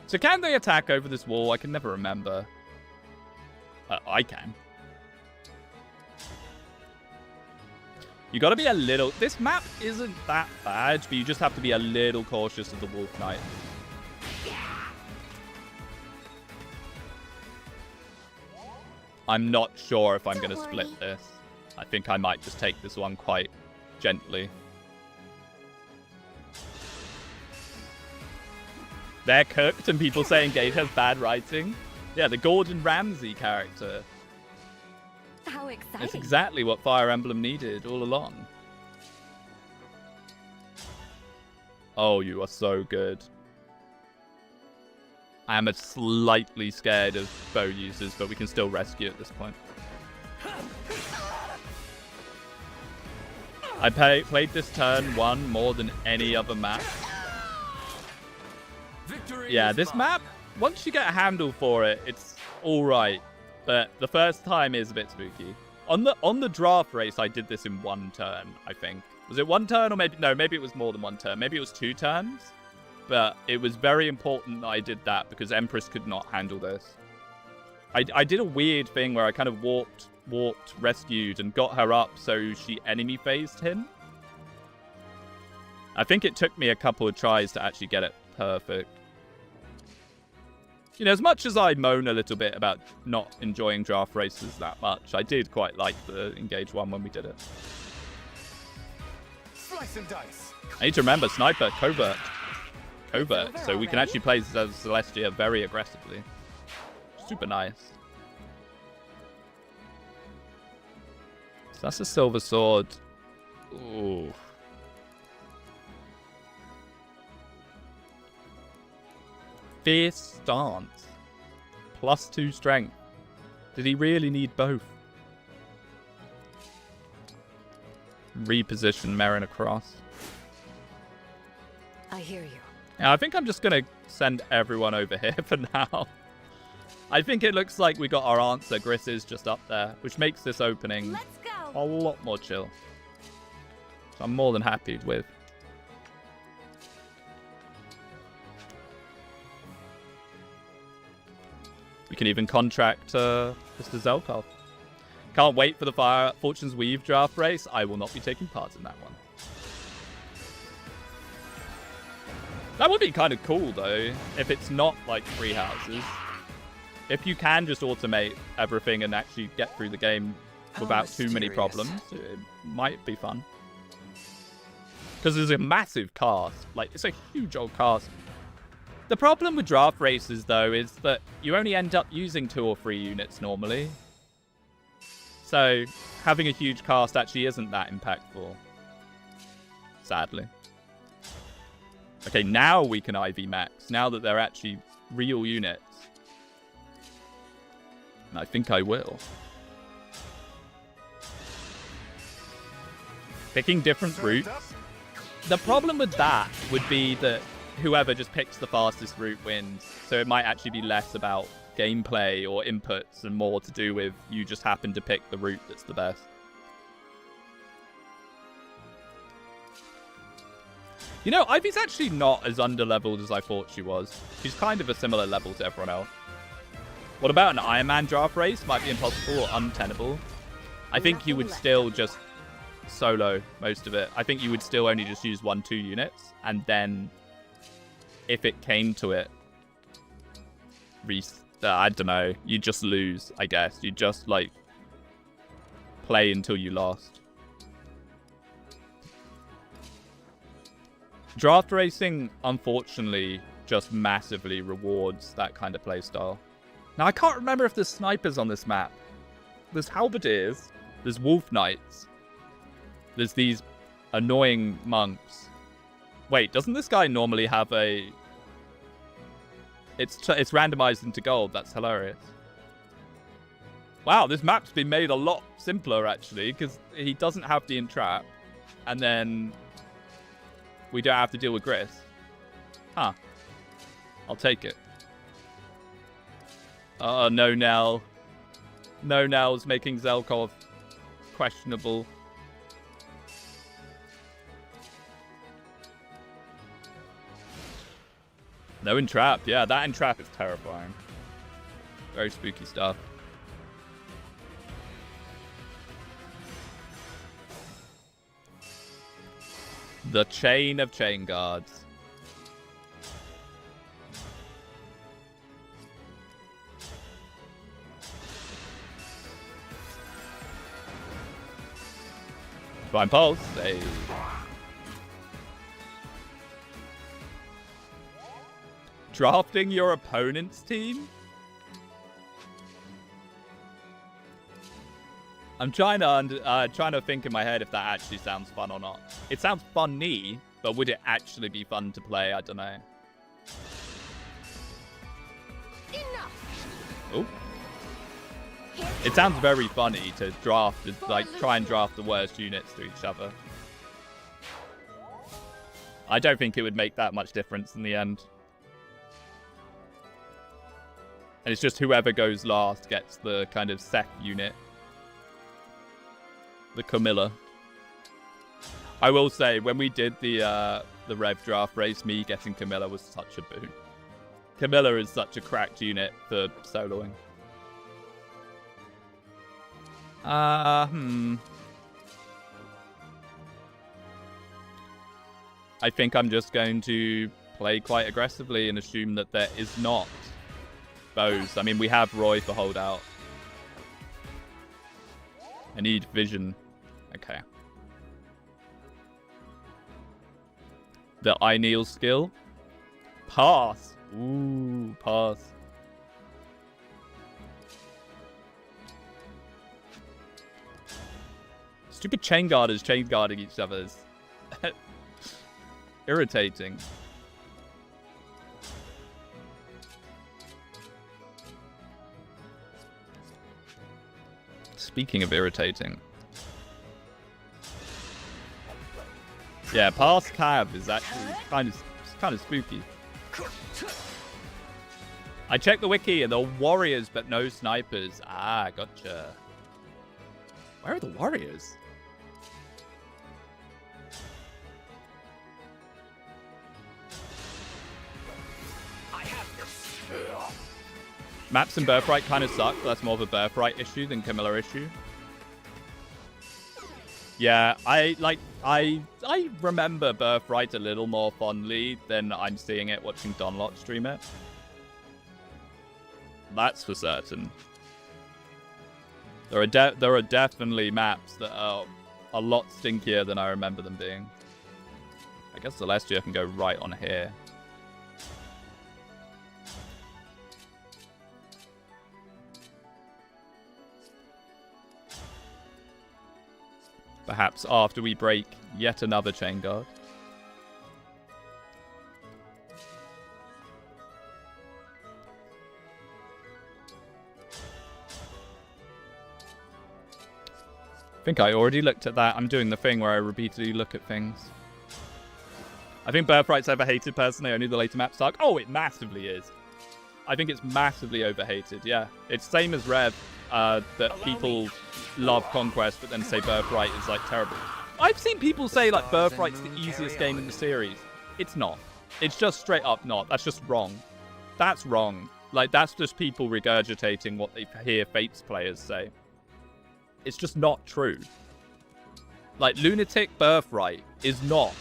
Speaker 1: So can they attack over this wall? I can never remember. I can. You got to be a little... This map isn't that bad, but you just have to be a little cautious of the Wolf Knight. I'm not sure if I'm going to split this. I think I might just take this one quite gently. They're cooked, and people say Engage has bad writing. Yeah, the Gordon Ramsay character.
Speaker 2: How exciting.
Speaker 1: It's exactly what Fire Emblem needed all along. Oh, you are so good. I am slightly scared of bow users, but we can still rescue at this point. I played this turn 1 more than any other map. Yeah, this map, once you get a handle for it, it's alright. But the first time is a bit spooky. On the draft race, I did this in 1 turn, I think. Was it 1 turn or maybe... No, maybe it was more than 1 turn. Maybe it was 2 turns. But it was very important that I did that because Empress could not handle this. I did a weird thing where I kind of walked, rescued, and got her up so she enemy phased him. I think it took me a couple of tries to actually get it perfect. You know, as much as I moan a little bit about not enjoying draft races that much, I did quite like the Engage one when we did it.
Speaker 3: Slice and dice.
Speaker 1: I need to remember, Sniper, Covert, so we can actually play Celestia very aggressively. Super nice. So that's a silver sword. Ooh. Fierce stance. +2 strength. Did he really need both? Reposition Merrin across.
Speaker 4: I hear you.
Speaker 1: Yeah, I think I'm just going to send everyone over here for now. I think it looks like we got our answer. Gris is just up there, which makes this opening
Speaker 2: Let's go.
Speaker 1: a lot more chill. So I'm more than happy with. We can even contract Mr. Zelkov. Can't wait for the Fire Fortune's Weave draft race. I will not be taking part in that one. That would be kind of cool, though, if it's not like 3 houses. If you can just automate everything and actually get through the game without too many problems, it might be fun. Because there's a massive cast. Like, it's a huge old cast. The problem with draft races, though, is that you only end up using 2 or 3 units normally. So, having a huge cast actually isn't that impactful. Sadly. Okay, now we can IV max, now that they're actually real units. And I think I will. Picking different routes. The problem with that would be that whoever just picks the fastest route wins. So it might actually be less about gameplay or inputs and more to do with you just happen to pick the route that's the best. You know, Ivy's actually not as underleveled as I thought she was. She's kind of a similar level to everyone else. What about an Iron Man draft race? Might be impossible or untenable. I think you would still just solo most of it. I think you would still only just use 1-2 units. And then, if it came to it, I don't know. You just lose, I guess. You just, like, play until you lost. Draft racing, unfortunately, just massively rewards that kind of playstyle. Now, I can't remember if there's snipers on this map. There's halberdiers, there's wolf knights, there's these annoying monks. Wait, doesn't this guy normally have a... It's randomized into gold. That's hilarious. Wow, this map's been made a lot simpler, actually, because he doesn't have the entrap, and then we don't have to deal with Gris. Huh. I'll take it. Oh, no Nell. No Nell's making Zelkov questionable. No entrap. Yeah, that entrap is terrifying. Very spooky stuff. The chain of chain guards. Divine Pulse. Hey. Drafting your opponent's team? I'm trying to think in my head if that actually sounds fun or not. It sounds funny, but would it actually be fun to play? I don't know. Oh. It sounds very funny to draft, like try and draft the worst units to each other. I don't think it would make that much difference in the end. And it's just whoever goes last gets the kind of Seth unit. The Camilla. I will say, when we did the Rev draft race, me getting Camilla was such a boon. Camilla is such a cracked unit for soloing. I think I'm just going to play quite aggressively and assume that there is not bows. I mean, we have Roy for holdout. I need vision. Okay. The I kneel skill. Pass. Ooh, pass. Stupid chain guarders chain guarding each other's. Irritating. Speaking of irritating. Yeah, pass cab is actually kind of spooky. I checked the wiki and the warriors but no snipers. Ah, gotcha. Where are the warriors? Maps and Birthright kind of suck, but that's more of a Birthright issue than Camilla issue. Yeah, I remember Birthright a little more fondly than I'm seeing it watching Donlot stream it. That's for certain. There are definitely maps that are a lot stinkier than I remember them being. I guess Celestia can go right on here. Perhaps after we break yet another chain guard. I think I already looked at that. I'm doing the thing where I repeatedly look at things. I think Birthright's overhated personally. Only the later maps suck. Oh, it massively is. I think it's massively overhated, yeah. It's same as Rev, that people love Conquest, but then say Birthright is, like, terrible. I've seen people say, like, Birthright's the easiest game in the series. It's not. It's just straight up not. That's just wrong. That's wrong. Like, that's just people regurgitating what they hear Fates players say. It's just not true. Like, Lunatic Birthright is not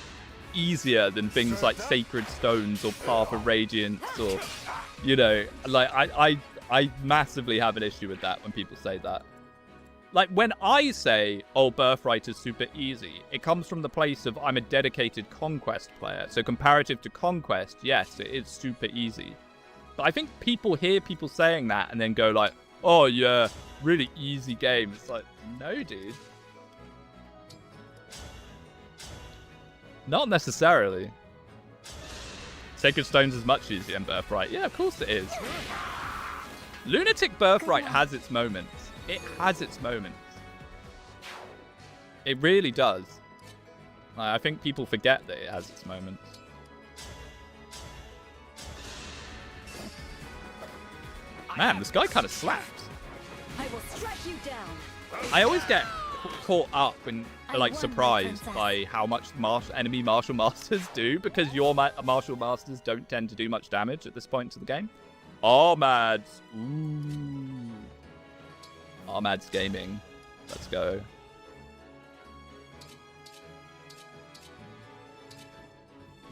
Speaker 1: easier than things like Sacred Stones or Path of Radiance or, you know, like, I massively have an issue with that when people say that. Like, when I say, oh, Birthright is super easy, it comes from the place of I'm a dedicated Conquest player. So comparative to Conquest, yes, it is super easy. But I think people hear people saying that and then go like, oh, yeah, really easy game. It's like, no, dude. Not necessarily. Sacred Stones is much easier than Birthright. Yeah, of course it is. Lunatic Birthright has its moments. It has its moments. It really does. I think people forget that it has its moments. Man, this guy kind of slaps.
Speaker 2: I will strike you down.
Speaker 1: I always get caught up and like surprised by how much enemy martial masters do, because your martial masters don't tend to do much damage at this point to the game. Armads. Ooh. Armads Gaming. Let's go.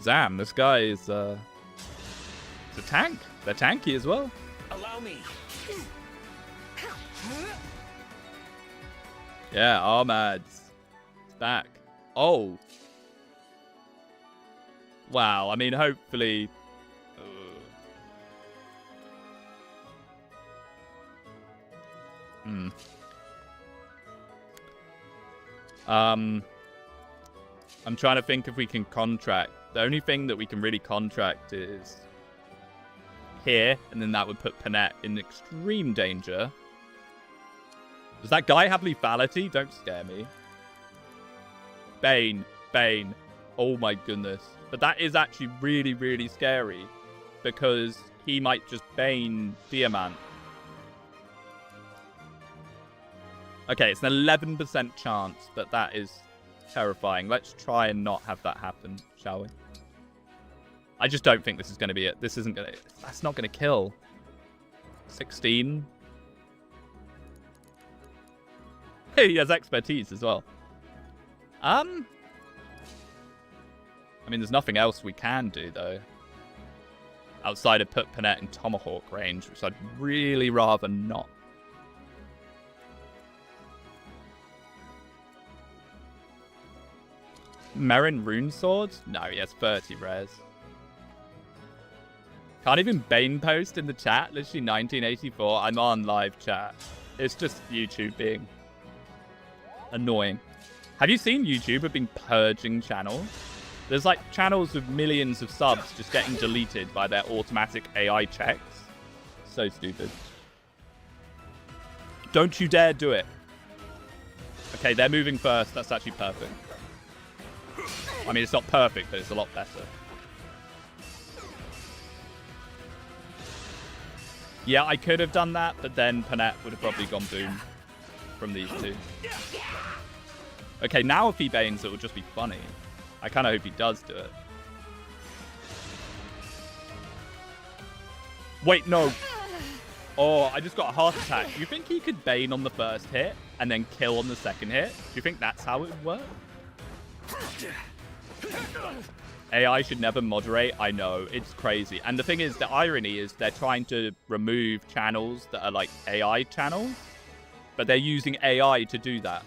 Speaker 1: Zam, this guy is it's a tank. They're tanky as well.
Speaker 3: Allow me.
Speaker 1: Yeah, Armads. It's back. Oh. Wow, I mean, hopefully... I'm trying to think if we can contract. The only thing that we can really contract is here, and then that would put Panette in extreme danger. Does that guy have lethality? Don't scare me. Bane. Bane. Oh my goodness. But that is actually really, really scary, because he might just Bane Diamant. Okay, it's an 11% chance, but that is terrifying. Let's try and not have that happen, shall we? I just don't think this is going to be it. This isn't going to... That's not going to kill. 16. He has expertise as well. I mean, there's nothing else we can do, though. Outside of put Panette in Tomahawk range, which I'd really rather not. Merrin Rune Sword? No, he has 30 rares. Can't even Bane post in the chat. Literally 1984. I'm on live chat. It's just YouTube being annoying. Have you seen YouTube have been purging channels? There's like channels with millions of subs just getting deleted by their automatic AI checks. So stupid. Don't you dare do it. Okay, they're moving first. That's actually perfect. I mean, it's not perfect, but it's a lot better. Yeah, I could have done that, but then Panette would have probably gone boom from these two. Okay, now if he Banes, it would just be funny. I kind of hope he does do it. Wait, no. Oh, I just got a heart attack. Do you think he could Bane on the first hit and then kill on the second hit? Do you think that's how it would work? AI should never moderate. I know, it's crazy. And the thing is, the irony is they're trying to remove channels that are like AI channels, but they're using AI to do that.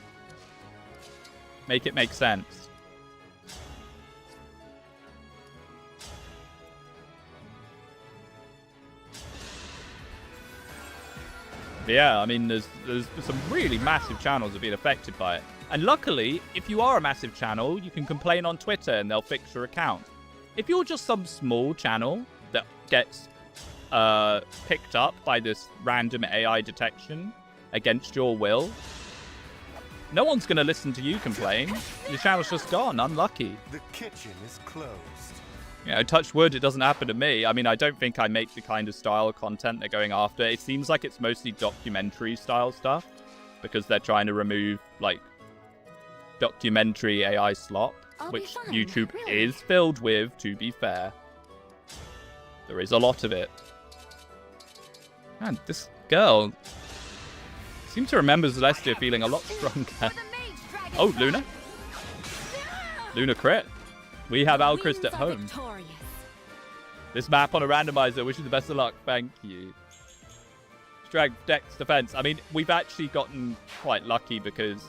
Speaker 1: Make it make sense. Yeah, I mean, there's some really massive channels that have been affected by it. And luckily, if you are a massive channel, you can complain on Twitter and they'll fix your account. If you're just some small channel that gets picked up by this random AI detection against your will, no one's going to listen to you complain. Your channel's just gone. Unlucky.
Speaker 3: The kitchen is closed.
Speaker 1: You know, touch wood, it doesn't happen to me. I mean, I don't think I make the kind of style of content they're going after. It seems like it's mostly documentary style stuff, because they're trying to remove, like, documentary AI slop, which YouTube is filled with, to be fair. There is a lot of it. Man, this girl seems to remember Celestia feeling a lot stronger. Oh, Luna. Luna crit. We have Alchrist at home. This map on a randomizer. Wish you the best of luck. Thank you. Strength, Dex, Defense. I mean, we've actually gotten quite lucky because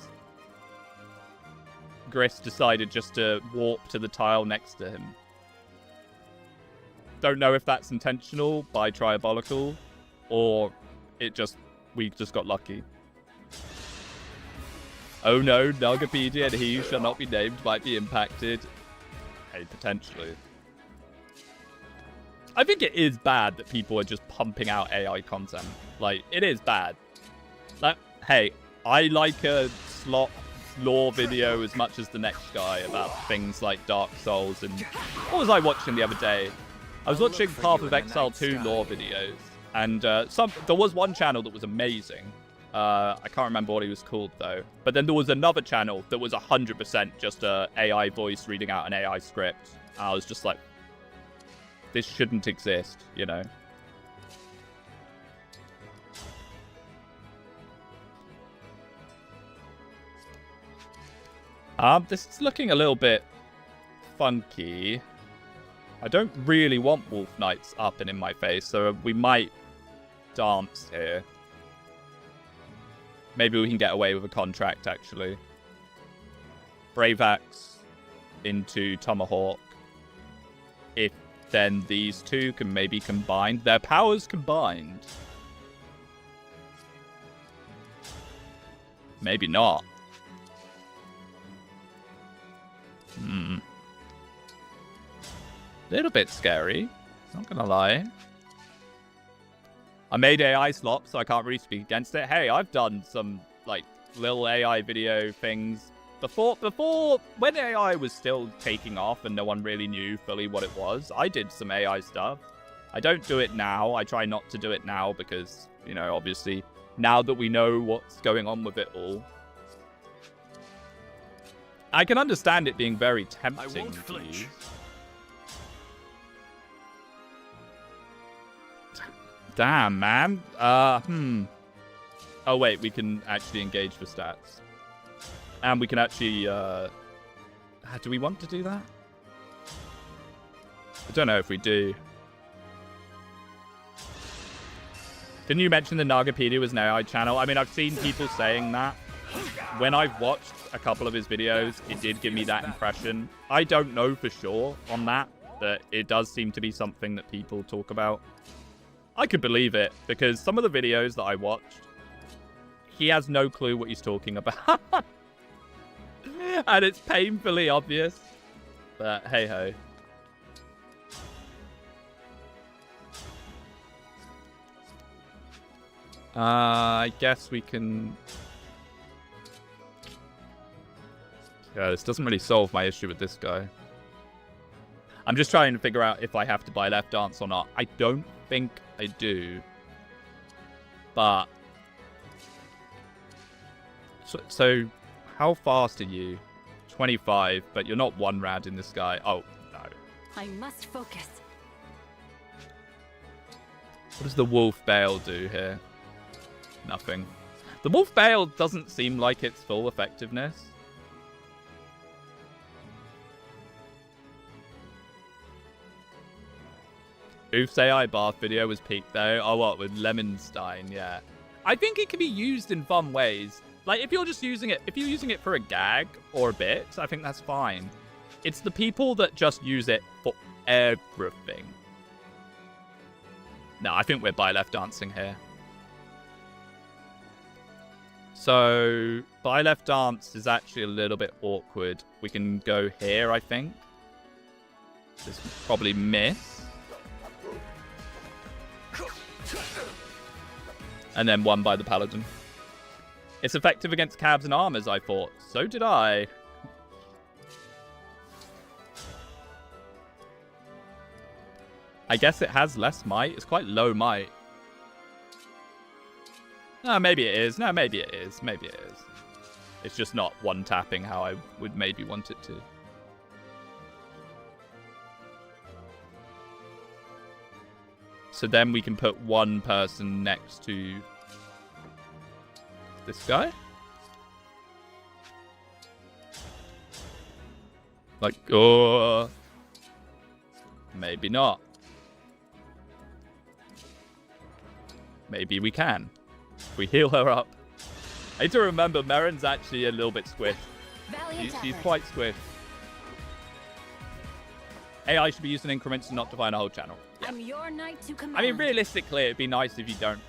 Speaker 1: Gris decided just to warp to the tile next to him. Don't know if that's intentional by Triabolical or we just got lucky. Oh no, Nagapedia and he who shall not be named might be impacted. Hey, potentially. I think it is bad that people are just pumping out AI content. Like, it is bad. Like, hey, I like a slot lore video as much as the next guy about things like Dark Souls and... What was I watching the other day? I was watching Path of Exile 2 lore videos. And there was one channel that was amazing. I can't remember what he was called, though. But then there was another channel that was 100% just a AI voice reading out an AI script. And I was just like, this shouldn't exist, you know? This is looking a little bit funky. I don't really want Wolf Knights up and in my face, so we might dance here. Maybe we can get away with a contract, actually. Brave Axe into Tomahawk. If then these two can maybe combine. Their powers combined. Maybe not. Little bit scary. Not gonna lie. I made AI slop, so I can't really speak against it. Hey, I've done some, like, little AI video things before, when AI was still taking off and no one really knew fully what it was. I did some AI stuff. I don't do it now. I try not to do it now because, you know, obviously, now that we know what's going on with it all, I can understand it being very tempting.
Speaker 3: I won't flinch.
Speaker 1: Damn, man. Oh, wait, we can actually engage for stats. And we can actually, do we want to do that? I don't know if we do. Didn't you mention the Nagapedia was an AI channel? I mean, I've seen people saying that. When I've watched a couple of his videos, it did give me that impression. I don't know for sure on that, but it does seem to be something that people talk about. I could believe it, because some of the videos that I watched, he has no clue what he's talking about. And it's painfully obvious. But hey-ho. I guess we can... Yeah, this doesn't really solve my issue with this guy. I'm just trying to figure out if I have to buy left dance or not. I don't think I do. But... So how fast are you? 25, but you're not one round in this guy. Oh, no.
Speaker 2: I must focus.
Speaker 1: What does the Wolf Bale do here? Nothing. The Wolf Bale doesn't seem like its full effectiveness. Oof's AI bath video was peaked though. Oh, what, with Lemonstein? Yeah. I think it can be used in fun ways. Like, if you're just using it, if you're using it for a gag or a bit, I think that's fine. It's the people that just use it for everything. No, I think we're buy left dancing here. So, buy left dance is actually a little bit awkward. We can go here, I think. This will probably miss. And then won by the Paladin. It's effective against cabs and armors, I thought. So did I. I guess it has less might. It's quite low might. No, maybe it is. No, maybe it is. Maybe it is. It's just not one tapping how I would maybe want it to. So then we can put one person next to this guy. Like, oh, maybe not. Maybe we can. If we heal her up. I need to remember, Merrin's actually a little bit squish. She's quite squish. AI should be used in increments and not define a whole channel. Yeah.
Speaker 2: I'm your knight to command.
Speaker 1: I mean, realistically, it'd be nice if you don't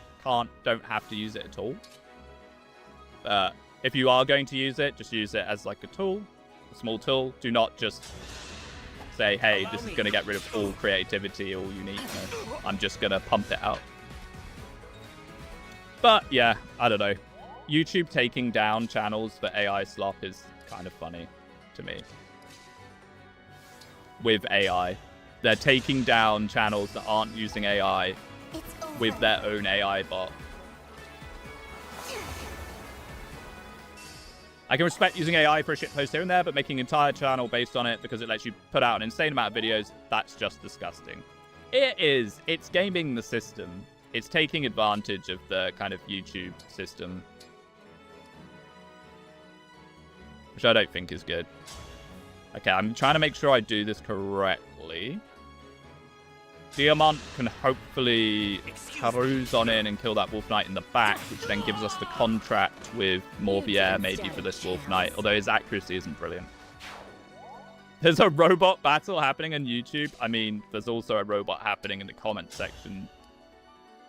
Speaker 1: have to use it at all. If you are going to use it, just use it as like a tool, a small tool. Do not just say, hey, this is going to get rid of all creativity, all uniqueness. I'm just going to pump it out. But yeah, I don't know. YouTube taking down channels for AI slop is kind of funny to me. With AI. They're taking down channels that aren't using AI
Speaker 2: It's over.
Speaker 1: with their own AI bot. I can respect using AI for a shitpost here and there, but making an entire channel based on it because it lets you put out an insane amount of videos, that's just disgusting. It is. It's gaming the system. It's taking advantage of the kind of YouTube system, which I don't think is good. Okay, I'm trying to make sure I do this correctly. Diamant can hopefully cruise on in and kill that Wolf Knight in the back, which then gives us the contract with Morbier maybe for this Wolf Knight, although his accuracy isn't brilliant. There's a robot battle happening on YouTube. I mean, there's also a robot happening in the comment section.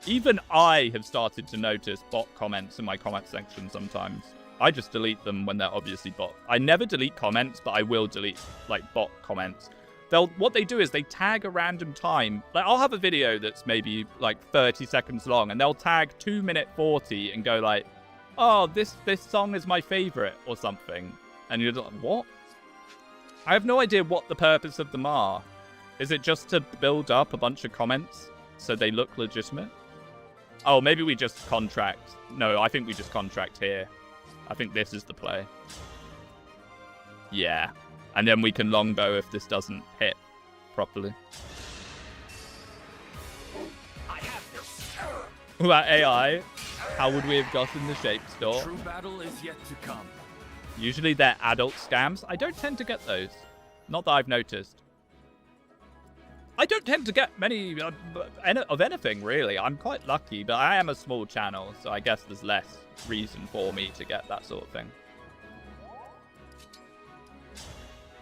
Speaker 1: Even I have started to notice bot comments in my comment section sometimes. I just delete them when they're obviously bot. I never delete comments, but I will delete, like, bot comments. What they do is they tag a random time. Like, I'll have a video that's maybe, like, 30 seconds long, and they'll tag 2:40 and go, like, oh, this song is my favorite, or something. And you're like, what? I have no idea what the purpose of them are. Is it just to build up a bunch of comments so they look legitimate? Oh, maybe we just contract. No, I think we just contract here. I think this is the play. Yeah. And then we can longbow if this doesn't hit properly. That AI, how would we have gotten the shape store?
Speaker 3: True battle is yet to come.
Speaker 1: Usually they're adult scams. I don't tend to get those. Not that I've noticed. I don't tend to get many of anything, really. I'm quite lucky, but I am a small channel, so I guess there's less reason for me to get that sort of thing.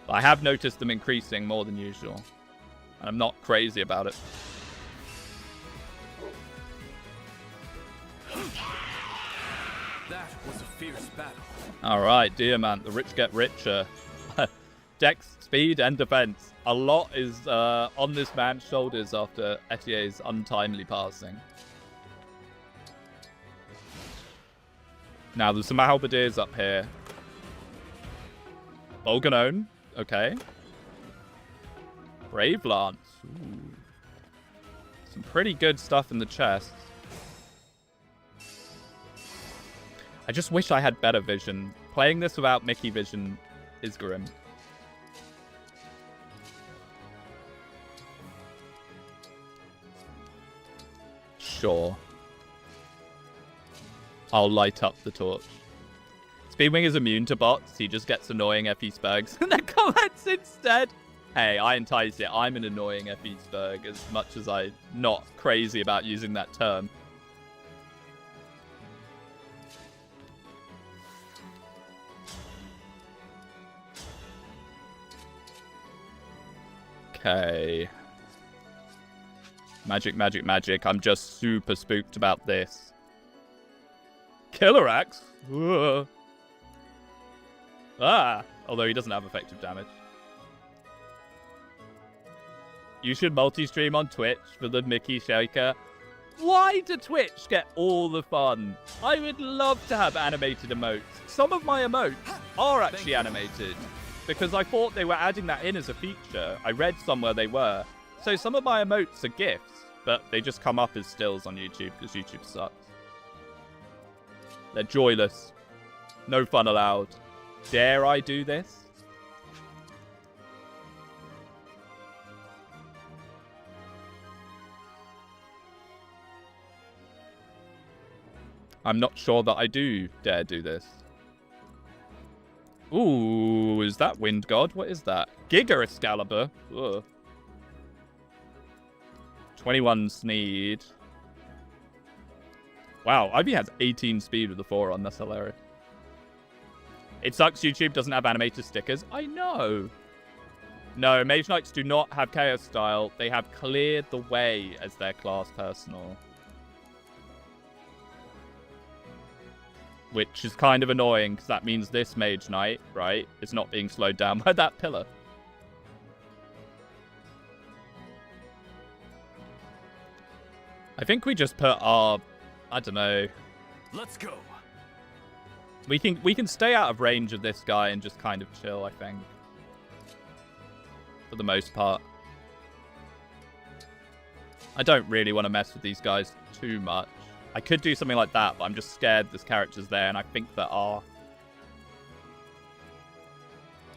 Speaker 1: But I have noticed them increasing more than usual. And I'm not crazy about it.
Speaker 3: That was a fierce battle.
Speaker 1: Alright, Diamant, the rich get richer. Dex, speed, and defense. A lot is on this man's shoulders after Etier's untimely passing. Now, there's some halberdiers up here. Bolganone. Okay. Brave Lance. Ooh. Some pretty good stuff in the chest. I just wish I had better vision. Playing this without Mickey vision is grim. Sure. I'll light up the torch. Speedwing is immune to bots. He just gets annoying FE Spurgs in the comments instead. Hey, I entice it. I'm an annoying FE Spurg as much as I'm not crazy about using that term. Okay. Magic, magic, magic. I'm just super spooked about this. Killer Axe? Ugh. Ah! Although he doesn't have effective damage. You should multi-stream on Twitch for the Mickey Shaker. Why do Twitch get all the fun? I would love to have animated emotes. Some of my emotes are actually animated, because I thought they were adding that in as a feature. I read somewhere they were. So some of my emotes are GIFs, but they just come up as stills on YouTube because YouTube sucks. They're joyless. No fun allowed. Dare I do this? I'm not sure that I do dare do this. Ooh, is that Wind God? What is that? Giga Excalibur. Ugh. 21 Sneed. Wow, Ivy has 18 speed with the 4 on. That's hilarious. It sucks YouTube doesn't have animated stickers. I know. No, Mage Knights do not have Chaos Style. They have Cleared the Way as their class personal. Which is kind of annoying, because that means this Mage Knight, right, is not being slowed down by that pillar. I think we just put our, I don't know.
Speaker 3: Let's go.
Speaker 1: We can stay out of range of this guy and just kind of chill, I think. For the most part. I don't really want to mess with these guys too much. I could do something like that, but I'm just scared this character's there, and I think there are.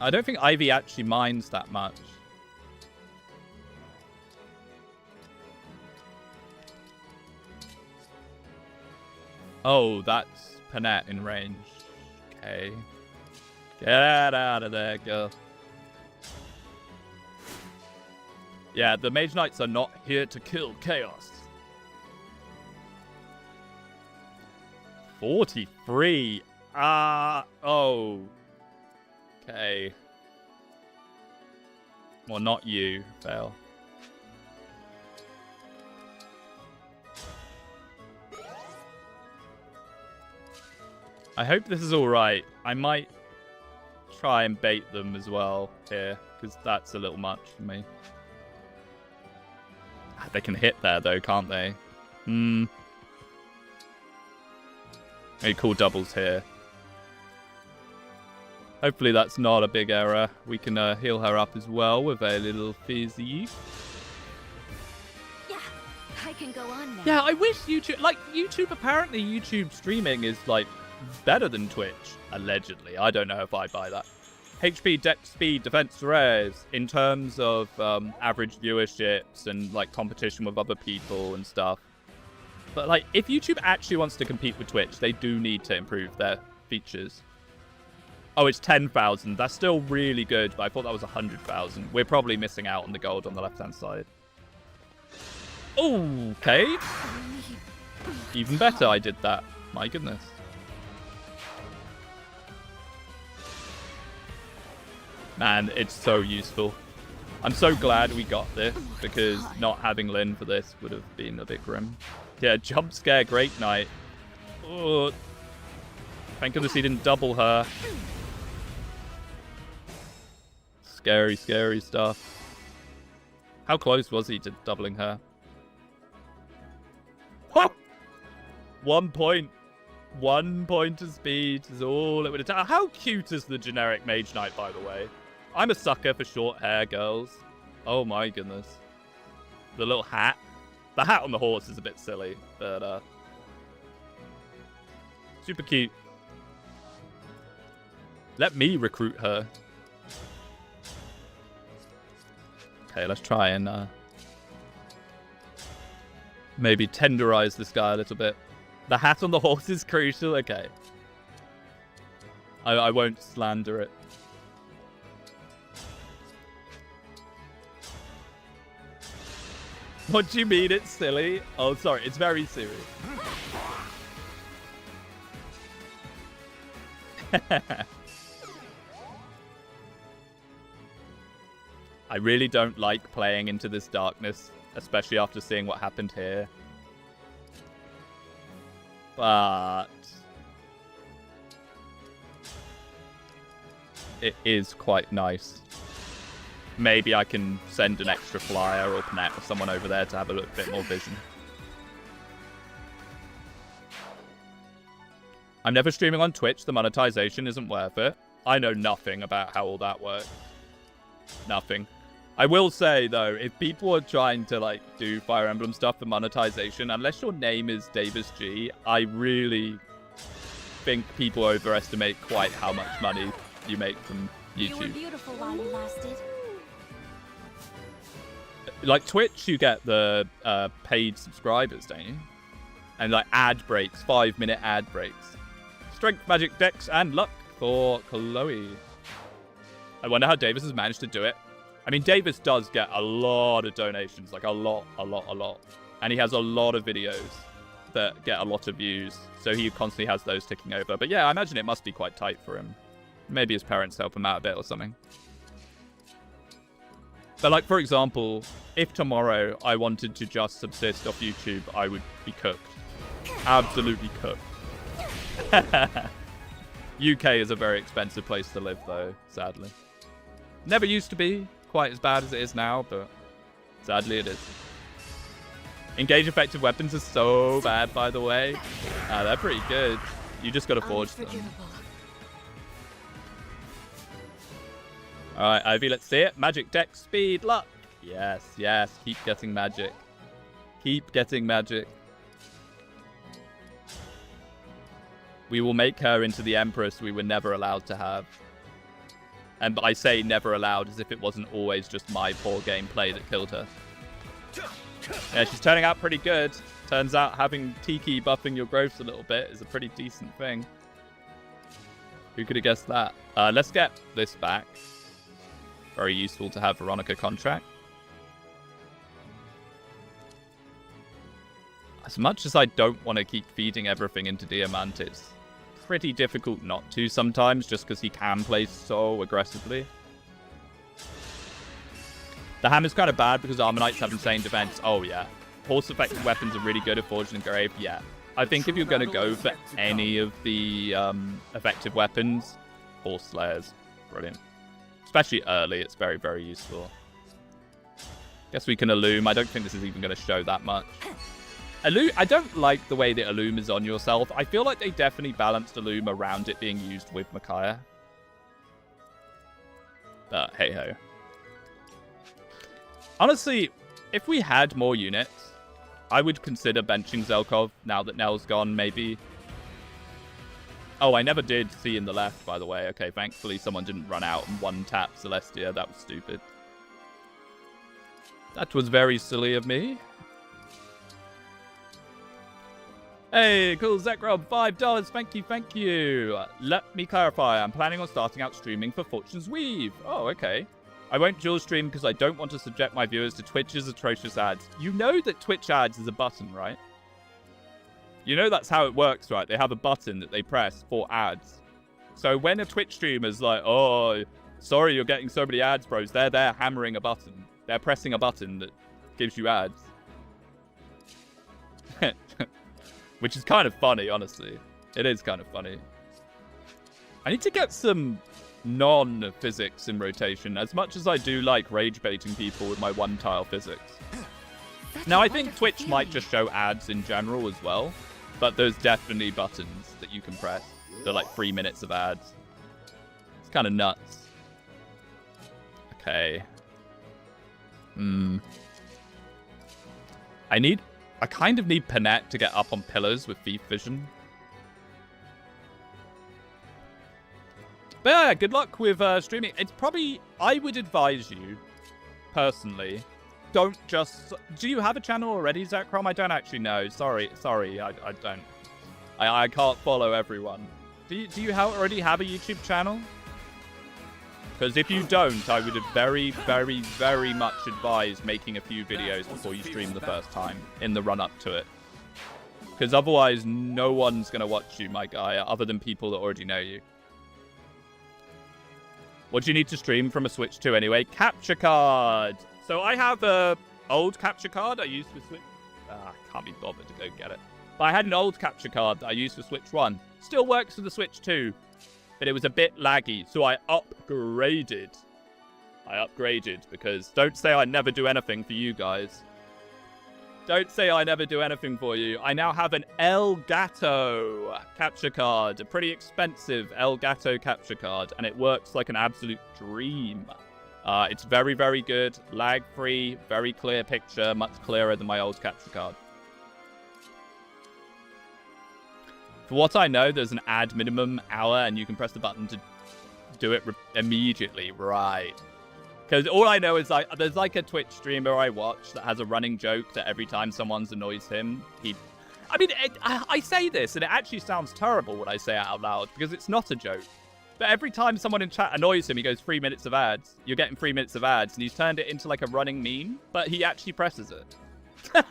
Speaker 1: I don't think Ivy actually minds that much. Oh, that's Panette in range. Okay. Get out of there, girl. Yeah, the Mage Knights are not here to kill chaos. 43. Oh. Okay. Well, not you, fail. I hope this is alright. I might try and bait them as well here, because that's a little much for me. They can hit there, though, can't they? Maybe cool doubles here. Hopefully that's not a big error. We can heal her up as well with a little fizzy.
Speaker 2: Yeah, I can go on now.
Speaker 1: Yeah, I wish YouTube... Like, apparently YouTube streaming is, like, better than Twitch, allegedly. I don't know if I buy that. HP, dex, speed, defense, rares, in terms of average viewerships and, like, competition with other people and stuff. But, like, if YouTube actually wants to compete with Twitch, they do need to improve their features. Oh, it's 10,000. That's still really good, but I thought that was 100,000. We're probably missing out on the gold on the left-hand side. Okay. Even better I did that. My goodness. Man, it's so useful. I'm so glad we got this, because not having Lynn for this would have been a bit grim. Yeah, jump scare, great night. Oh, thank goodness he didn't double her. Scary, scary stuff. How close was he to doubling her? Huh! 1 point. 1 point of speed is all it would attack. How cute is the generic Mage Knight, by the way? I'm a sucker for short hair girls. Oh my goodness. The little hat. The hat on the horse is a bit silly, but super cute. Let me recruit her. Okay, let's try and maybe tenderize this guy a little bit. The hat on the horse is crucial. Okay. I won't slander it. What do you mean it's silly? Oh, sorry. It's very serious. I really don't like playing into this darkness, especially after seeing what happened here. But it is quite nice. Maybe I can send an extra flyer or connect with someone over there to have a little bit more vision. I'm never streaming on Twitch. The monetization isn't worth it. I know nothing about how all that works. Nothing. I will say, though, if people are trying to, like, do Fire Emblem stuff for monetization, unless your name is Davis G, I really think people overestimate quite how much money you make from YouTube.
Speaker 2: You were beautiful while you lasted.
Speaker 1: Like, Twitch, you get the paid subscribers, don't you? And, like, ad breaks, 5-minute ad breaks. Strength, magic, dex, and luck for Chloe. I wonder how Davis has managed to do it. I mean, Davis does get a lot of donations, like a lot. And he has a lot of videos that get a lot of views, so he constantly has those ticking over. But yeah, I imagine it must be quite tight for him. Maybe his parents help him out a bit or something. But like, for example, if tomorrow I wanted to just subsist off YouTube, I would be cooked. Absolutely cooked. UK is a very expensive place to live, though, sadly. Never used to be quite as bad as it is now, but sadly it is. Engage effective weapons is so bad, by the way. They're pretty good. You just gotta forge them. Alright, Ivy, let's see it. Magic, dex, speed, luck. Yes, yes. Keep getting magic. Keep getting magic. We will make her into the Empress we were never allowed to have. And I say never allowed as if it wasn't always just my poor gameplay that killed her. Yeah, she's turning out pretty good. Turns out having Tiki buffing your growths a little bit is a pretty decent thing. Who could have guessed that? Let's get this back. Very useful to have Veronica contract. As much as I don't want to keep feeding everything into Diamant, it's pretty difficult not to sometimes, just because he can play so aggressively. The hammer's kind of bad because Armor Knights have insane defense. Oh, yeah. Horse effective weapons are really good at Forged and Engraved. Yeah. I think if you're going to go for any of the effective weapons, Horse Slayer's brilliant. Especially early, it's very, very useful. Guess we can Illume. I don't think this is even going to show that much. I don't like the way that Illume is on yourself. I feel like they definitely balanced Illume around it being used with Micaiah. But hey-ho. Honestly, if we had more units, I would consider benching Zelkov now that Nell's gone, maybe. Oh, I never did see in the left, by the way. Okay, thankfully someone didn't run out and one-tap Celestia. That was stupid. That was very silly of me. Hey, cool, Zekrob, $5. Thank you, thank you. Let me clarify. I'm planning on starting out streaming for Fortune's Weave. Oh, okay. I won't dual stream because I don't want to subject my viewers to Twitch's atrocious ads. You know that Twitch ads is a button, right? You know that's how it works, right? They have a button that they press for ads. So when a Twitch streamer's like, oh, sorry you're getting so many ads, bros, they're there hammering a button. They're pressing a button that gives you ads. Which is kind of funny, honestly. It is kind of funny. I need to get some non-physics in rotation, as much as I do like rage-baiting people with my one-tile physics. Now, I think Twitch might just show ads in general as well, but there's definitely buttons that you can press. They're like 3 minutes of ads. It's kind of nuts. Okay. I kind of need Panette to get up on pillars with Thief Vision. But yeah, good luck with streaming. It's probably, I would advise you, personally, don't just... Do you have a channel already, Zekrom? I don't actually know. Sorry, I don't. I can't follow everyone. Do you already have a YouTube channel? Because if you don't, I would very, very, very much advise making a few videos before you stream the first time in the run-up to it. Because otherwise, no one's going to watch you, my guy, other than people that already know you. What do you need to stream from a Switch 2 anyway? Capture card! So I have an old capture card I used for Switch... I can't be bothered to go get it. But I had an old capture card that I used for Switch 1. Still works for the Switch 2. But it was a bit laggy, so I upgraded. Because don't say I never do anything for you guys. Don't say I never do anything for you. I now have an Elgato capture card. A pretty expensive Elgato capture card. And it works like an absolute dream. It's very, very good. Lag-free. Very clear picture. Much clearer than my old capture card. For what I know, there's an ad minimum hour, and you can press the button to do it immediately. Right. Because all I know is, like, there's like a Twitch streamer I watch that has a running joke that every time someone annoys him, I say this, and it actually sounds terrible when I say it out loud, because it's not a joke. But every time someone in chat annoys him, he goes 3 minutes of ads. You're getting 3 minutes of ads, and he's turned it into like a running meme, but he actually presses it.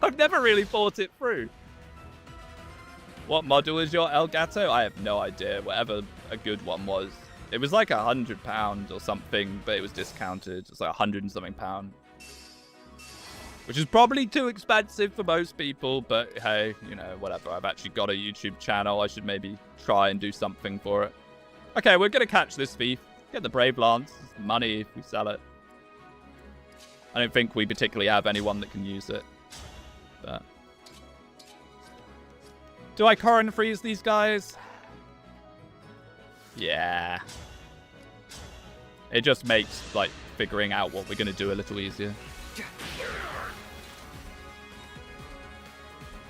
Speaker 1: I've never really thought it through. What model is your Elgato? I have no idea. Whatever a good one was. It was like £100 or something, but it was discounted. It's like 100 and something pound. Which is probably too expensive for most people, but hey, you know, whatever. I've actually got a YouTube channel. I should maybe try and do something for it. Okay, we're going to catch this thief. Get the Brave Lance. It's money if we sell it. I don't think we particularly have anyone that can use it. But... do I current freeze these guys? Yeah. It just makes, like, figuring out what we're going to do a little easier.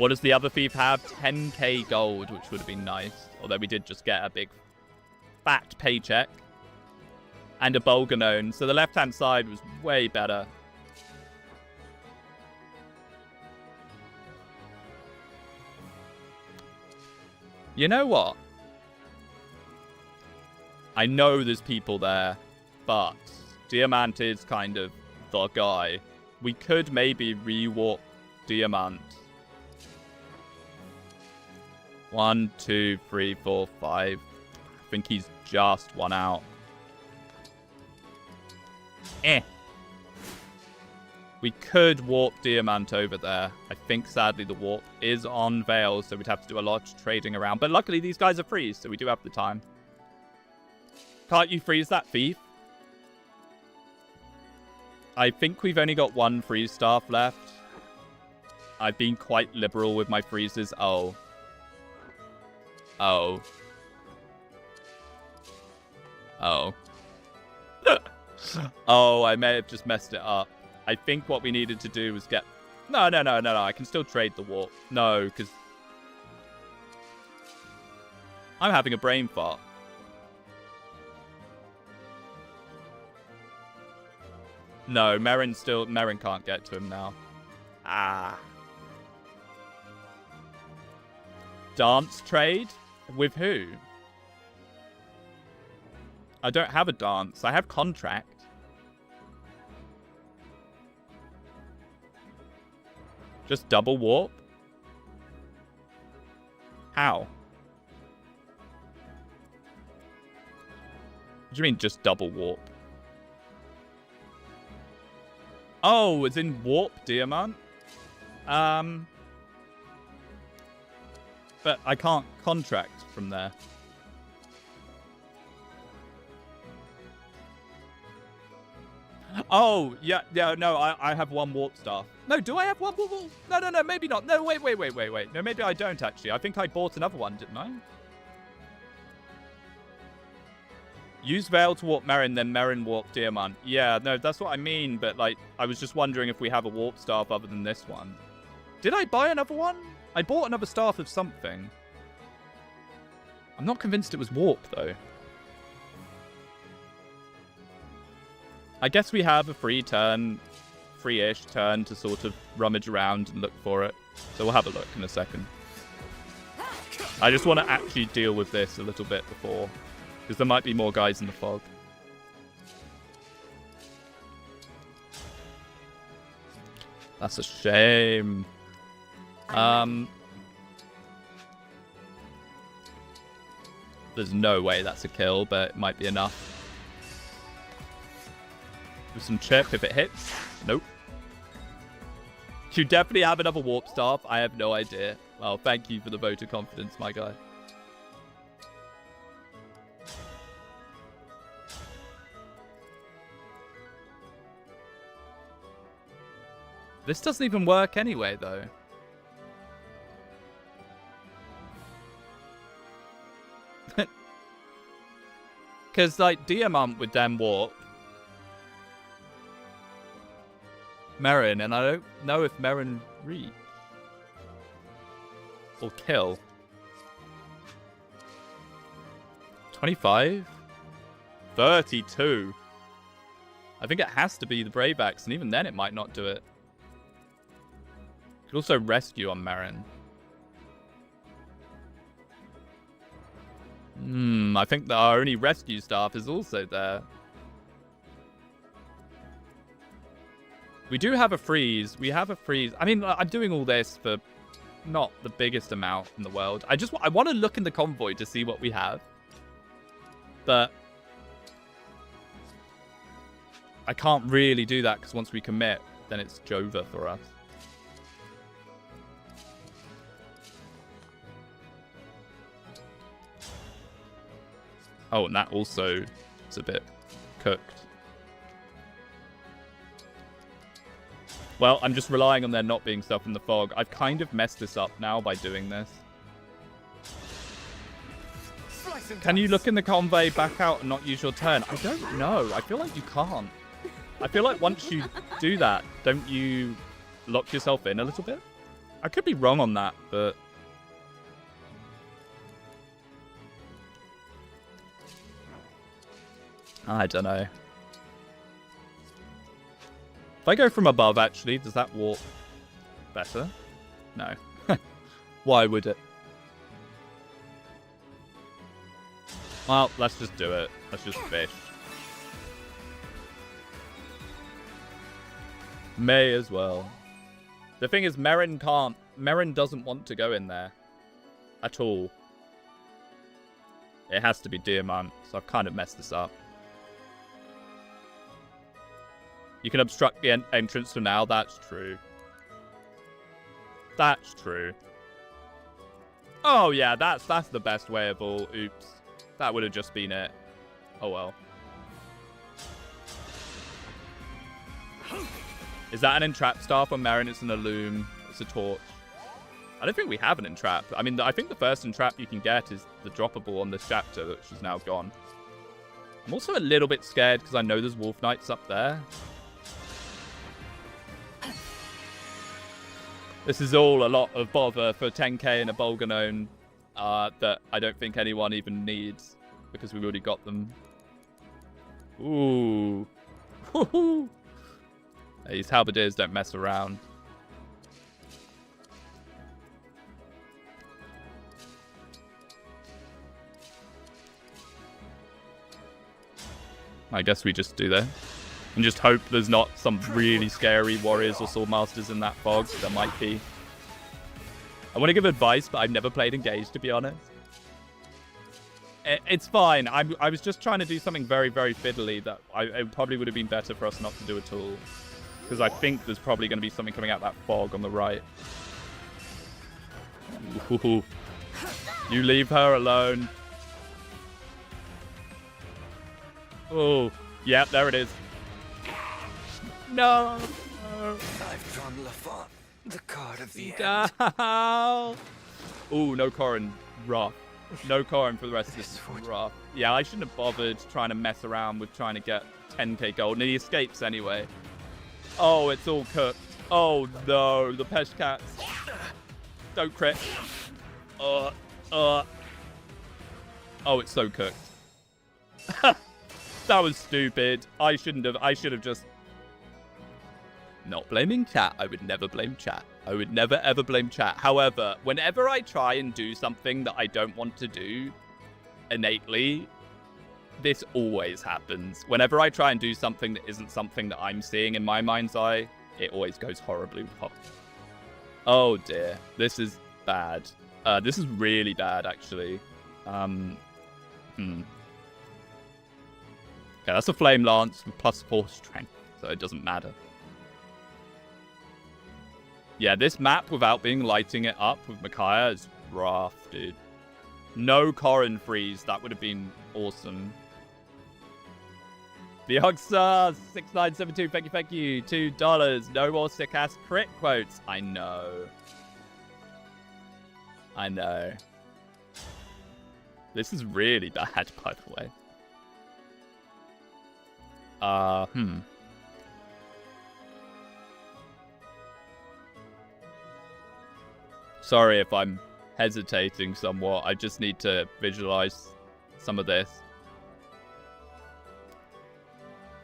Speaker 1: What does the other thief have? 10k gold, which would have been nice. Although we did just get a big fat paycheck. And a Bolganone. So the left-hand side was way better. You know what? I know there's people there, but Diamant is kind of the guy. We could maybe rewarp Diamant. 1, 2, 3, 4, 5. I think he's just one out. We could warp Diamant over there. I think, sadly, the warp is on Veil, so we'd have to do a lot of trading around. But luckily, these guys are freeze, so we do have the time. Can't you freeze that thief? I think we've only got one freeze staff left. I've been quite liberal with my freezes. Oh. Oh. Oh. Oh, I may have just messed it up. I think what we needed to do was get... No. I can still trade the warp. No, because... I'm having a brain fart. No, Merrin can't get to him now. Ah. Dance trade? With who? I don't have a dance. I have contract. Just double warp? How? What do you mean just double warp? Oh, it's in warp Diamant? But I can't contract from there. Oh, yeah, no, I have one warp staff. No, do I have one warp? No, maybe not. No, wait. No, maybe I don't, actually. I think I bought another one, didn't I? Use Veil to warp Merrin, then Merrin warp Diamant. Yeah, no, that's what I mean, but, like, I was just wondering if we have a warp staff other than this one. Did I buy another one? I bought another staff of something. I'm not convinced it was warp, though. I guess we have a free-ish turn to sort of rummage around and look for it. So we'll have a look in a second. I just want to actually deal with this a little bit before, because there might be more guys in the fog. That's a shame. There's no way that's a kill, but it might be enough. With some chip if it hits. Nope. You definitely have another warp staff. I have no idea. Well, thank you for the vote of confidence, my guy. This doesn't even work anyway, though. Because, like, Diamant would then warp Merrin, and I don't know if Merrin reach or kill. 25? 32? I think it has to be the Brave Axe, and even then it might not do it. Could also rescue on Merrin. I think that our only rescue staff is also there. We do have a freeze. We have a freeze. I mean, I'm doing all this for not the biggest amount in the world. I want to look in the convoy to see what we have. But I can't really do that because once we commit, then it's Jova for us. Oh, and that also is a bit cooked. Well, I'm just relying on there not being stuff in the fog. I've kind of messed this up now by doing this. Can you look in the convoy, back out, and not use your turn? I don't know. I feel like you can't. I feel like once you do that, don't you lock yourself in a little bit? I could be wrong on that, but... I don't know. If I go from above, actually, does that walk better? No. Why would it? Well, let's just do it. Let's just fish. May as well. The thing is, Merrin can't. Merrin doesn't want to go in there. At all. It has to be Diamant, so I've kind of messed this up. You can obstruct the entrance for now. That's true. That's true. Oh, yeah, that's the best way of all. Oops. That would have just been it. Oh, well. Is that an entrap staff on Merrin? It's an illume. It's a torch. I don't think we have an entrap. I mean, I think the first entrap you can get is the droppable on this chapter, which is now gone. I'm also a little bit scared because I know there's Wolf Knights up there. This is all a lot of bother for 10k and a Bolganone that I don't think anyone even needs because we've already got them. Ooh. Woohoo. These halberdiers don't mess around. I guess we just do that. And just hope there's not some really scary warriors or swordmasters in that fog. There might be. I want to give advice, but I've never played Engage, to be honest. It's fine. I was just trying to do something very, very fiddly that it probably would have been better for us not to do at all. Because I think there's probably going to be something coming out that fog on the right. Ooh. You leave her alone. Oh, yeah, there it is. No.
Speaker 3: I've drawn Lafont, the card of the end.
Speaker 1: Oh, no Corrin. Rough. No Corrin for the rest of this. Rough. Yeah, I shouldn't have bothered trying to mess around with trying to get 10k gold. And he escapes anyway. Oh, it's all cooked. Oh, no. The Pesh Cats. Don't crit. Oh, it's so cooked. That was stupid. I should have just... Not blaming chat. I would never blame chat. I would never, ever blame chat. However, whenever I try and do something that I don't want to do innately, this always happens. Whenever I try and do something that isn't something that I'm seeing in my mind's eye, it always goes horribly wrong. Oh dear. This is bad. This is really bad, actually. Okay, that's a Flame Lance with +4 strength, so it doesn't matter. Yeah, this map without being lighting it up with Micaiah is rough, dude. No Corrin freeze. That would have been awesome. The Oxa 6972, thank you. $2. No more sick ass crit quotes. I know. This is really bad, by the way. Sorry if I'm hesitating somewhat. I just need to visualize some of this.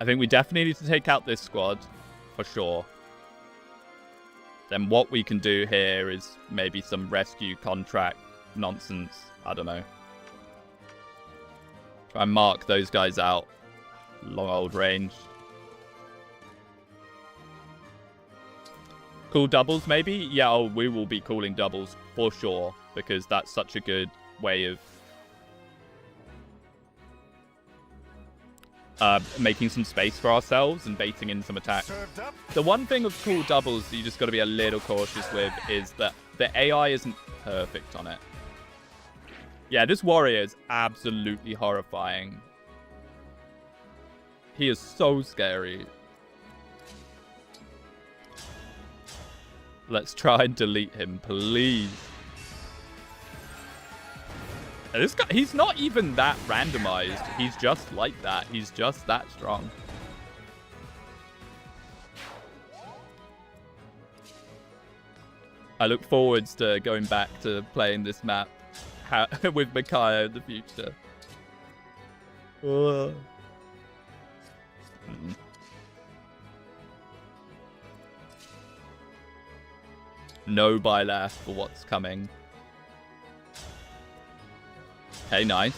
Speaker 1: I think we definitely need to take out this squad, for sure. Then what we can do here is maybe some rescue contract nonsense. I don't know. Try and mark those guys out. Long old range. Cool doubles, maybe? Yeah, oh, we will be calling doubles for sure, because that's such a good way of making some space for ourselves and baiting in some attacks. The one thing of cool doubles that you just got to be a little cautious with is that the AI isn't perfect on it. Yeah, this warrior is absolutely horrifying. He is so scary. Let's try and delete him, please. And this guy, he's not even that randomized. He's just like that. He's just that strong. I look forwards to going back to playing this map with Micaiah in the future. No buy left for what's coming. Okay, nice.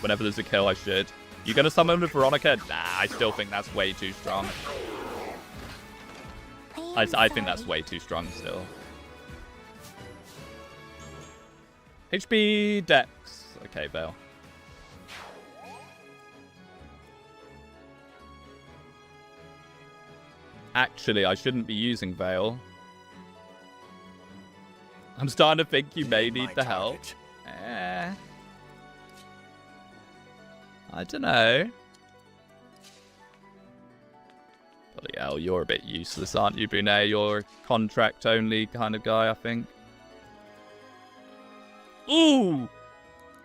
Speaker 1: Whenever there's a kill, I should. You gonna summon with Veronica? Nah, I still think that's way too strong. I think that's way too strong still. HP Dex. Okay, Vale. Actually, I shouldn't be using Vale. I'm starting to think you may need the help. I don't know. Bloody hell, you're a bit useless, aren't you, Brunei? You're a contract-only kind of guy, I think. Ooh!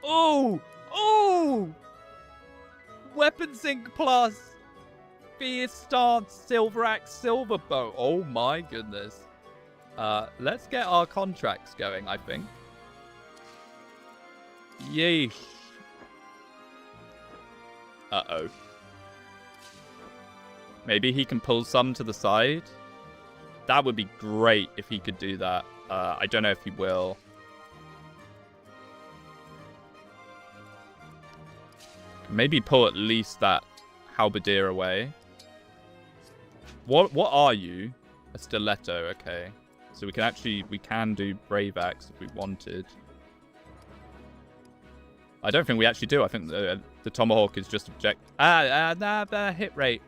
Speaker 1: Ooh! Ooh! Weapon Sync Plus! Fierce Stance, Silver Axe, Silver Bow. Oh my goodness. Let's get our contracts going, I think. Yeesh. Uh-oh. Maybe he can pull some to the side. That would be great if he could do that. I don't know if he will. Maybe pull at least that halberdier away. What are you? A stiletto, okay. So we can do Brave Axe if we wanted. I don't think we actually do. I think the Tomahawk is just object. Hit rate.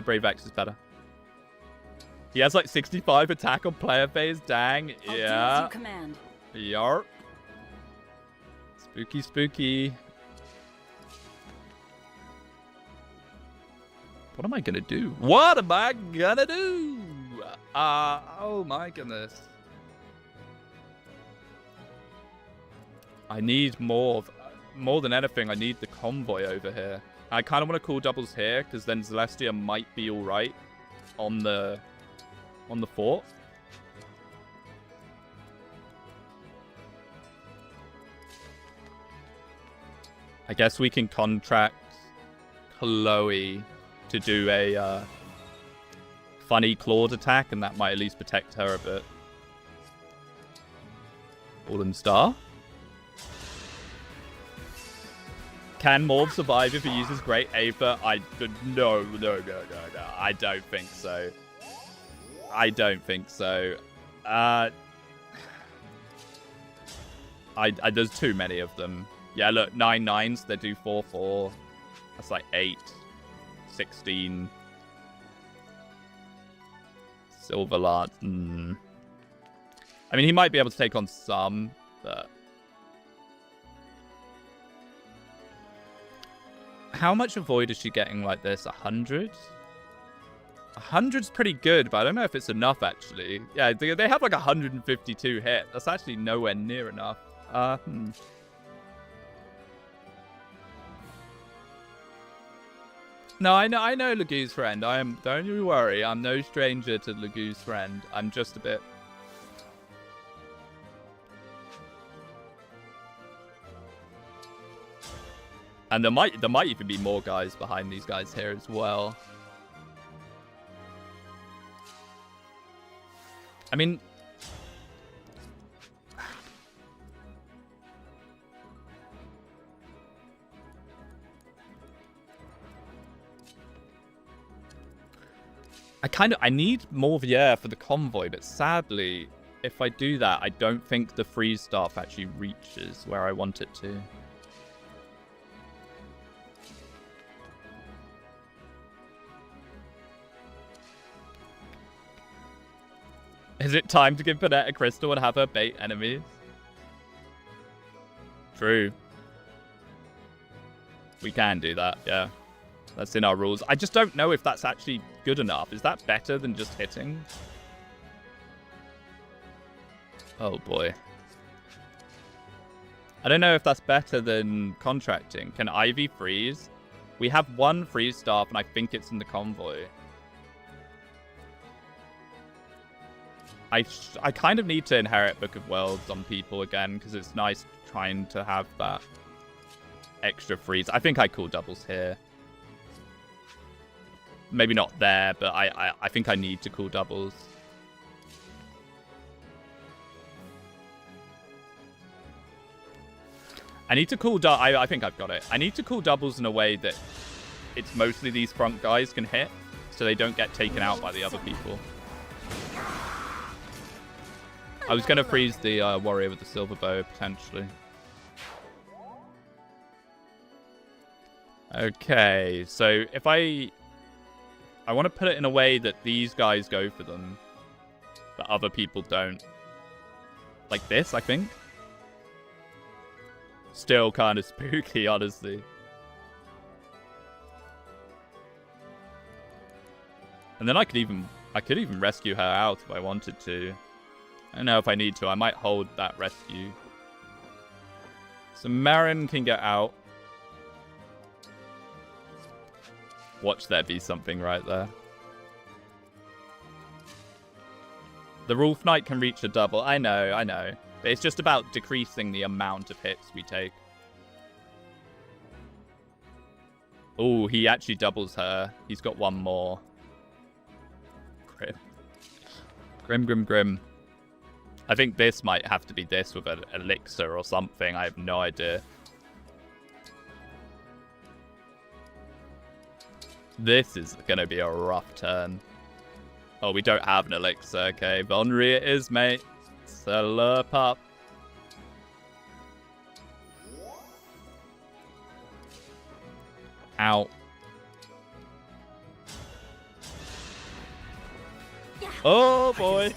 Speaker 1: Brave Axe is better. He has like 65 attack on player phase. Dang.
Speaker 2: I'll
Speaker 1: yeah.
Speaker 2: do as you command.
Speaker 1: Yarp. Spooky, spooky. What am I gonna do? What am I gonna do? Oh my goodness. I need more than anything, I need the convoy over here. I kind of want to call doubles here, because then Celestia might be alright on the fort. I guess we can contract Chloe to do a funny clawed attack, and that might at least protect her a bit. Golden Star. Can Morb survive if he uses Great Aether? No. I don't think so. There's too many of them. Yeah, look, 9 9s, they do 4/4. That's like 8, 16. Silverlard. I mean, he might be able to take on some, but... How much avoid is she getting like this? 100? 100's pretty good, but I don't know if it's enough, actually. Yeah, they have like 152 hit. That's actually nowhere near enough. No, I know Lagu's friend. Don't you worry, I'm no stranger to Lagu's friend. I'm just a bit... And there might even be more guys behind these guys here as well. I mean... I need more Vier for the convoy, but sadly, if I do that, I don't think the freeze staff actually reaches where I want it to. Is it time to give Panetta a crystal and have her bait enemies? True. We can do that, yeah. That's in our rules. I just don't know if that's actually good enough. Is that better than just hitting? Oh boy. I don't know if that's better than contracting. Can Ivy freeze? We have one freeze staff and I think it's in the convoy. I kind of need to inherit Book of Worlds on people again, because it's nice trying to have that extra freeze. I think I call doubles here. Maybe not there, but I think I need to call doubles. I need to call I think I've got it. I need to call doubles in a way that it's mostly these front guys can hit, so they don't get taken out by the other people. I was going to freeze the warrior with the silver bow, potentially. Okay, so if I want to put it in a way that these guys go for them, but other people don't. Like this, I think. Still kind of spooky, honestly. And then I could even rescue her out if I wanted to. I don't know if I need to. I might hold that rescue. So Marin can get out. Watch there be something right there. The Wolf Knight can reach a double. I know. But it's just about decreasing the amount of hits we take. Oh, he actually doubles her. He's got one more. Grim. I think this might have to be this with an elixir or something. I have no idea. This is going to be a rough turn. Oh, we don't have an elixir. Okay, Vonry it is, mate. Slurp up. Ow. Oh, boy.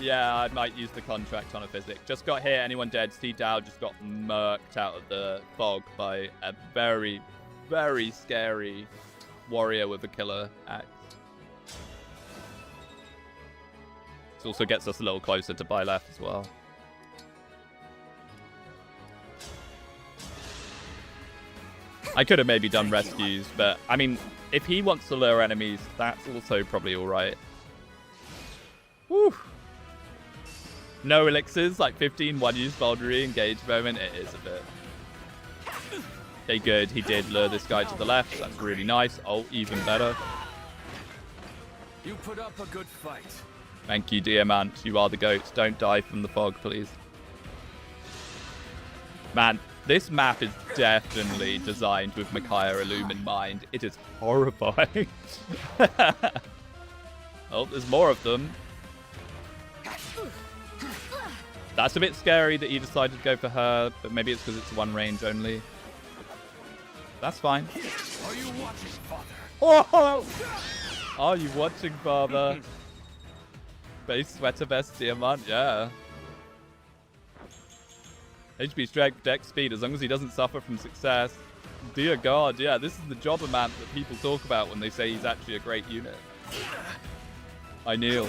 Speaker 1: Yeah, I might use the contract on a physic. Just got hit. Anyone dead? Steve Dow just got murked out of the fog by a very, very scary warrior with a killer axe. This also gets us a little closer to Byleth as well. I could have maybe done rescues, but I mean, if he wants to lure enemies, that's also probably alright. Woo! No elixirs, like 15 one-use boundary engage moment. It is a bit. Okay, good. He did lure this guy to the left. That's really nice. Oh, even better.
Speaker 3: You put up a good fight.
Speaker 1: Thank you, Diamant. You are the GOAT. Don't die from the fog, please. Man, this map is definitely designed with Micaiah Illum in mind. It is horrifying. Oh, there's more of them. That's a bit scary that he decided to go for her, but maybe it's because it's one range only. That's fine.
Speaker 3: Are you watching, Father?
Speaker 1: Oh! Are you watching, Father? Base sweater vest Diamant, yeah. HP strength, dex speed, as long as he doesn't suffer from success. Dear God, yeah, this is the jobber map that people talk about when they say he's actually a great unit. I kneel.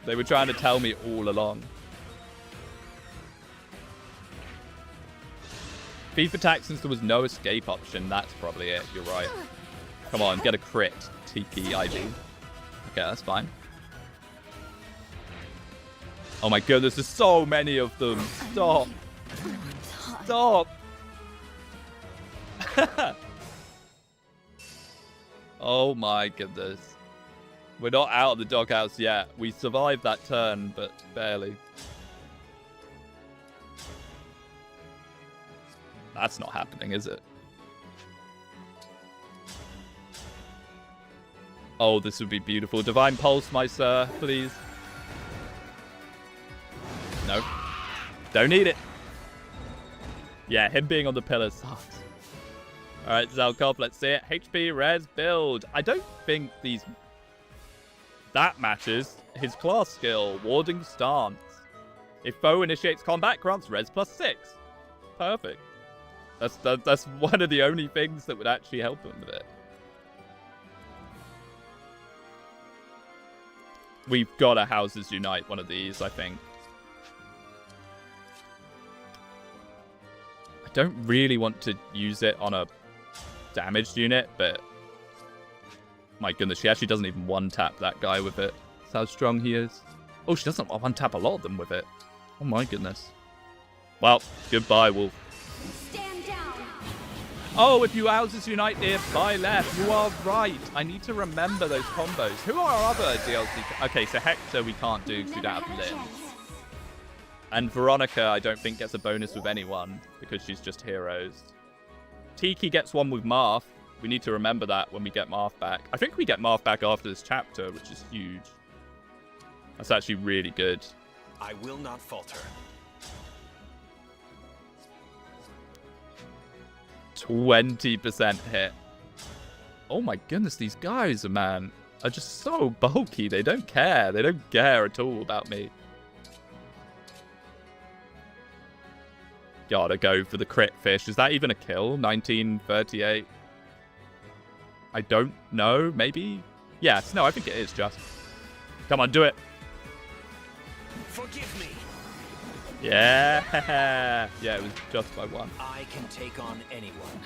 Speaker 1: They were trying to tell me all along. Beef attack, since there was no escape option, that's probably it. You're right. Come on, get a crit. TP ID. Okay, that's fine. Oh my goodness, there's so many of them. Stop. Stop. Oh my goodness. We're not out of the doghouse yet. We survived that turn, but barely. That's not happening, is it? Oh, this would be beautiful. Divine Pulse, my sir, please. No. Don't need it. Yeah, him being on the pillar sucks. Alright, Zelkov, let's see it. HP, res, build. I don't think these... That matches his class skill, Warding Stance. If foe initiates combat, grants res +6. Perfect. That's one of the only things that would actually help him with it. We've got to Houses Unite one of these, I think. I don't really want to use it on a damaged unit, but My goodness, she actually doesn't even one-tap that guy with it. That's how strong he is. Oh, she doesn't one-tap a lot of them with it. Oh my goodness. Well, goodbye, Wolf.
Speaker 2: Stand down.
Speaker 1: Oh, if you houses unite if I left, you are right. I need to remember those combos. Who are our other DLC? Okay, so Hector we can't do because we don't have limbs. And Veronica, I don't think gets a bonus with anyone because she's just heroes. Tiki gets one with Marth. We need to remember that when we get Marth back. I think we get Marth back after this chapter, which is huge. That's actually really good.
Speaker 3: I will not falter.
Speaker 1: 20% hit. Oh my goodness, these guys, man, are just so bulky. They don't care. They don't care at all about me. Gotta go for the crit fish. Is that even a kill? 1938. I don't know. Maybe? Yes. No, I think it is just. Come on, do it.
Speaker 3: Forgive me.
Speaker 1: Yeah. Yeah, it was just by one.
Speaker 3: I can take on anyone.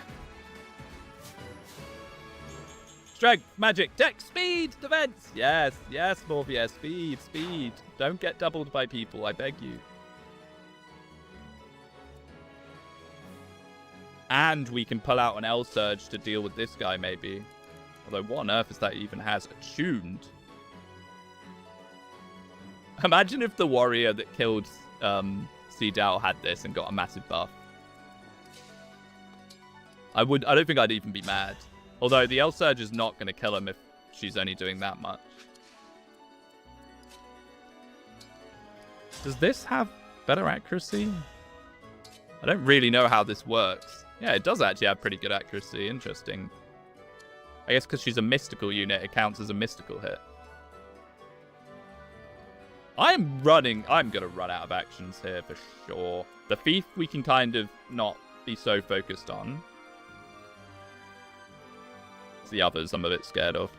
Speaker 1: Strength, magic, dex, speed, defense. Yes, yes, Morphia. Speed, speed. Don't get doubled by people, I beg you. And we can pull out an L-Surge to deal with this guy, maybe. Although, what on earth is that even has attuned? Imagine if the warrior that killed Seedal had this and got a massive buff. I don't think I'd even be mad. Although the L-Surge is not going to kill him if she's only doing that much. Does this have better accuracy? I don't really know how this works. Yeah, it does actually have pretty good accuracy. Interesting. I guess because she's a mystical unit, it counts as a mystical hit. I'm going to run out of actions here for sure. The thief we can kind of not be so focused on. It's the others I'm a bit scared of.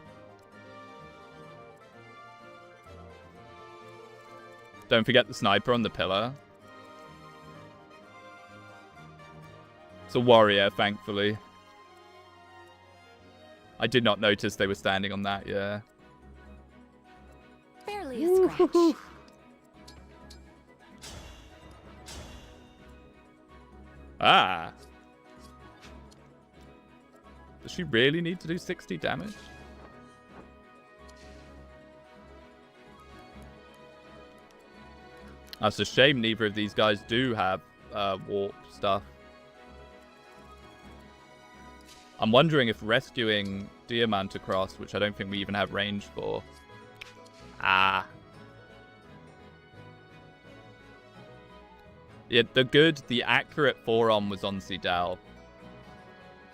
Speaker 1: Don't forget the sniper on the pillar. It's a warrior, thankfully. I did not notice they were standing on that, yeah.
Speaker 2: Barely a scratch.
Speaker 1: Ah. Does she really need to do 60 damage? That's a shame neither of these guys do have warp stuff. I'm wondering if rescuing Diamant across, which I don't think we even have range for. Ah. Yeah, the accurate forearm was on Seedal.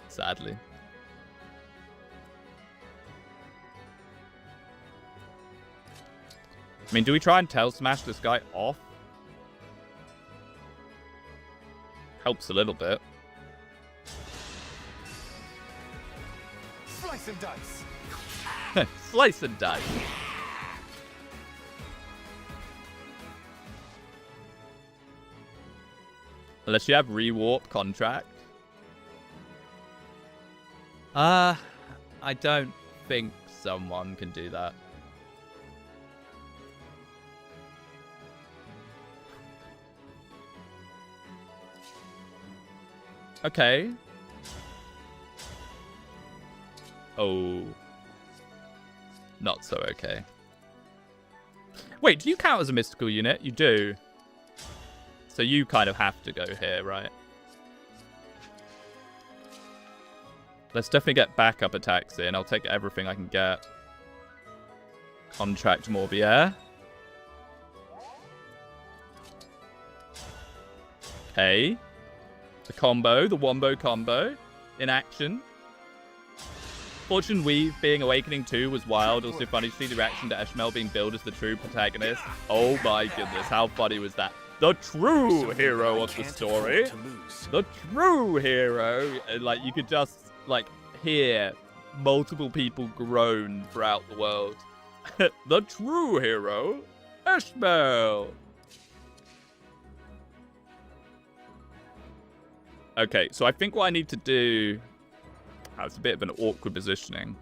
Speaker 1: Sadly. I mean, do we try and tail smash this guy off? Helps a little bit.
Speaker 3: Slice and dice.
Speaker 1: Slice and dice. Unless you have rewarp contract. I don't think someone can do that. Okay. Oh. Not so okay. Wait, do you count as a mystical unit? You do. So you kind of have to go here, right? Let's definitely get backup attacks in. I'll take everything I can get. Contract Morbier. Okay. The combo, the wombo combo in action. Fortune Weave being Awakening 2 was wild. Also funny to see the reaction to Eshmel being billed as the true protagonist. Oh my goodness, how funny was that? The true hero of the story. The true hero. Like, you could just, like, hear multiple people groan throughout the world. The true hero, Eshmel. Okay, so I think what I need to do... That's a bit of an awkward positioning.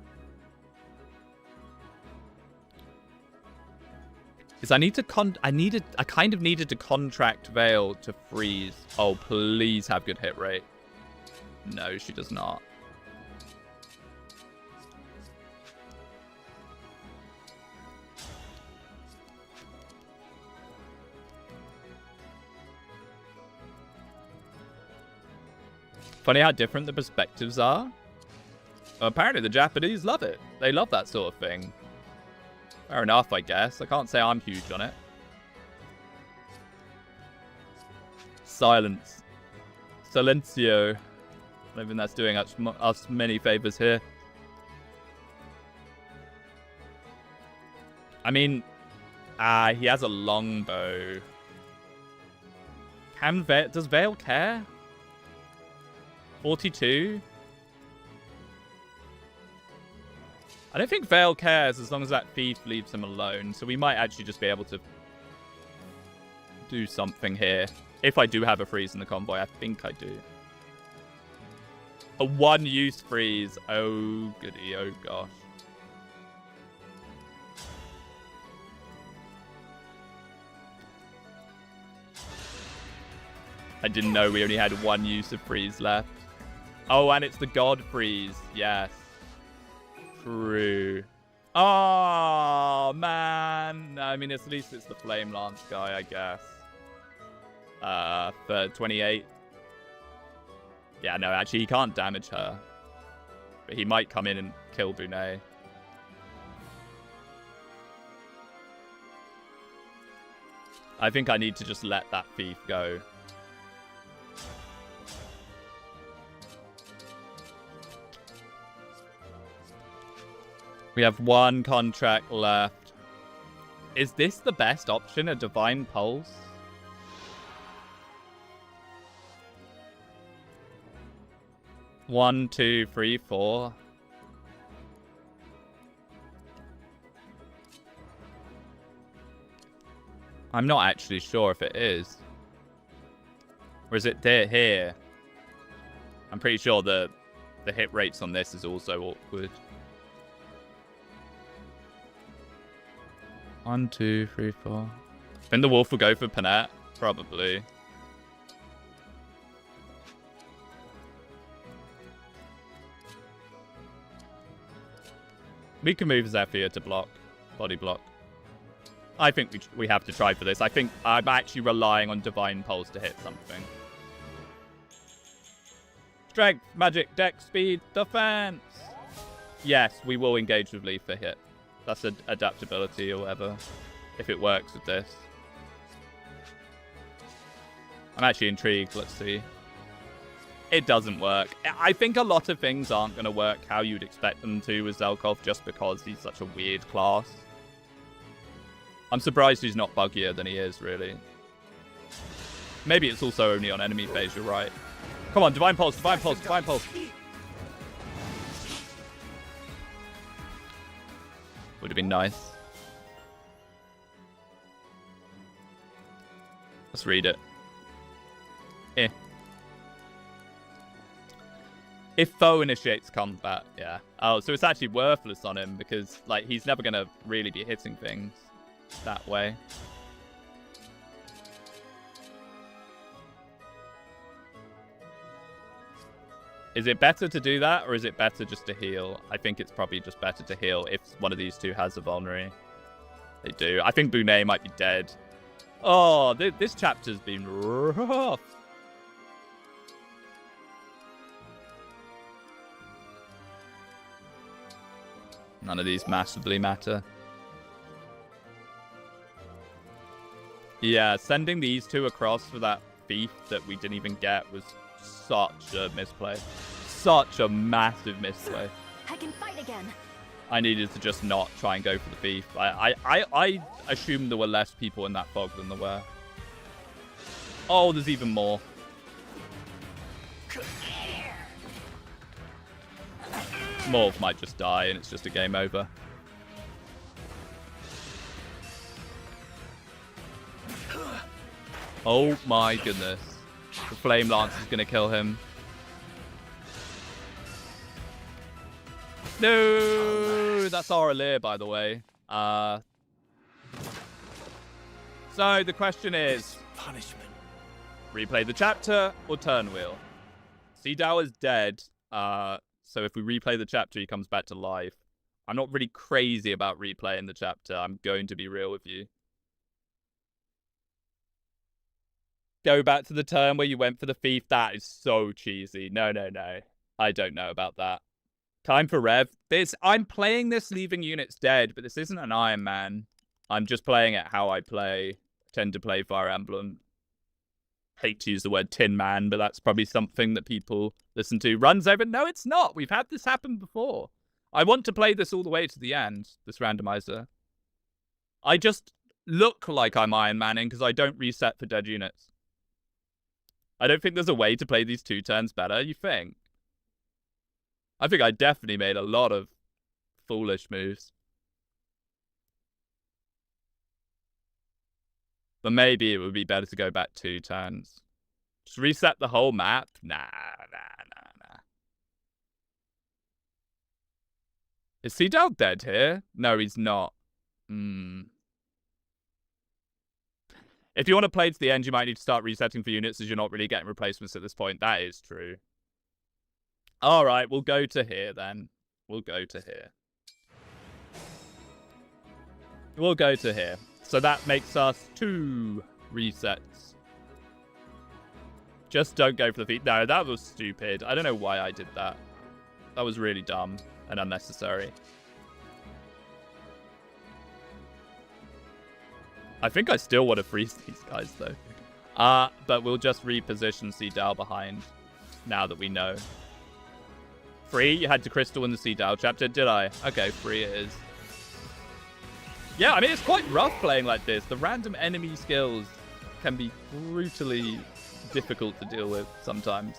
Speaker 1: is I kind of needed to contract Veil to freeze. Oh, please have good hit rate. No, she does not. Funny how different the perspectives are. Apparently the Japanese love it. They love that sort of thing. Fair enough, I guess. I can't say I'm huge on it. Silence. Silencio. I don't think that's doing us many favors here. I mean, he has a longbow. Does Veil care? 42? I don't think Veil cares as long as that thief leaves him alone. So we might actually just be able to do something here. If I do have a freeze in the convoy, I think I do. A one-use freeze. Oh, goody. Oh, gosh. I didn't know we only had one use of freeze left. Oh, and it's the god freeze. Yes. True. Oh, man. I mean, at least it's the Flame Lance guy, I guess. For 28. Yeah, no, actually, he can't damage her. But he might come in and kill Bunei. I think I need to just let that thief go. We have one contract left. Is this the best option, a Divine Pulse? One, two, three, four. I'm not actually sure if it is. Or is it here? I'm pretty sure the hit rates on this is also awkward. 1, 2, 3, 4. Then the wolf will go for Panette? Probably. We can move Zephyr to block. Body block. I think we have to try for this. I think I'm actually relying on Divine Pulse to hit something. Strength, magic, dex, speed, defense. Yes, we will engage with Leaf for hit. That's adaptability or whatever, if it works with this. I'm actually intrigued. Let's see. It doesn't work. I think a lot of things aren't going to work how you'd expect them to with Zelkov just because he's such a weird class. I'm surprised he's not buggier than he is, really. Maybe it's also only on enemy phase, you're right. Come on, Divine Pulse, Divine Pulse, Divine Pulse. Would have been nice. Let's read it. If foe initiates combat, yeah. Oh, so it's actually worthless on him because, like, he's never going to really be hitting things that way. Is it better to do that, or is it better just to heal? I think it's probably just better to heal if one of these two has a vulnerary. They do. I think Bunei might be dead. Oh, this chapter's been rough. None of these massively matter. Yeah, sending these two across for that thief that we didn't even get was such a misplay. Such a massive misplay.
Speaker 2: I can fight again.
Speaker 1: I needed to just not try and go for the thief. I assumed there were less people in that fog than there were. Oh, there's even more. Morph might just die and it's just a game over. Oh my goodness. The Flame Lance is going to kill him. No! That's our Alir, by the way. So the question is,
Speaker 3: Punishment.
Speaker 1: replay the chapter or turn wheel? Seedao is dead, so if we replay the chapter, he comes back to life. I'm not really crazy about replaying the chapter. I'm going to be real with you. Go back to the turn where you went for the thief. That is so cheesy. No. I don't know about that. Time for Rev. I'm playing this leaving units dead, but this isn't an Iron Man. I'm just playing it how I play. Tend to play Fire Emblem. Hate to use the word Tin Man, but that's probably something that people listen to. Runs over. No, it's not. We've had this happen before. I want to play this all the way to the end, this randomizer. I just look like I'm Iron Manning because I don't reset for dead units. I don't think there's a way to play these 2 turns better, you think? I think I definitely made a lot of foolish moves. But maybe it would be better to go back 2 turns. Just reset the whole map? Nah. Is Seedal dead here? No, he's not. If you want to play to the end, you might need to start resetting for units as you're not really getting replacements at this point. That is true. All right, we'll go to here then. We'll go to here. We'll go to here. So that makes us 2 resets. Just don't go for the feet. No, that was stupid. I don't know why I did that. That was really dumb and unnecessary. I think I still want to freeze these guys, though. But we'll just reposition Seedal behind now that we know. Free? You had to crystal in the Seedal chapter, did I? Okay, free it is. Yeah, I mean, it's quite rough playing like this. The random enemy skills can be brutally difficult to deal with sometimes.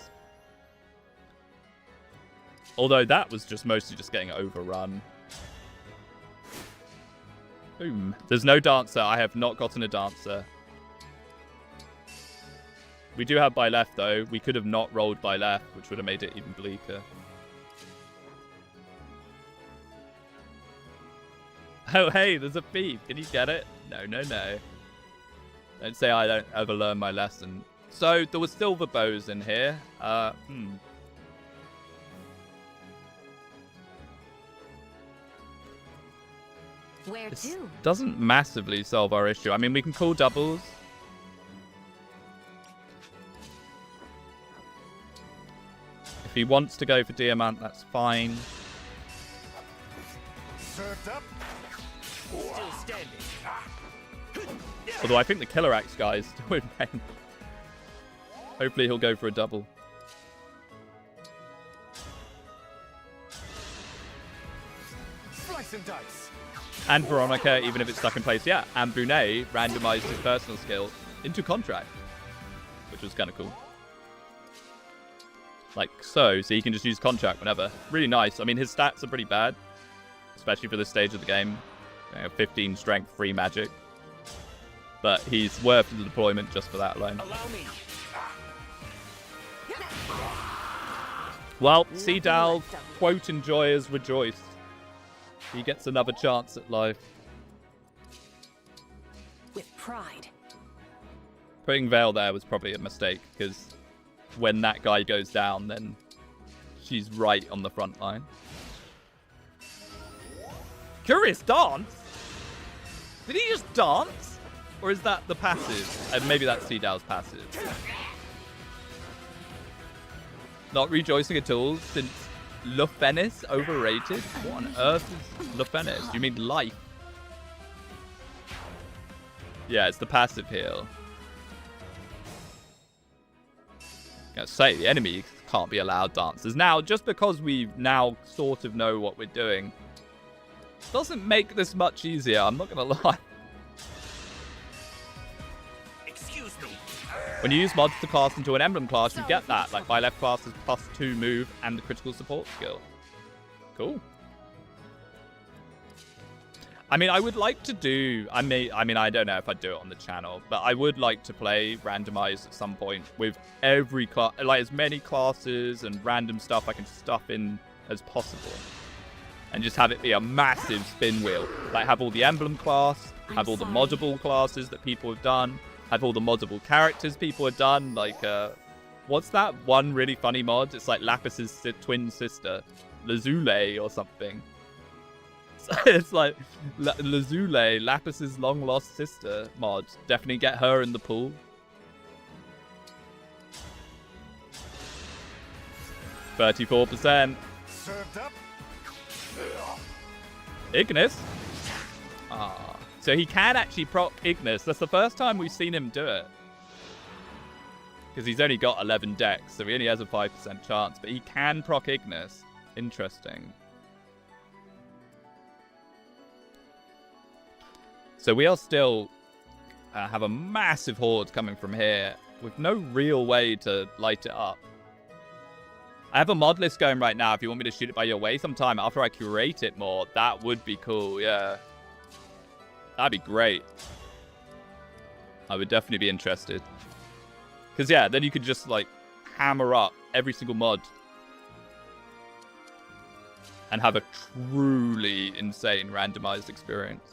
Speaker 1: Although that was just mostly just getting overrun. Boom. There's no dancer. I have not gotten a dancer. We do have by left, though. We could have not rolled by left, which would have made it even bleaker. Oh, hey, there's a thief. Can you get it? No. Don't say I don't ever learn my lesson. So, there were silver bows in here.
Speaker 2: Where
Speaker 1: This
Speaker 2: to?
Speaker 1: doesn't massively solve our issue. I mean, we can call doubles. If he wants to go for Diamant, that's fine.
Speaker 3: Served up. Still standing.
Speaker 1: Although I think the Killer Axe guy is still in pain. Hopefully he'll go for a double.
Speaker 3: Slice and dice.
Speaker 1: And Veronica, even if it's stuck in place. Yeah, and Brunei randomized his personal skill into contract, which was kind of cool. Like so he can just use contract whenever. Really nice. I mean, his stats are pretty bad, especially for this stage of the game. 15 strength, 3 magic. But he's worth the deployment just for that alone.
Speaker 3: Allow me.
Speaker 1: Well, Seedal, quote, enjoyers rejoice. He gets another chance at life.
Speaker 2: With pride.
Speaker 1: Putting Veil there was probably a mistake, because when that guy goes down, then she's right on the front line. Curious dance? Did he just dance? Or is that the passive? And maybe that's Seedal's passive. Not rejoicing at all since Lufenis overrated? What on earth is Lufenis? You mean life? Yeah, it's the passive heal. I say, the enemy can't be allowed dancers. Now, just because we now sort of know what we're doing, doesn't make this much easier, I'm not going to lie.
Speaker 3: Excuse me.
Speaker 1: When you use mods to cast into an emblem class, you get that. Like, by left class is +2 move and the critical support skill. Cool. I mean, I would like to do... I mean, I don't know if I'd do it on the channel, but I would like to play Randomize at some point with every class... Like, as many classes and random stuff I can stuff in as possible. and just have it be a massive spin wheel. Like, have all the emblem class, have all the moddable classes that people have done, have all the moddable characters people have done. Like, what's that one really funny mod? It's like Lapis's twin sister, Lazule or something. It's like Lazule, Lapis's long lost sister mod. Definitely get her in the pool. %.
Speaker 3: Served up.
Speaker 1: Ignis? So he can actually proc Ignis. That's the first time we've seen him do it. Because he's only got 11 decks, so he only has a 5% chance. But he can proc Ignis. Interesting. So we are still have a massive horde coming from here with no real way to light it up. I have a mod list going right now if you want me to shoot it by your way sometime after I curate it more. That would be cool, yeah. That'd be great. I would definitely be interested. Because, yeah, then you could just, like, hammer up every single mod. And have a truly insane randomized experience.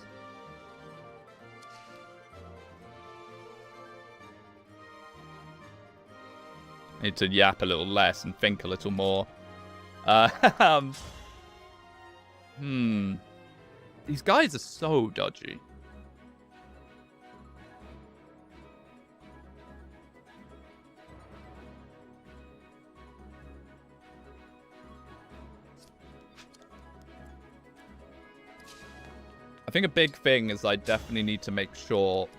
Speaker 1: Need to yap a little less and think a little more. These guys are so dodgy. I think a big thing is I definitely need to make sure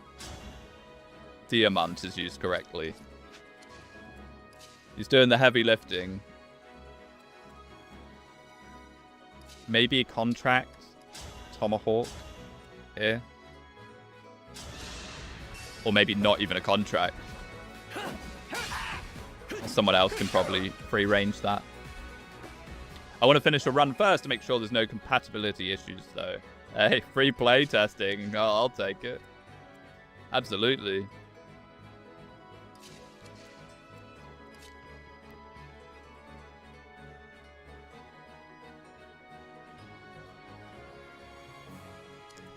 Speaker 1: Diamant is used correctly. He's doing the heavy lifting. Maybe a contract. Tomahawk. Here. Or maybe not even a contract. Someone else can probably free range that. I want to finish a run first to make sure there's no compatibility issues, though. Hey, free play testing. Oh, I'll take it. Absolutely.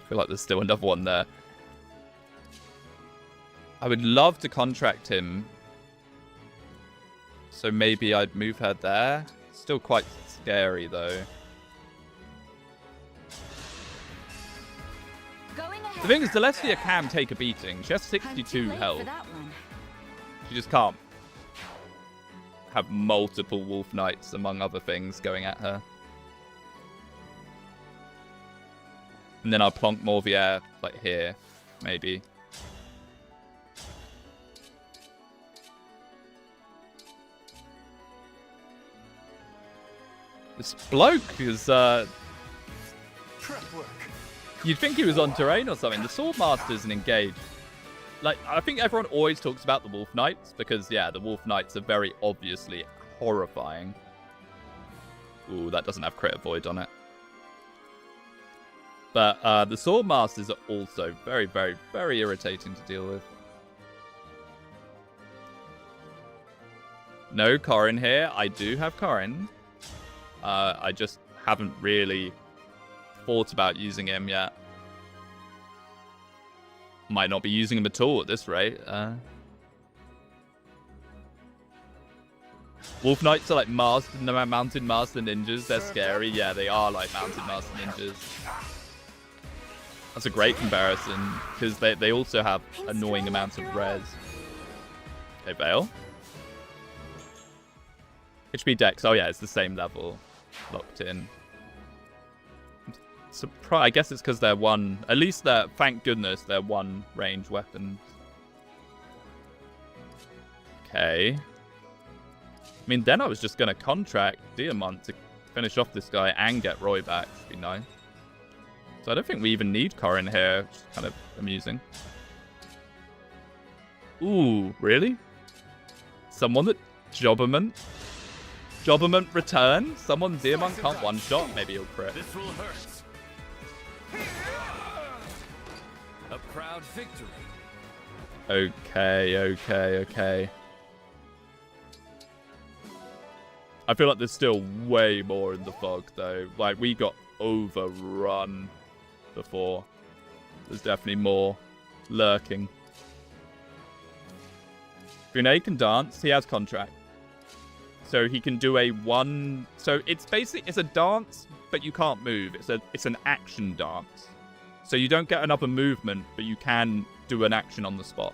Speaker 1: I feel like there's still another one there. I would love to contract him. So maybe I'd move her there. Still quite scary, though. The thing is, Celestia can take a beating. She has 62 health. She just can't have multiple Wolf Knights, among other things, going at her. And then I'll plonk Morvier, like, here, maybe. This bloke is,
Speaker 3: Prep work.
Speaker 1: you'd think he was on terrain or something. The Swordmaster's an Engage. Like, I think everyone always talks about the Wolf Knights, because, yeah, the Wolf Knights are very obviously horrifying. Ooh, that doesn't have crit avoid on it. But the Swordmasters are also very, very, very irritating to deal with. No Corrin here. I do have Corrin. I just haven't really thought about using him yet. Might not be using him at all at this rate. Wolf Knights are like mounted master ninjas. They're scary. Yeah, they are like mounted master ninjas. That's a great comparison, because they also have annoying amounts of res. Okay, Veil. HP Dex. Oh, yeah, it's the same level. Locked in. I guess it's because they're one... At least they're... Thank goodness they're one range weapons. Okay. I mean, then I was just going to contract Diamant to finish off this guy and get Roy back. Would be nice. So I don't think we even need Corrin here, which is kind of amusing. Ooh, really? Someone that Jobberman return? Someone Diamant can't one-shot? Maybe he'll crit.
Speaker 3: This will hurt. A proud victory.
Speaker 1: Okay. I feel like there's still way more in the fog, though. Like, we got overrun before. There's definitely more lurking. Brunei can dance. He has contract. So he can do a one... So it's basically... It's a dance, but you can't move. It's an action dance. So you don't get another movement, but you can do an action on the spot.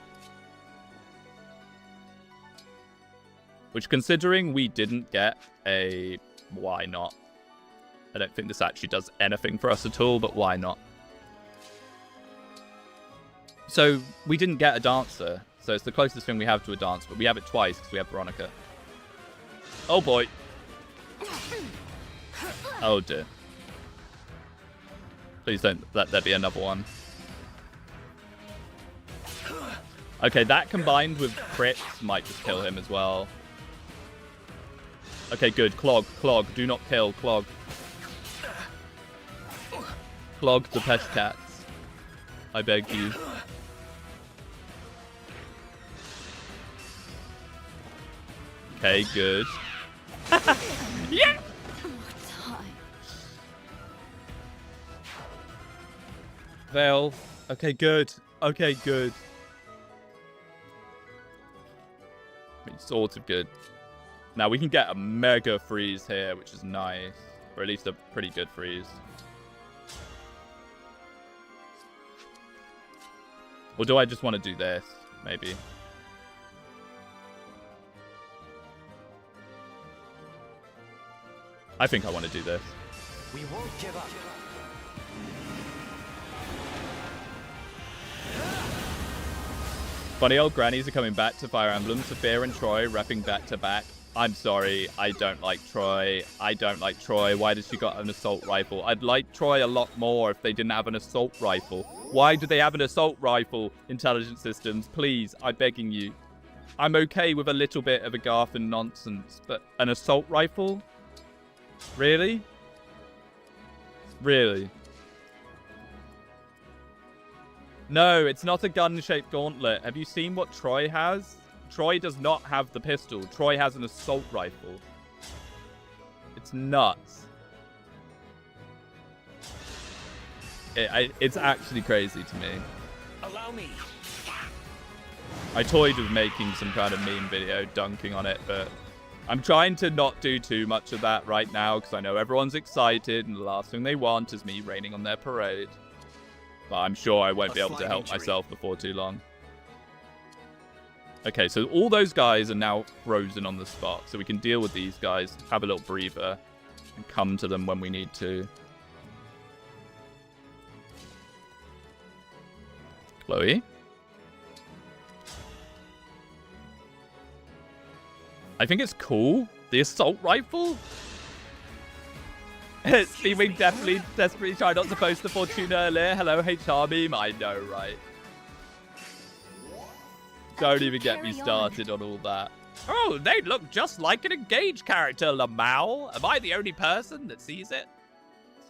Speaker 1: Which, considering we didn't get a... Why not? I don't think this actually does anything for us at all, but why not? So we didn't get a dancer. So it's the closest thing we have to a dance, but we have it twice because we have Veronica. Oh boy. Oh dear. Please don't let there be another one. Okay, that combined with crits might just kill him as well. Okay, good. Clog, clog. Do not kill, clog. Clog the pest cats. I beg you. Okay, good. Yeah! Veil. Okay, good. Okay, good. I mean, sort of good. Now, we can get a mega freeze here, which is nice. Or at least a pretty good freeze. Or do I just want to do this? Maybe. I think I want to do this.
Speaker 5: We won't give up.
Speaker 1: Funny old grannies are coming back to Fire Emblem. Sophia and Troy rapping back to back. I'm sorry, I don't like Troy. I don't like Troy. Why does she got an assault rifle? I'd like Troy a lot more if they didn't have an assault rifle. Why do they have an assault rifle, Intelligent Systems? Please, I'm begging you. I'm okay with a little bit of a Garfin nonsense, but an assault rifle? Really? Really? No, it's not a gun-shaped gauntlet. Have you seen what Troy has? Troy does not have the pistol. Troy has an assault rifle. It's nuts. It's actually crazy to me.
Speaker 3: Allow me.
Speaker 1: I toyed with making some kind of meme video dunking on it, but I'm trying to not do too much of that right now because I know everyone's excited and the last thing they want is me raining on their parade. But I'm sure I won't be able to help myself before too long. Okay, so all those guys are now frozen on the spot, so we can deal with these guys, have a little breather, and come to them when we need to. Chloe? I think it's cool. The assault rifle? Speedwing desperately tried not to post the Fortuna earlier. Hello, HR meme. I know, right? Don't even get me started on all that. Oh, they look just like an Engage character, Lamau. Am I the only person that sees it?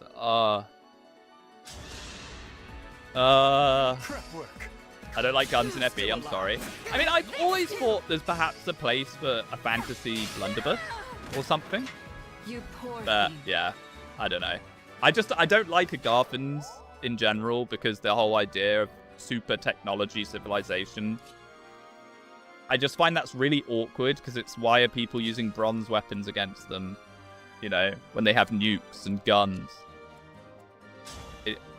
Speaker 1: So,
Speaker 3: Prep work.
Speaker 1: I don't like guns in FE, I'm sorry. I mean, I've always thought there's perhaps a place for a fantasy blunderbuss or something.
Speaker 4: You poor
Speaker 1: But,
Speaker 4: thing.
Speaker 1: yeah, I don't know. I don't like Agarthans in general because the whole idea of super technology civilization, I just find that's really awkward because it's why are people using bronze weapons against them, you know, when they have nukes and guns.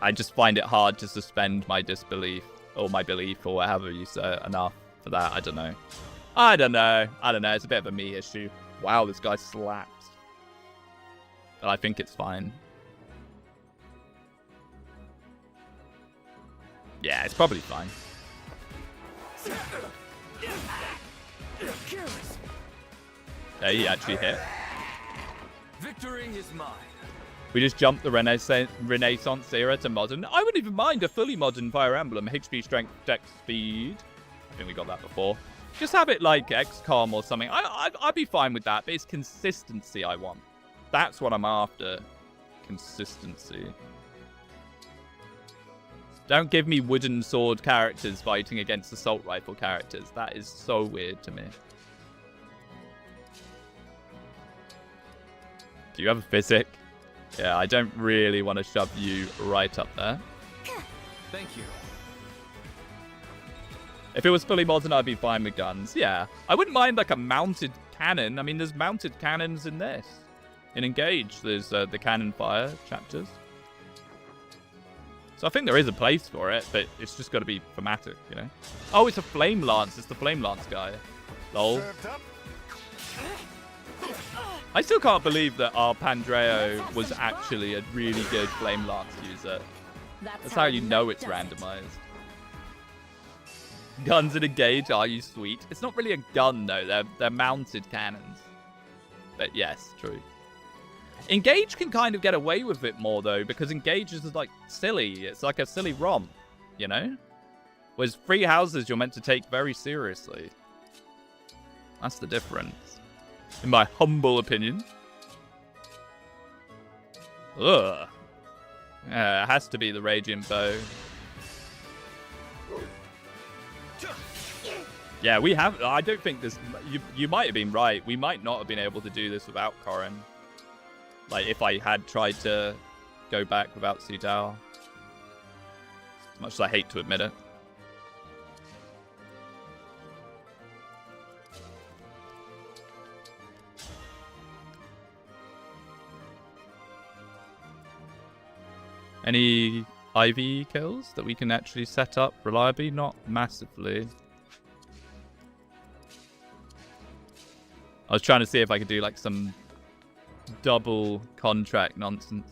Speaker 1: I just find it hard to suspend my disbelief or my belief or whatever you say enough for that. I don't know. I don't know. It's a bit of a me issue. Wow, this guy slaps. But I think it's fine. Yeah, it's probably fine. Yeah, he actually hit.
Speaker 3: Victory is mine.
Speaker 1: We just jumped the Renaissance era to modern. I wouldn't even mind a fully modern Fire Emblem. HP, strength, dex, speed. I think we got that before. Just have it like XCOM or something. I'd be fine with that, but it's consistency I want. That's what I'm after. Consistency. Don't give me wooden sword characters fighting against assault rifle characters. That is so weird to me. Do you have a physic? Yeah, I don't really want to shove you right up there.
Speaker 3: Thank you.
Speaker 1: If it was fully modern, I'd be fine with guns. Yeah. I wouldn't mind like a mounted cannon. I mean, there's mounted cannons in this. In Engage, there's the cannon fire chapters. So I think there is a place for it, but it's just got to be thematic, you know? Oh, it's a flame lance. It's the flame lance guy. Lol. I still can't believe that our Pandreo was actually a really good flame lance user. That's how you know it's randomized. Guns in Engage, are you sweet? It's not really a gun, though. They're mounted cannons. But yes, true. Engage can kind of get away with it more, though, because Engage is, like, silly. It's like a silly romp, you know? Whereas Free Houses, you're meant to take very seriously. That's the difference. In my humble opinion. Ugh. Yeah, it has to be the Radiant Bow. Yeah, we have... I don't think this... You might have been right. We might not have been able to do this without Corrin. Like, if I had tried to go back without Sudao. As much as I hate to admit it. Any Ivy kills that we can actually set up reliably? Not massively. I was trying to see if I could do like some double contract nonsense.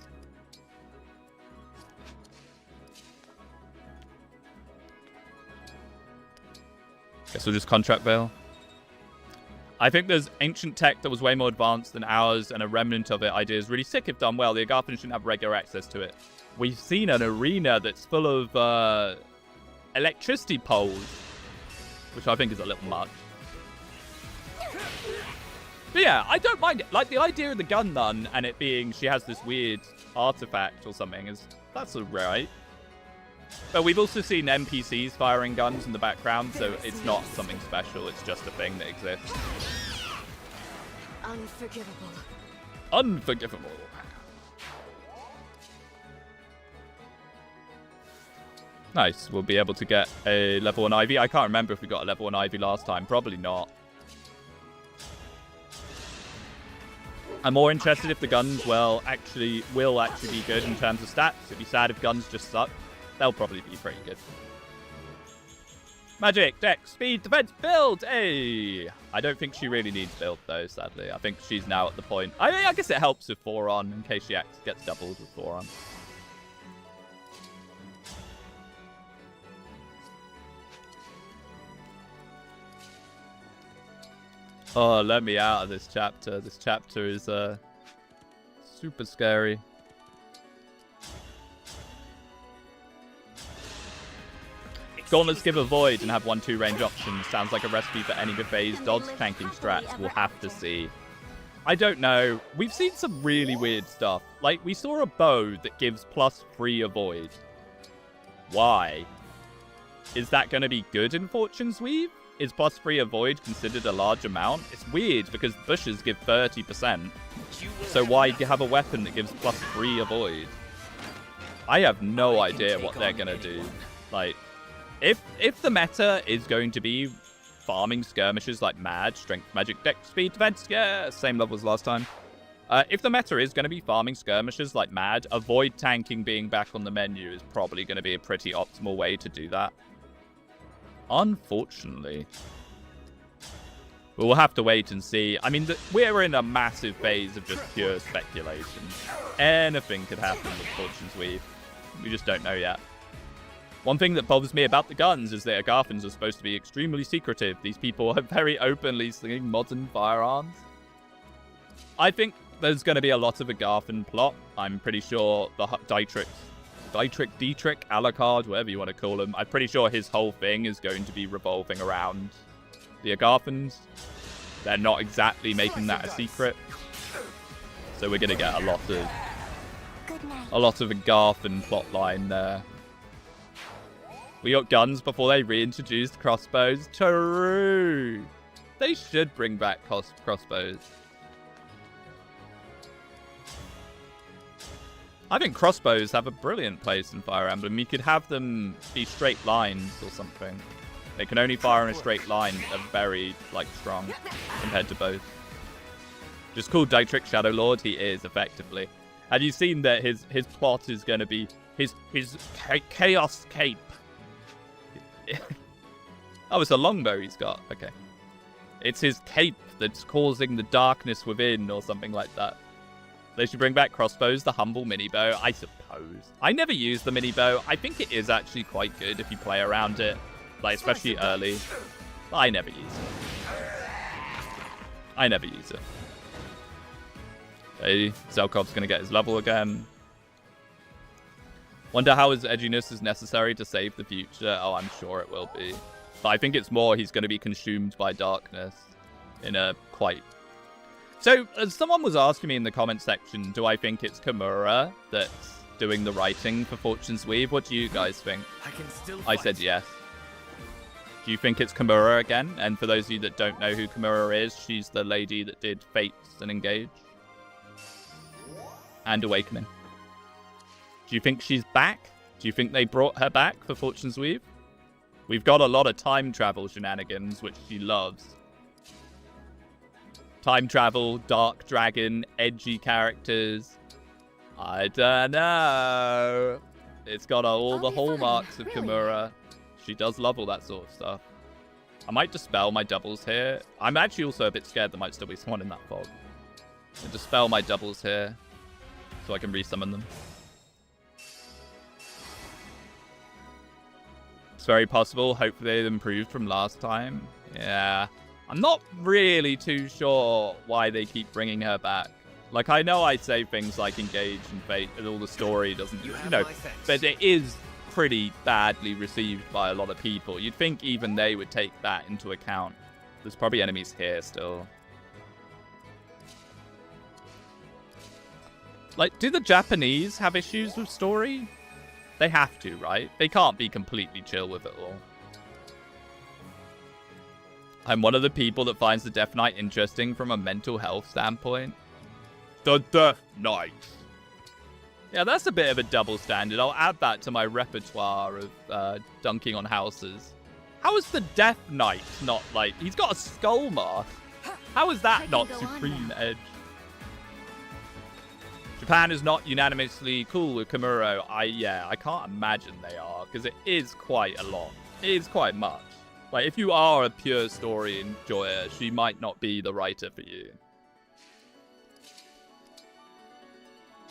Speaker 1: Guess we'll just contract Veil. I think there's ancient tech that was way more advanced than ours, and a remnant of it idea is really sick if done well. The Agarthan shouldn't have regular access to it. We've seen an arena that's full of electricity poles, which I think is a little much. But yeah, I don't mind it. Like, the idea of the gun nun and it being she has this weird artifact or something that's alright. But we've also seen NPCs firing guns in the background, so it's not something special. It's just a thing that exists.
Speaker 2: Unforgivable.
Speaker 1: Unforgivable. Nice. We'll be able to get a level 1 Ivy. I can't remember if we got a level 1 Ivy last time. Probably not. I'm more interested if the guns will actually be good in terms of stats. It'd be sad if guns just suck. They'll probably be pretty good. Magic, dex, speed, defense, build! Hey! I don't think she really needs build, though, sadly. I think she's now at the point... I guess it helps with 4 on, in case she gets doubled with 4 on. Oh, let me out of this chapter. This chapter is super scary. Gauntlets give a void and have 1-2 range options. Sounds like a recipe for any phase dodge tanking strats. We'll have to see. I don't know. We've seen some really weird stuff. Like, we saw a bow that gives +3 avoid. Why? Is that going to be good in Fortune's Weave? Is +3 avoid considered a large amount? It's weird because bushes give 30%. So why have a weapon that gives +3 avoid? I have no idea what they're going to do. Like, if the meta is going to be farming skirmishes like mad, strength, magic, dex, speed, defense, yeah, same level as last time. If the meta is going to be farming skirmishes like mad, avoid tanking being back on the menu is probably going to be a pretty optimal way to do that. Unfortunately. We'll have to wait and see. I mean, we're in a massive phase of just pure speculation. Anything could happen with Fortune's Weave. We just don't know yet. One thing that bothers me about the guns is that Agarthans are supposed to be extremely secretive. These people are very openly slinging modern firearms. I think there's going to be a lot of Agarthan plot. I'm pretty sure the Dietrich, Alucard, whatever you want to call him, I'm pretty sure his whole thing is going to be revolving around the Agarthans. They're not exactly making that a secret. So we're going to get a lot of Agarthan plotline there. We got guns before they reintroduced crossbows. True. They should bring back crossbows. I think crossbows have a brilliant place in Fire Emblem. You could have them be straight lines or something. They can only fire in a straight line. They're very, like, strong compared to both. Just called Dietrich Shadow Lord. He is, effectively. Have you seen that his plot is going to be his chaos cape? Oh, it's a longbow he's got. Okay. It's his cape that's causing the darkness within or something like that. They should bring back crossbows, the humble mini bow, I suppose. I never use the mini bow. I think it is actually quite good if you play around it, like especially early. But I never use it. I never use it. Okay, Zelkov's going to get his level again. Wonder how his edginess is necessary to save the future. Oh, I'm sure it will be. But I think it's more he's going to be consumed by darkness in a quite... So, as someone was asking me in the comment section, do I think it's Kimura that's doing the writing for Fortune's Weave? What do you guys think? I said yes. Do you think it's Kimura again? And for those of you that don't know who Kimura is, she's the lady that did Fates and Engage. And Awakening. Do you think she's back? Do you think they brought her back for Fortune's Weave? We've got a lot of time travel shenanigans, which she loves. Time travel, dark dragon, edgy characters. I don't know. It's got all the hallmarks of Kimura. She does love all that sort of stuff. I might dispel my doubles here. I'm actually also a bit scared there might still be someone in that fog. I'll dispel my doubles here so I can resummon them. It's very possible. Hopefully they've improved from last time. Yeah. I'm not really too sure why they keep bringing her back. Like, I know I say things like Engage and Fate and all the story doesn't, you know, but it is pretty badly received by a lot of people. You'd think even they would take that into account. There's probably enemies here still. Like, do the Japanese have issues with story? They have to, right? They can't be completely chill with it all. I'm one of the people that finds the Death Knight interesting from a mental health standpoint. The Death Knight. Yeah, that's a bit of a double standard. I'll add that to my repertoire of dunking on houses. How is the Death Knight not like... He's got a skull mask. How is that not supreme edge? Japan is not unanimously cool with Kimura. I can't imagine they are, because it is quite a lot. It is quite much. Like, if you are a pure story enjoyer, she might not be the writer for you.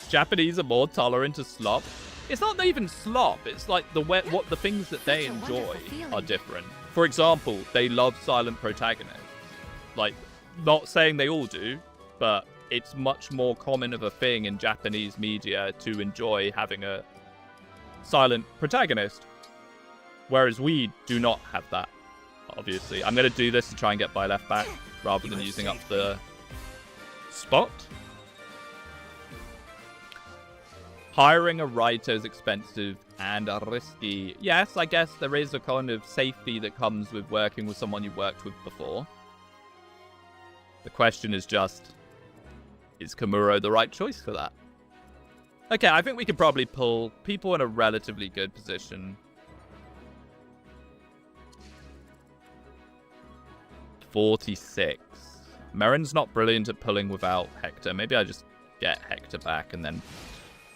Speaker 1: Japanese are more tolerant to slop. It's not even slop. It's like what the things that they enjoy are different. For example, they love silent protagonists. Like, not saying they all do, but it's much more common of a thing in Japanese media to enjoy having a silent protagonist. Whereas we do not have that. Obviously, I'm going to do this to try and get by left back rather than using up the spot. Hiring a writer is expensive and risky. Yes, I guess there is a kind of safety that comes with working with someone you've worked with before. The question is just, is Kimura the right choice for that? Okay, I think we could probably pull people in a relatively good position. 46. Merrin's not brilliant at pulling without Hector. Maybe I just get Hector back and then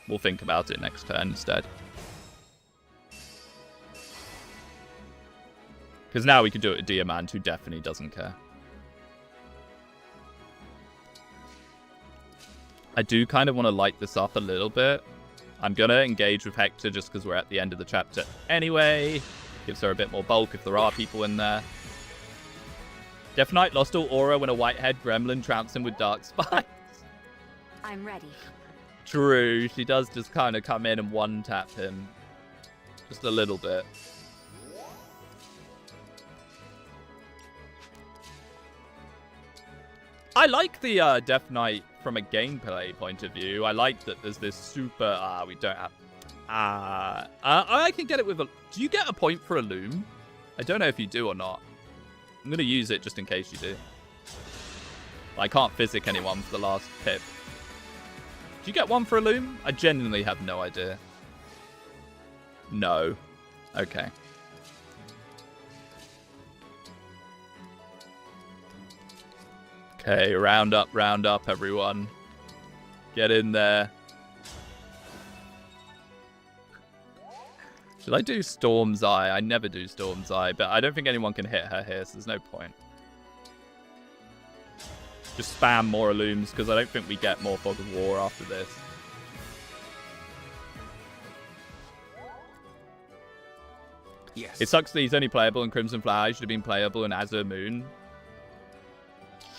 Speaker 1: we'll think about it next turn instead. Because now we could do it with Diamant, who definitely doesn't care. I do kind of want to light this up a little bit. I'm going to engage with Hector just because we're at the end of the chapter anyway. Gives her a bit more bulk if there are people in there. Death Knight lost all aura when a white-haired gremlin trounced him with dark spikes.
Speaker 2: I'm ready.
Speaker 1: True, she does just kind of come in and one-tap him. Just a little bit. I like the Death Knight from a gameplay point of view. I like that there's this super... we don't have... I can get it with a... Do you get a point for a loom? I don't know if you do or not. I'm going to use it just in case you do. I can't physic anyone for the last pip. Do you get one for a loom? I genuinely have no idea. No. Okay. Okay, round up, everyone. Get in there. Should I do Storm's Eye? I never do Storm's Eye, but I don't think anyone can hit her here, so there's no point. Just spam more Illums, because I don't think we get more Fog of War after this.
Speaker 3: Yes.
Speaker 1: It sucks that he's only playable in Crimson Flower. He should have been playable in Azure Moon.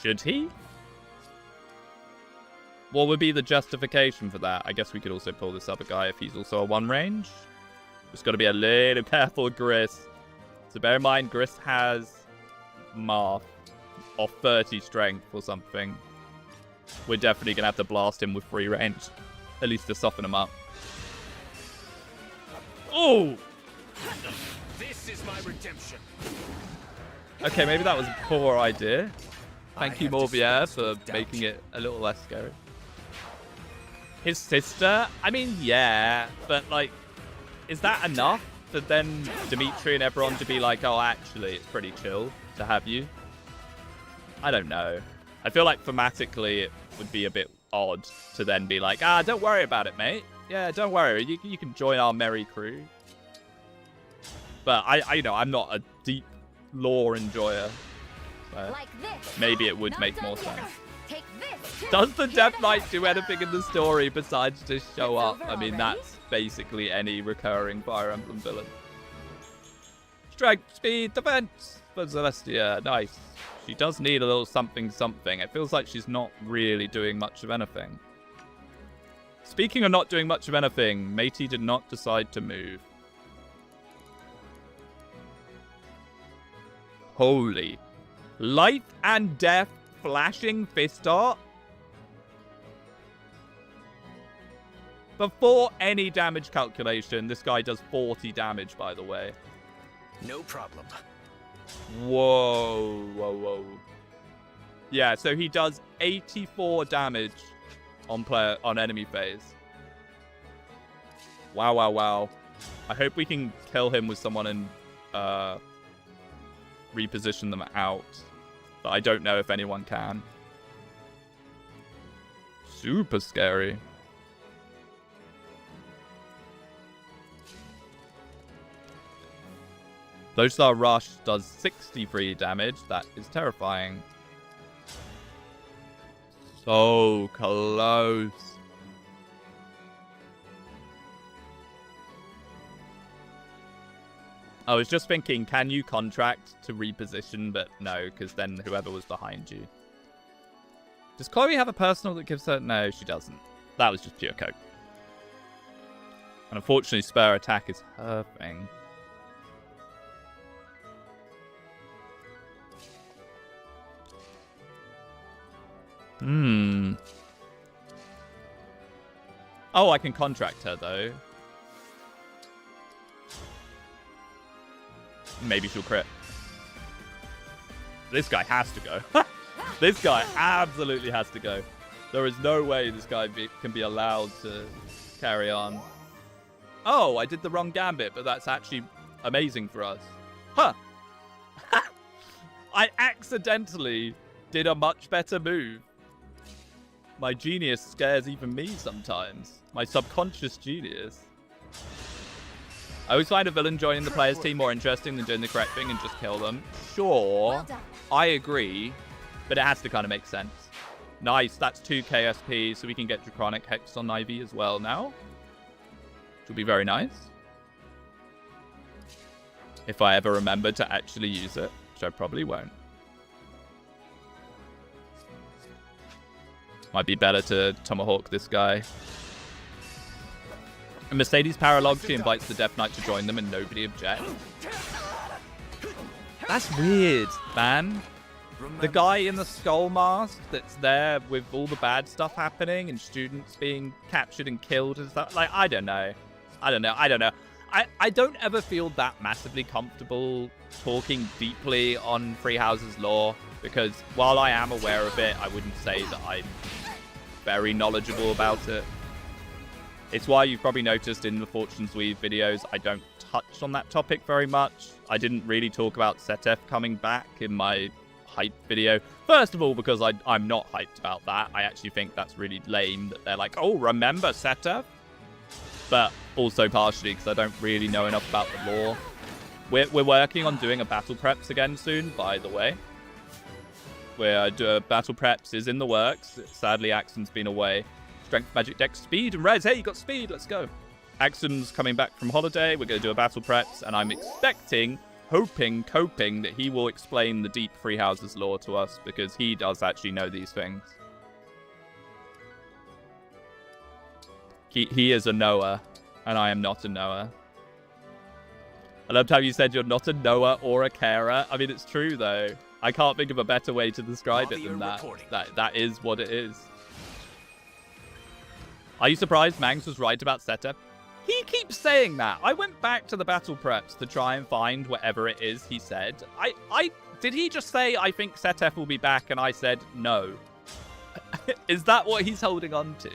Speaker 1: Should he? What would be the justification for that? I guess we could also pull this other guy if he's also a 1 range. Just got to be a little careful with Gris. So bear in mind, Gris has Marth of 30 strength or something. We're definitely going to have to blast him with free range. At least to soften him up. Oh!
Speaker 3: This is my redemption.
Speaker 1: Okay, maybe that was a poor idea. Thank you, Morbier, for making it a little less scary. His sister? I mean, yeah, but, like, is that enough for then Dimitri and everyone to be like, oh, actually, it's pretty chill to have you? I don't know. I feel like thematically it would be a bit odd to then be like, ah, don't worry about it, mate. Yeah, don't worry. You can join our merry crew. But I you know, I'm not a deep lore enjoyer. So
Speaker 2: Like this.
Speaker 1: maybe it would
Speaker 2: Not
Speaker 1: make
Speaker 2: done
Speaker 1: more
Speaker 2: yet.
Speaker 1: sense.
Speaker 2: Take this.
Speaker 1: Does the
Speaker 2: To
Speaker 1: Death Knight do anything in the story besides just show
Speaker 2: It's
Speaker 1: up?
Speaker 2: over
Speaker 1: I mean,
Speaker 2: already?
Speaker 1: that's basically any recurring Fire Emblem villain. Strength, speed, defense for Celestia. Nice. She does need a little something something. It feels like she's not really doing much of anything. Speaking of not doing much of anything, Matey did not decide to move. Holy. Life and death flashing fist art? Before any damage calculation, this guy does 40 damage, by the way.
Speaker 3: No problem.
Speaker 1: Whoa, whoa, whoa. Yeah, so he does 84 damage on enemy phase. Wow, wow, wow. I hope we can kill him with someone and reposition them out. But I don't know if anyone can. Super scary. Lodestar Rush does 63 damage. That is terrifying. So close. I was just thinking, can you contract to reposition? But no, because then whoever was behind you. Does Chloe have a personal that gives her? No, she doesn't. That was just pure coke. And unfortunately, spur attack is her thing. Oh, I can contract her, though. Maybe she'll crit. This guy has to go. This guy absolutely has to go. There is no way this guy can be allowed to carry on. Oh, I did the wrong gambit, but that's actually amazing for us. Huh. I accidentally did a much better move. My genius scares even me sometimes. My subconscious genius. I always find a villain joining the player's team more interesting than doing the correct thing and just kill them. Sure,
Speaker 2: Well done.
Speaker 1: I agree, but it has to kind of make sense. Nice, that's 2 KSP, so we can get Draconic Hex on Ivy as well now. Which will be very nice. If I ever remember to actually use it, which I probably won't. Might be better to Tomahawk this guy. And Mercedes Paralogue, she invites the Death Knight to join them and nobody objects. That's weird, man. The guy in the skull mask that's there with all the bad stuff happening and students being captured and killed and stuff. Like, I don't know. I don't ever feel that massively comfortable talking deeply on Free House's lore because while I am aware of it, I wouldn't say that I'm very knowledgeable about it. It's why you've probably noticed in the Fortune's Weave videos, I don't touch on that topic very much. I didn't really talk about Setef coming back in my hype video. First of all, because I'm not hyped about that. I actually think that's really lame that they're like, oh, remember Setef? But also partially because I don't really know enough about the lore. We're working on doing a battle preps again soon, by the way. Battle preps is in the works. Sadly, Axon's been away. Strength, magic, dex, speed, and res. Hey, you got speed. Let's go. Axon's coming back from holiday. We're going to do a battle preps, and I'm expecting, hoping, coping that he will explain the deep Free Houses lore to us because he does actually know these things. He is a knower, and I am not a knower. I loved how you said you're not a knower or a carer. I mean, it's true, though. I can't think of a better way to describe it than that. That is what it is. Are you surprised Mangs was right about Setep? He keeps saying that. I went back to the battle preps to try and find whatever it is he said. Did he just say, I think Setep will be back, and I said no? Is that what he's holding on to?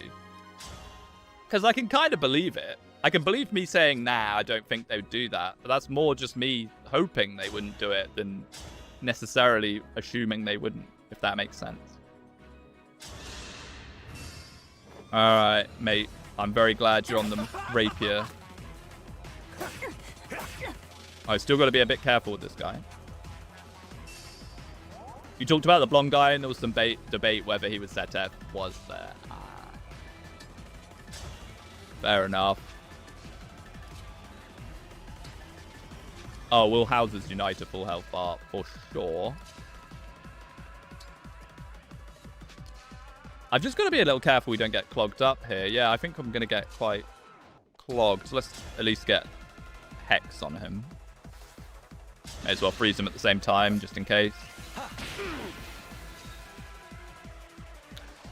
Speaker 1: Because I can kind of believe it. I can believe me saying, nah, I don't think they would do that. But that's more just me hoping they wouldn't do it than necessarily assuming they wouldn't, if that makes sense. Alright, mate. I'm very glad you're on the rapier. I still got to be a bit careful with this guy. You talked about the blonde guy, and there was some debate whether he was Setep. Was there? Fair enough. Oh, will houses unite a full health bar? For sure. I've just got to be a little careful we don't get clogged up here. Yeah, I think I'm going to get quite clogged. So let's at least get Hex on him. May as well freeze him at the same time, just in case.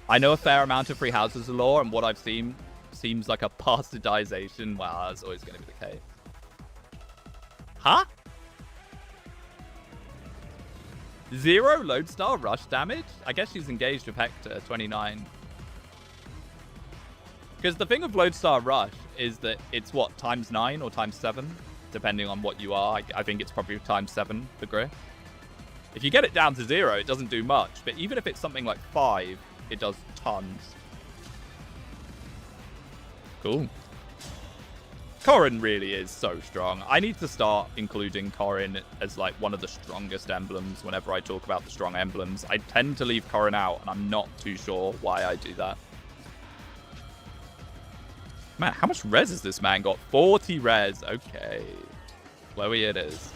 Speaker 1: I know a fair amount of Free Houses lore, and what I've seen seems like a bastardization. Wow, that's always going to be the case. Huh? 0 Lodestar rush damage? I guess she's engaged with Hector, 29. Because the thing with Lodestar rush is that it's what, times 9 or times 7? Depending on what you are. I think it's probably times 7 for Griff. If you get it down to 0, it doesn't do much. But even if it's something like 5, it does tons. Cool. Corrin really is so strong. I need to start including Corrin as like one of the strongest emblems whenever I talk about the strong emblems. I tend to leave Corrin out, and I'm not too sure why I do that. Man, how much res has this man got? 40 res. Okay. Chloe it is.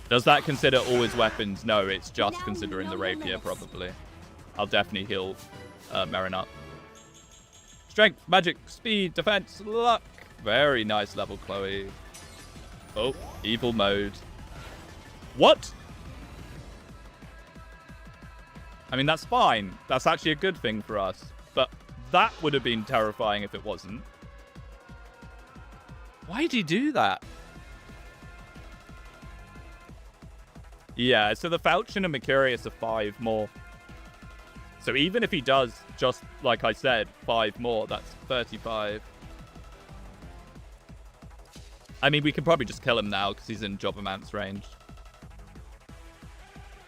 Speaker 1: Does that consider all his weapons? No, it's just considering the rapier, probably. I'll definitely heal Merrin up. Strength, magic, speed, defense, luck. Very nice level, Chloe. Oh, evil mode. What? I mean, that's fine. That's actually a good thing for us. But that would have been terrifying if it wasn't. Why did he do that? Yeah, so the Falchion and Mercurius are 5 more. So even if he does, just like I said, 5 more, that's 35. I mean, we can probably just kill him now because he's in Jobbermant's range.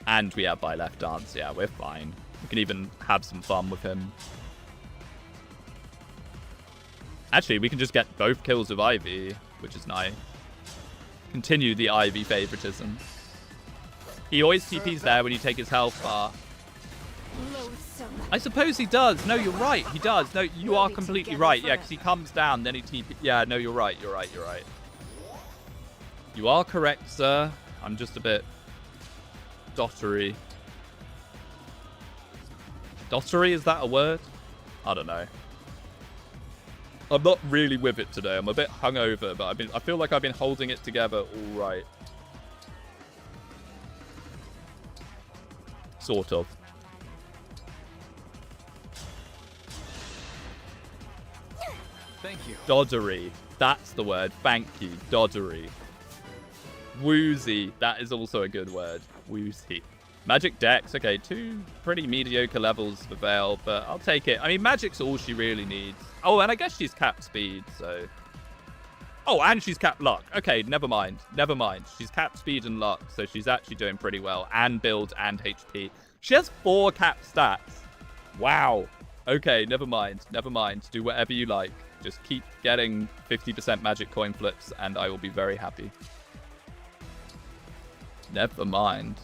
Speaker 1: And we have by left dance. Yeah, we're fine. We can even have some fun with him. Actually, we can just get both kills with Ivy, which is nice. Continue the Ivy favoritism. He always TPs there when you take his health bar. I suppose he does. No, you're right. He does. No, you are completely right. Yeah, because he comes down, then he TP. Yeah, no, you're right. You're right. You're right. You are correct, sir. I'm just a bit dottery. Dottery, is that a word? I don't know. I'm not really with it today. I'm a bit hungover, but I feel like I've been holding it together all right. Sort of.
Speaker 3: Thank you.
Speaker 1: Doddery. That's the word. Thank you. Doddery. Woozy. That is also a good word. Woozy. Magic Dex. Okay, 2 pretty mediocre levels for Vale, but I'll take it. I mean, Magic's all she really needs. Oh, and I guess she's capped speed, so... Oh, and she's capped luck. Okay, never mind. Never mind. She's capped speed and luck, so she's actually doing pretty well. And build and HP. She has 4 capped stats. Wow. Okay, never mind. Never mind. Do whatever you like. Just keep getting 50% magic coin flips, and I will be very happy. Never mind.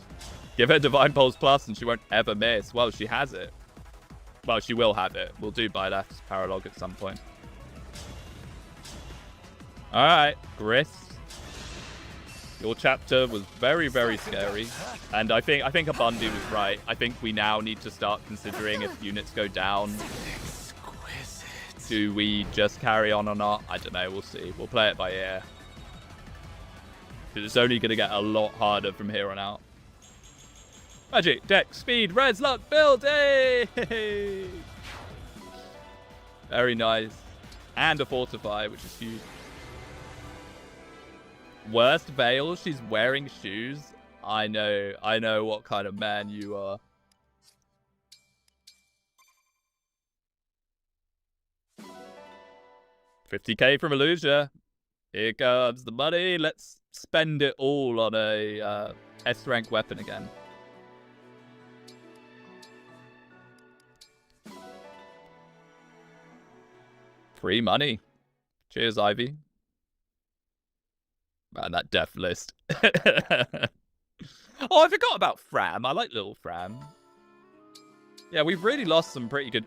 Speaker 1: Give her Divine Pulse Plus and she won't ever miss. Well, she has it. Well, she will have it. We'll do Byleth's Paralog at some point. Alright, Gris. Your chapter was very, very scary. And I think Abundi was right. I think we now need to start considering if units go down. Do we just carry on or not? I don't know. We'll see. We'll play it by ear. It's only going to get a lot harder from here on out. Magic, Dex, Speed, Res, Luck, Build! Hey! Very nice. And a Fortify, which is huge. Worst Veil, she's wearing shoes. I know what kind of man you are. $50K from Illusia. Here comes the money. Let's spend it all on a S-rank weapon again. Free money. Cheers, Ivy. Man, that death list. Oh, I forgot about Fram. I like little Fram. Yeah, we've really lost some pretty good...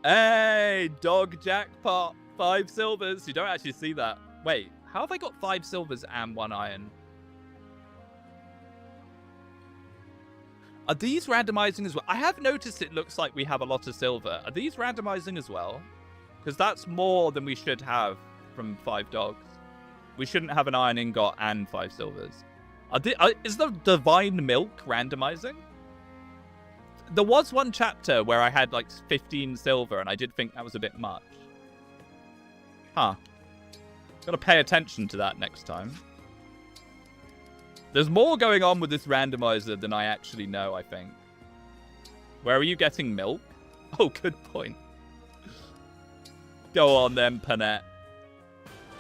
Speaker 1: Hey, dog jackpot. 5 silvers. You don't actually see that. Wait, how have I got 5 silvers and 1 iron? Are these randomizing as well? I have noticed it looks like we have a lot of silver. Are these randomizing as well? Because that's more than we should have from 5 dogs. We shouldn't have an iron ingot and 5 silvers. Is the divine milk randomizing? There was one chapter where I had like 15 silver and I did think that was a bit much. Huh. Gotta pay attention to that next time. There's more going on with this randomizer than I actually know, I think. Where are you getting milk? Oh, good point. Go on then, Panette.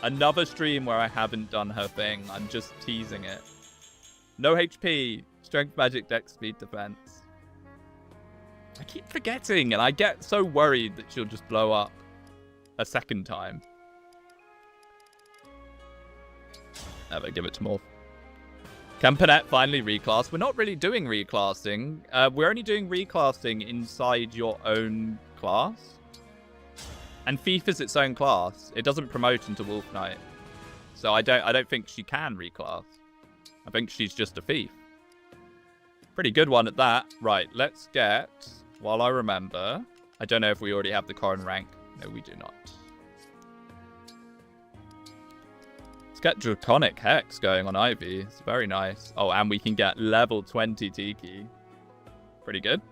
Speaker 1: Another stream where I haven't done her thing. I'm just teasing it. No HP. Strength, magic, dex, speed, defense. I keep forgetting, and I get so worried that she'll just blow up a second time. Never give it to Morph. Can Panette finally reclass? We're not really doing reclassing. We're only doing reclassing inside your own class. And Thief is its own class. It doesn't promote into Wolf Knight. So I don't think she can reclass. I think she's just a Thief. Pretty good one at that. Right, let's get, while I remember, I don't know if we already have the current rank. No, we do not. Let's get Draconic Hex going on Ivy. It's very nice. Oh, and we can get level 20 Tiki. Pretty good.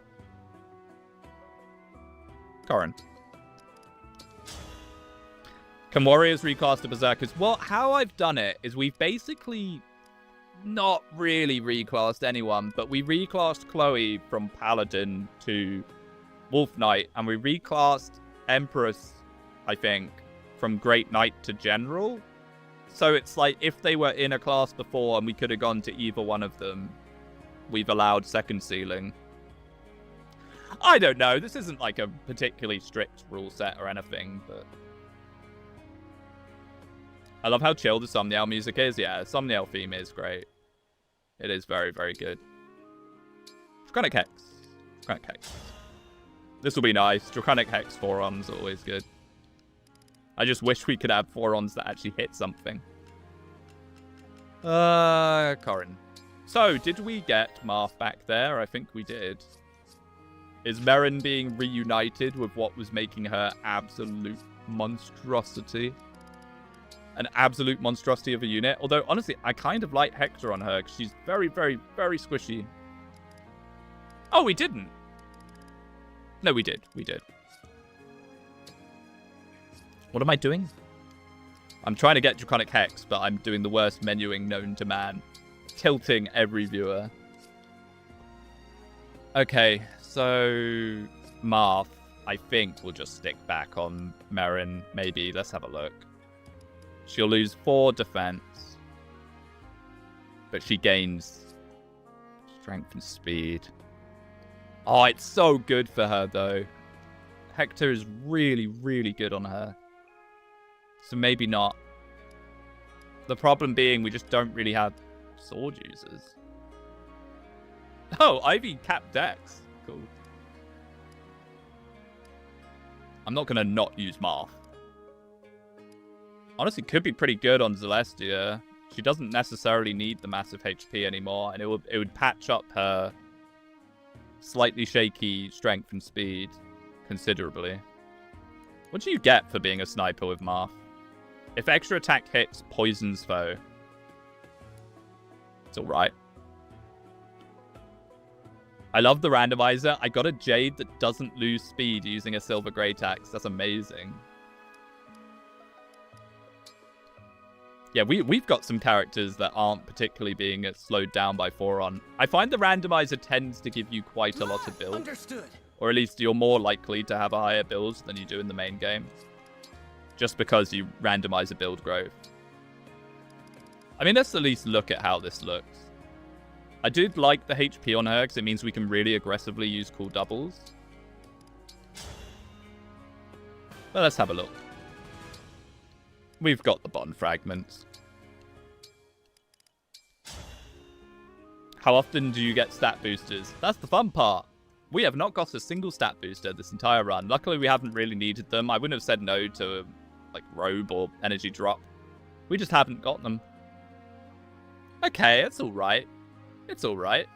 Speaker 1: Corin. Can warriors reclass the berserkers? Well, how I've done it is we've basically not really reclassed anyone, but we reclassed Chloe from Paladin to Wolf Knight, and we reclassed Empress, I think, from Great Knight to General. So it's like if they were in a class before and we could have gone to either one of them, we've allowed second sealing. I don't know. This isn't like a particularly strict rule set or anything, but... I love how chill the Somniel music is. Yeah, Somniel theme is great. It is very, very good. Draconic Hex. Draconic Hex. This will be nice. Draconic Hex 4-ons are always good. I just wish we could have 4-ons that actually hit something. Corin. So, did we get Marth back there? I think we did. Is Merrin being reunited with what was making her absolute monstrosity? An absolute monstrosity of a unit. Although, honestly, I kind of like Hector on her because she's very, very, very squishy. Oh, we didn't. No, we did. We did. What am I doing? I'm trying to get Draconic Hex, but I'm doing the worst menuing known to man. Tilting every viewer. Okay, so Marth, I think, will just stick back on Merrin. Maybe. Let's have a look. She'll lose 4 defense. But she gains strength and speed. Oh, it's so good for her, though. Hector is really, really good on her. So maybe not. The problem being we just don't really have sword users. Oh, Ivy capped Dex. Cool. I'm not going to not use Marth. Honestly, could be pretty good on Celestia. She doesn't necessarily need the massive HP anymore, and it would patch up her slightly shaky strength and speed considerably. What do you get for being a sniper with Marth? If extra attack hits, poisons foe. It's alright. I love the randomizer. I got a Jade that doesn't lose speed using a silver great axe. That's amazing. Yeah, we've got some characters that aren't particularly being slowed down by Foron. I find the randomizer tends to give you quite a lot of build.
Speaker 3: Understood.
Speaker 1: Or at least you're more likely to have a higher build than you do in the main game. Just because you randomize a build growth. I mean, let's at least look at how this looks. I did like the HP on her because it means we can really aggressively use cool doubles. But let's have a look. We've got the bond fragments. How often do you get stat boosters? That's the fun part. We have not got a single stat booster this entire run. Luckily, we haven't really needed them. I wouldn't have said no to, like, robe or energy drop. We just haven't got them. Okay, it's alright. It's alright.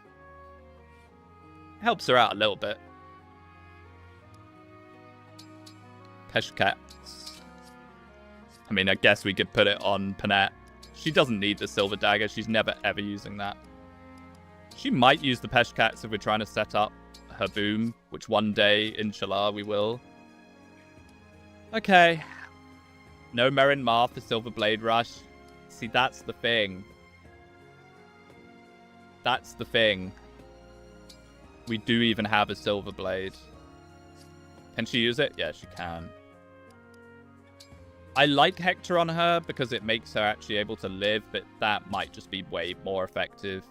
Speaker 1: Helps her out a little bit. Peshkat. I mean, I guess we could put it on Panette. She doesn't need the silver dagger. She's never, ever using that. She might use the Peshkats if we're trying to set up her boom, which one day, inshallah, we will. Okay. No Merrin Marth for Silver Blade Rush. See, that's the thing. That's the thing. We do even have a Silver Blade. Can she use it? Yeah, she can. I like Hector on her because it makes her actually able to live, but that might just be way more effective.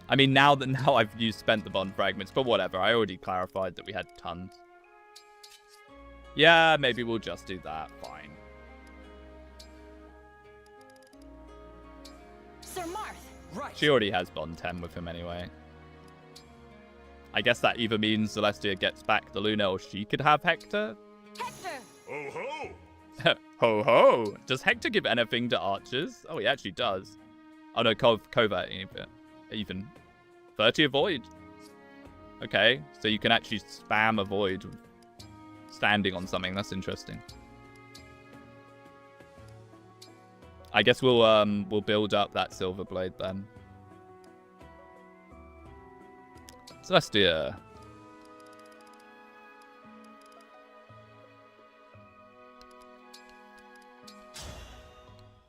Speaker 1: I mean, now I've spent the bond fragments, but whatever. I already clarified that we had tons. Yeah, maybe we'll just do that. Fine.
Speaker 2: Sir Marth.
Speaker 3: Right.
Speaker 1: She already has bond 10 with him anyway. I guess that either means Celestia gets back the Luna or she could have Hector.
Speaker 2: Hector.
Speaker 3: Ho ho.
Speaker 1: Ho ho! Does Hector give anything to archers? Oh, he actually does. Oh no, covert even. 30 avoid. Okay, so you can actually spam avoid standing on something. That's interesting. I guess we'll build up that silver blade then. Celestia.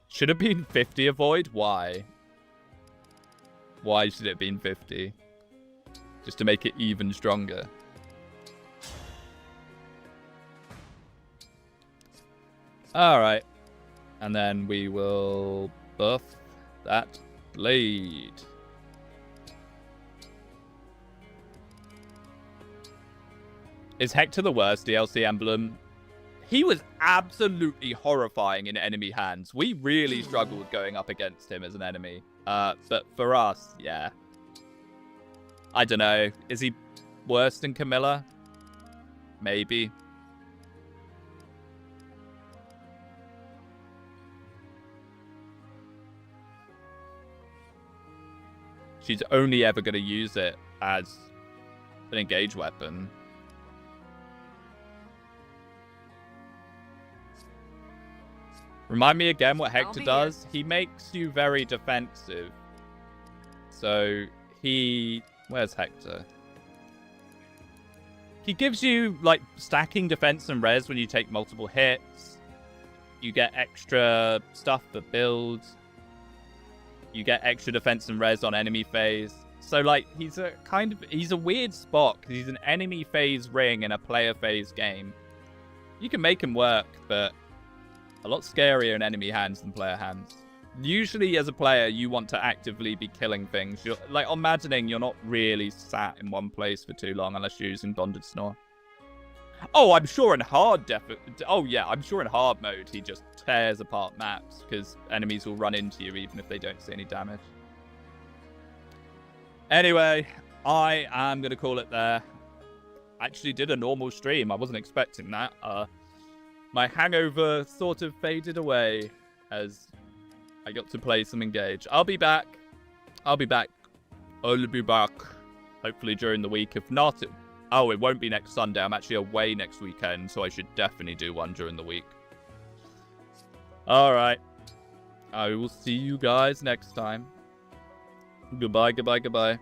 Speaker 1: Should have been 50 avoid? Why? Why should it have been 50? Just to make it even stronger. Alright. And then we will buff that blade. Is Hector the worst DLC emblem? He was absolutely horrifying in enemy hands. We really struggled going up against him as an enemy. But for us, yeah. I don't know. Is he worse than Camilla? Maybe. She's only ever going to use it as an engage weapon. Remind me again what Hector does. He makes you very defensive. So he... Where's Hector? He gives you, like, stacking defense and res when you take multiple hits. You get extra stuff for builds. You get extra defense and res on enemy phase. So, like, he's a weird spot because he's an enemy phase ring in a player phase game. You can make him work, but a lot scarier in enemy hands than player hands. Usually, as a player, you want to actively be killing things. Like, on Maddening, you're not really sat in one place for too long unless you're using Bonded Snore. Oh, I'm sure in hard I'm sure in hard mode, he just tears apart maps because enemies will run into you even if they don't see any damage. Anyway, I am going to call it there. Actually did a normal stream. I wasn't expecting that. My hangover sort of faded away as I got to play some Engage. I'll be back. I'll be back. Hopefully during the week. If not, it won't be next Sunday. I'm actually away next weekend, so I should definitely do one during the week. Alright. I will see you guys next time. Goodbye, goodbye, goodbye.